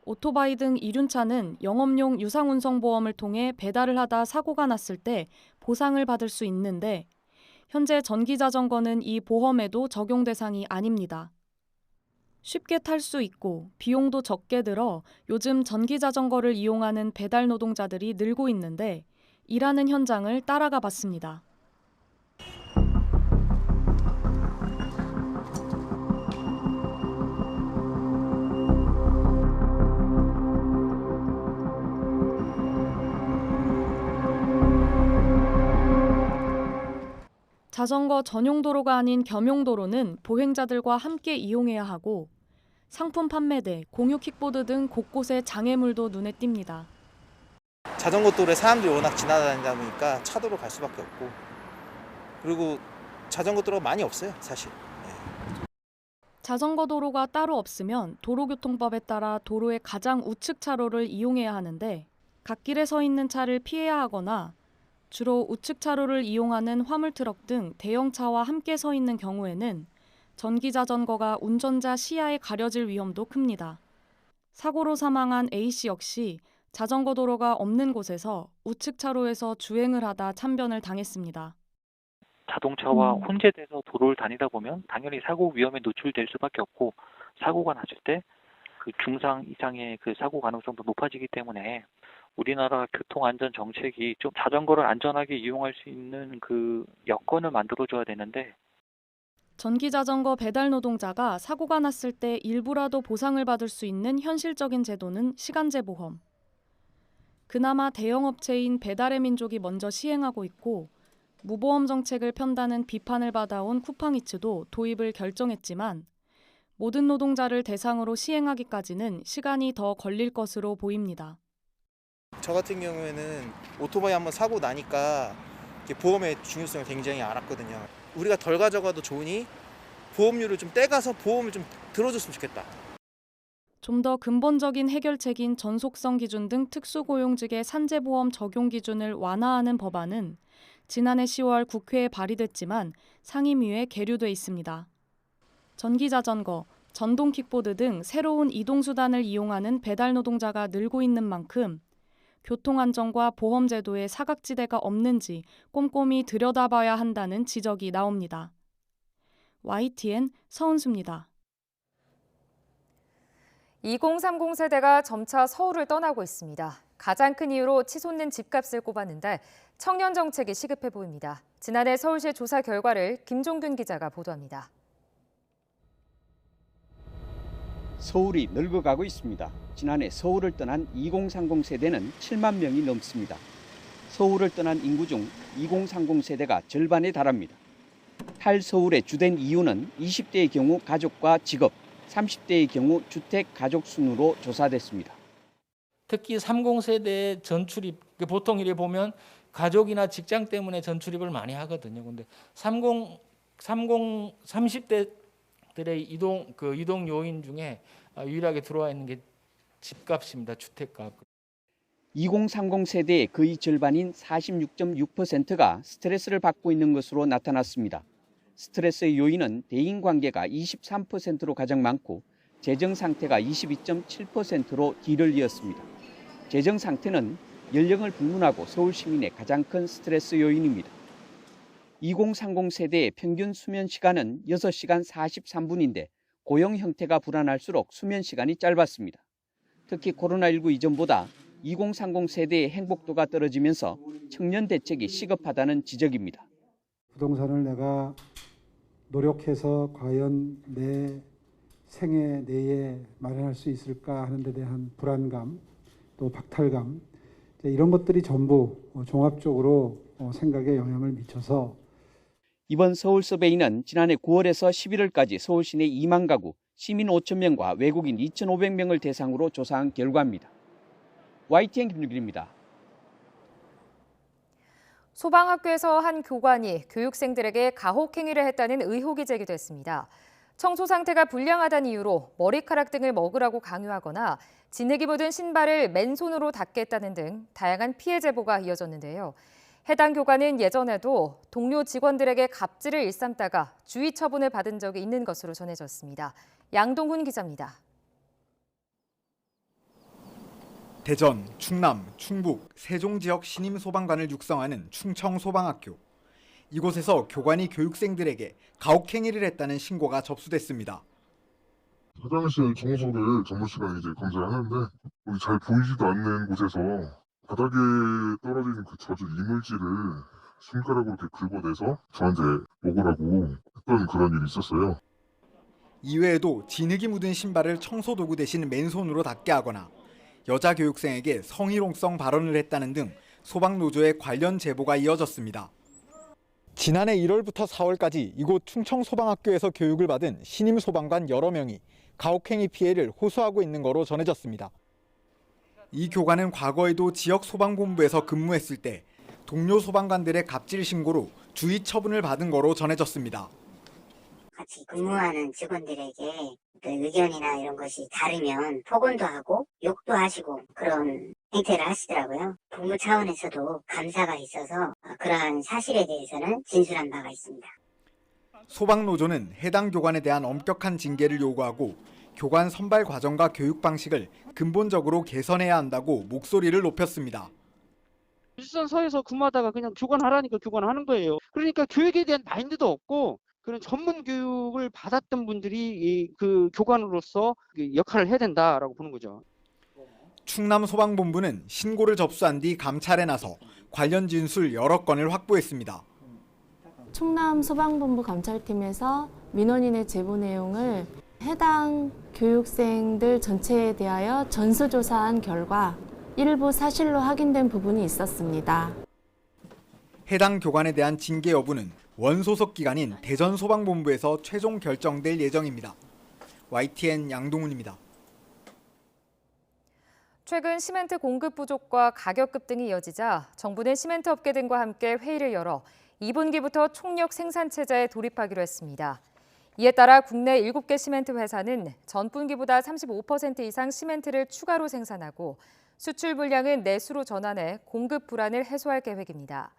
오토바이 등 이륜차는 영업용 유상운송보험을 통해 배달을 하다 사고가 났을 때 보상을 받을 수 있는데 현재 전기 자전거는 이 보험에도 적용 대상이 아닙니다. 쉽게 탈 수 있고 비용도 적게 들어 요즘 전기 자전거를 이용하는 배달 노동자들이 늘고 있는데 일하는 현장을 따라가 봤습니다. 자전거 전용 도로가 아닌 겸용 도로는 보행자들과 함께 이용해야 하고 상품 판매대, 공유 킥보드 등 곳곳에 장애물도 눈에 띕니다. 자전거 도로에 사람들이 워낙 지나다니다 보니까 차도로 갈 수밖에 없고 그리고 자전거 도로가 많이 없어요, 사실. 자전거 도로가 따로 없으면 도로교통법에 따라 도로의 가장 우측 차로를 이용해야 하는데 갓길에 서 있는 차를 피해야 하거나 주로 우측 차로를 이용하는 화물트럭 등 대형차와 함께 서 있는 경우에는 전기 자전거가 운전자 시야에 가려질 위험도 큽니다. 사고로 사망한 A씨 역시 자전거 도로가 없는 곳에서 우측 차로에서 주행을 하다 참변을 당했습니다. 자동차와 혼재돼서 도로를 다니다 보면 당연히 사고 위험에 노출될 수밖에 없고 사고가 났을 때 그 중상 이상의 그 사고 가능성도 높아지기 때문에 우리나라 교통안전 정책이 좀 자전거를 안전하게 이용할 수 있는 그 여건을 만들어줘야 되는데 전기 자전거 배달 노동자가 사고가 났을 때 일부라도 보상을 받을 수 있는 현실적인 제도는 시간제 보험. 그나마 대형 업체인 배달의 민족이 먼저 시행하고 있고 무보험 정책을 편다는 비판을 받아온 쿠팡이츠도 도입을 결정했지만 모든 노동자를 대상으로 시행하기까지는 시간이 더 걸릴 것으로 보입니다. 저 같은 경우에는 오토바이 한번 사고 나니까 보험의 중요성을 굉장히 알았거든요. 우리가 덜 가져가도 좋으니 보험료를 좀 떼가서 보험을 좀 들어줬으면 좋겠다. 좀 더 근본적인 해결책인 전속성 기준 등 특수고용직의 산재보험 적용 기준을 완화하는 법안은 지난해 10월 국회에 발의됐지만 상임위에 계류돼 있습니다. 전기자전거, 전동 킥보드 등 새로운 이동수단을 이용하는 배달 노동자가 늘고 있는 만큼 교통안전과 보험제도에 사각지대가 없는지 꼼꼼히 들여다봐야 한다는 지적이 나옵니다. YTN 서은수입니다. 2030 세대가 점차 서울을 떠나고 있습니다. 가장 큰 이유로 치솟는 집값을 꼽았는데 청년 정책이 시급해 보입니다. 지난해 서울시 조사 결과를 김종균 기자가 보도합니다. 서울이 늙어가고 있습니다. 지난해 서울을 떠난 2030 세대는 7만 명이 넘습니다. 서울을 떠난 인구 중 2030 세대가 절반에 달합니다. 탈서울의 주된 이유는 20대의 경우 가족과 직업, 30대의 경우 주택 가족 순으로 조사됐습니다. 특히 30세대의 전출입, 보통 이래 보면 가족이나 직장 때문에 전출입을 많이 하거든요. 근데 30대들의 이동 요인 중에 유일하게 들어와 있는 게 집값입니다. 주택값. 2030 세대의 거의 절반인 46.6%가 스트레스를 받고 있는 것으로 나타났습니다. 스트레스의 요인은 대인관계가 23%로 가장 많고 재정 상태가 22.7%로 뒤를 이었습니다. 재정 상태는 연령을 불문하고 서울 시민의 가장 큰 스트레스 요인입니다. 2030 세대의 평균 수면 시간은 6시간 43분인데 고용 형태가 불안할수록 수면 시간이 짧았습니다. 특히 코로나19 이전보다 2030 세대의 행복도가 떨어지면서 청년 대책이 시급하다는 지적입니다. 부동산을 내가 노력해서 과연 내 생애 내에 마련할 수 있을까 하는 데 대한 불안감, 또 박탈감, 이런 것들이 전부 종합적으로 생각에 영향을 미쳐서 이번 서울 서베이는 지난해 9월에서 11월까지 서울 시내 2만 가구, 시민 5천 명과 외국인 2,500명을 대상으로 조사한 결과입니다. YTN 김유길입니다. 소방학교에서 한 교관이 교육생들에게 가혹행위를 했다는 의혹이 제기됐습니다. 청소 상태가 불량하다는 이유로 머리카락 등을 먹으라고 강요하거나 진흙이 묻은 신발을 맨손으로 닦겠다는 등 다양한 피해 제보가 이어졌는데요. 해당 교관은 예전에도 동료 직원들에게 갑질을 일삼다가 주의 처분을 받은 적이 있는 것으로 전해졌습니다. 양동훈 기자입니다. 대전, 충남, 충북, 세종 지역 신임 소방관을 육성하는 충청소방학교. 이곳에서 교관이 교육생들에게 가혹행위를 했다는 신고가 접수됐습니다. 화장실 청소를 전문 시간에 이제 검사를 하는데 여기 잘 보이지도 않는 곳에서 바닥에 떨어지는 그 젖은 이물질을 손가락으로 이렇게 긁어내서 저한테 먹으라고 했던 그런 일이 있었어요. 이외에도 진흙이 묻은 신발을 청소도구 대신 맨손으로 닦게 하거나 여자 교육생에게 성희롱성 발언을 했다는 등 소방노조의 관련 제보가 이어졌습니다. 지난해 1월부터 4월까지 이곳 충청소방학교에서 교육을 받은 신임 소방관 여러 명이 가혹행위 피해를 호소하고 있는 거로 전해졌습니다. 이 교관은 과거에도 지역 소방본부에서 근무했을 때 동료 소방관들의 갑질 신고로 주의 처분을 받은 거로 전해졌습니다. 같이 근무하는 직원들에게 그 의견이나 이런 것이 다르면 폭언도 하고 욕도 하시고 그런 행태를 하시더라고요. 부모 차원에서도 감사가 있어서 그러한 사실에 대해서는 진술한 바가 있습니다. 소방노조는 해당 교관에 대한 엄격한 징계를 요구하고 교관 선발 과정과 교육 방식을 근본적으로 개선해야 한다고 목소리를 높였습니다. 일선서에서 근무하다가 그냥 교관하라니까 교관하는 거예요. 그러니까 교육에 대한 마인드도 없고 그런 전문 교육을 받았던 분들이 그 교관으로서 역할을 해야 된다라고 보는 거죠. 충남소방본부는 신고를 접수한 뒤 감찰에 나서 관련 진술 여러 건을 확보했습니다. 충남소방본부 감찰팀에서 민원인의 제보 내용을 해당 교육생들 전체에 대하여 전수조사한 결과 일부 사실로 확인된 부분이 있었습니다. 해당 교관에 대한 징계 여부는 원소속 기관인 대전소방본부에서 최종 결정될 예정입니다. YTN 양동훈입니다. 최근 시멘트 공급 부족과 가격 급등이 이어지자 정부는 시멘트 업계 등과 함께 회의를 열어 2분기부터 총력 생산 체제에 돌입하기로 했습니다. 이에 따라 국내 7개 시멘트 회사는 전분기보다 35% 이상 시멘트를 추가로 생산하고 수출 물량은 내수로 전환해 공급 불안을 해소할 계획입니다.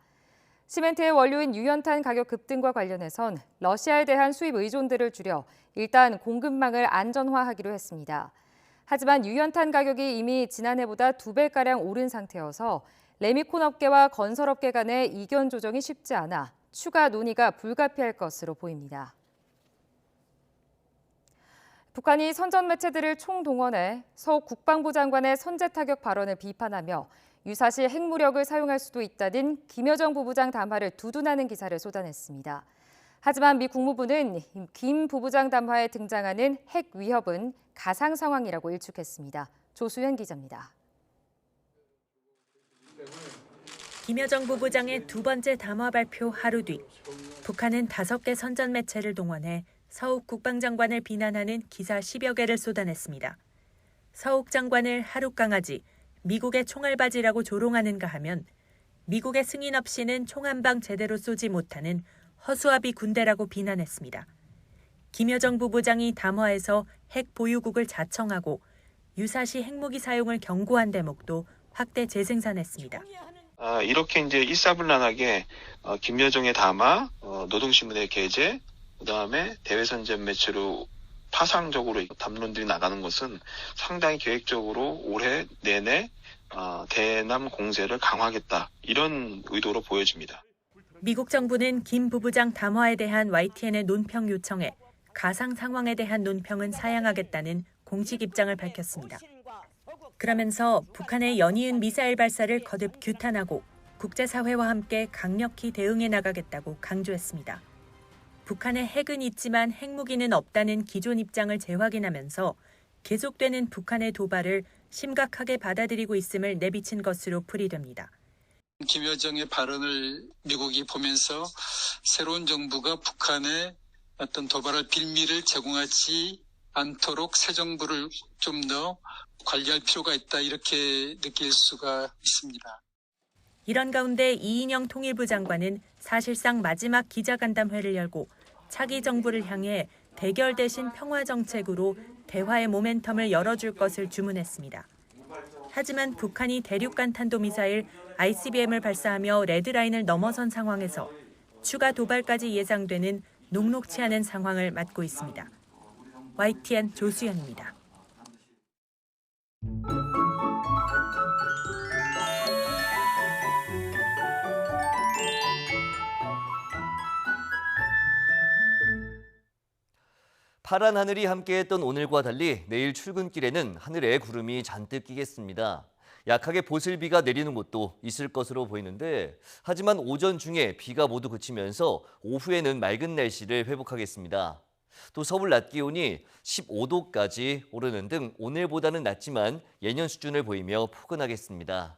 시멘트의 원료인 유연탄 가격 급등과 관련해선 러시아에 대한 수입 의존들을 줄여 일단 공급망을 안전화하기로 했습니다. 하지만 유연탄 가격이 이미 지난해보다 2배가량 오른 상태여서 레미콘 업계와 건설업계 간의 이견 조정이 쉽지 않아 추가 논의가 불가피할 것으로 보입니다. 북한이 선전 매체들을 총동원해 서욱 국방부 장관의 선제 타격 발언을 비판하며 유사시 핵무력을 사용할 수도 있다는 김여정 부부장 담화를 두둔하는 기사를 쏟아냈습니다. 하지만 미 국무부는 김 부부장 담화에 등장하는 핵 위협은 가상 상황이라고 일축했습니다. 조수현 기자입니다. 김여정 부부장의 두 번째 담화 발표 하루 뒤 북한은 5개 선전 매체를 동원해 서욱 국방장관을 비난하는 기사 10여 개를 쏟아냈습니다. 서욱 장관을 하룻강아지, 미국의 총알바지라고 조롱하는가 하면 미국의 승인 없이는 총 한 방 제대로 쏘지 못하는 허수아비 군대라고 비난했습니다. 김여정 부부장이 담화에서 핵 보유국을 자청하고 유사시 핵무기 사용을 경고한 대목도 확대 재생산했습니다. 이렇게 이제 일사불란하게 김여정의 담화, 노동신문의 게재, 그다음에 대외선전 매체로 파상적으로 담론들이 나가는 것은 상당히 계획적으로 올해 내내 대남 공세를 강화하겠다 이런 의도로 보여집니다. 미국 정부는 김 부부장 담화에 대한 YTN의 논평 요청에 가상 상황에 대한 논평은 사양하겠다는 공식 입장을 밝혔습니다. 그러면서 북한의 연이은 미사일 발사를 거듭 규탄하고 국제사회와 함께 강력히 대응해 나가겠다고 강조했습니다. 북한의 핵은 있지만 핵무기는 없다는 기존 입장을 재확인하면서 계속되는 북한의 도발을 심각하게 받아들이고 있음을 내비친 것으로 풀이됩니다. 김여정의 발언을 미국이 보면서 새로운 정부가 북한의 어떤 도발할 빌미를 제공하지 않도록 새 정부를 좀 더 관리할 필요가 있다 이렇게 느낄 수가 있습니다. 이런 가운데 이인영 통일부 장관은 사실상 마지막 기자간담회를 열고 차기 정부를 향해 대결 대신 평화 정책으로 대화의 모멘텀을 열어줄 것을 주문했습니다. 하지만 북한이 대륙간 탄도미사일 ICBM을 발사하며 레드라인을 넘어선 상황에서 추가 도발까지 예상되는 녹록치 않은 상황을 맞고 있습니다. YTN 조수연입니다. 파란 하늘이 함께했던 오늘과 달리 내일 출근길에는 하늘에 구름이 잔뜩 끼겠습니다. 약하게 보슬비가 내리는 곳도 있을 것으로 보이는데 하지만 오전 중에 비가 모두 그치면서 오후에는 맑은 날씨를 회복하겠습니다. 또 서울 낮 기온이 15도까지 오르는 등 오늘보다는 낮지만 예년 수준을 보이며 포근하겠습니다.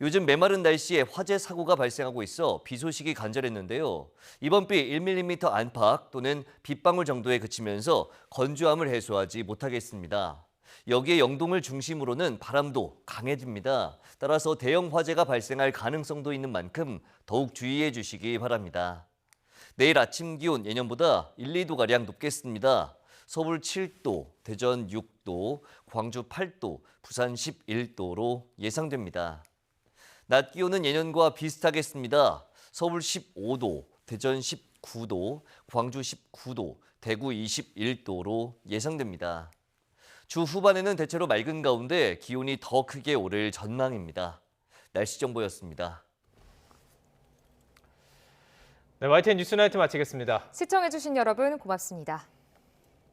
요즘 메마른 날씨에 화재 사고가 발생하고 있어 비 소식이 간절했는데요. 이번 비 1mm 안팎 또는 빗방울 정도에 그치면서 건조함을 해소하지 못하겠습니다. 여기에 영동을 중심으로는 바람도 강해집니다. 따라서 대형 화재가 발생할 가능성도 있는 만큼 더욱 주의해 주시기 바랍니다. 내일 아침 기온 예년보다 1, 2도가량 높겠습니다. 서울 7도, 대전 6도, 광주 8도, 부산 11도로 예상됩니다. 낮 기온은 예년과 비슷하겠습니다. 서울 15도, 대전 19도, 광주 19도, 대구 21도로 예상됩니다. 주 후반에는 대체로 맑은 가운데 기온이 더 크게 오를 전망입니다. 날씨 정보였습니다. 네, YTN 뉴스나이트 마치겠습니다. 시청해주신 여러분 고맙습니다.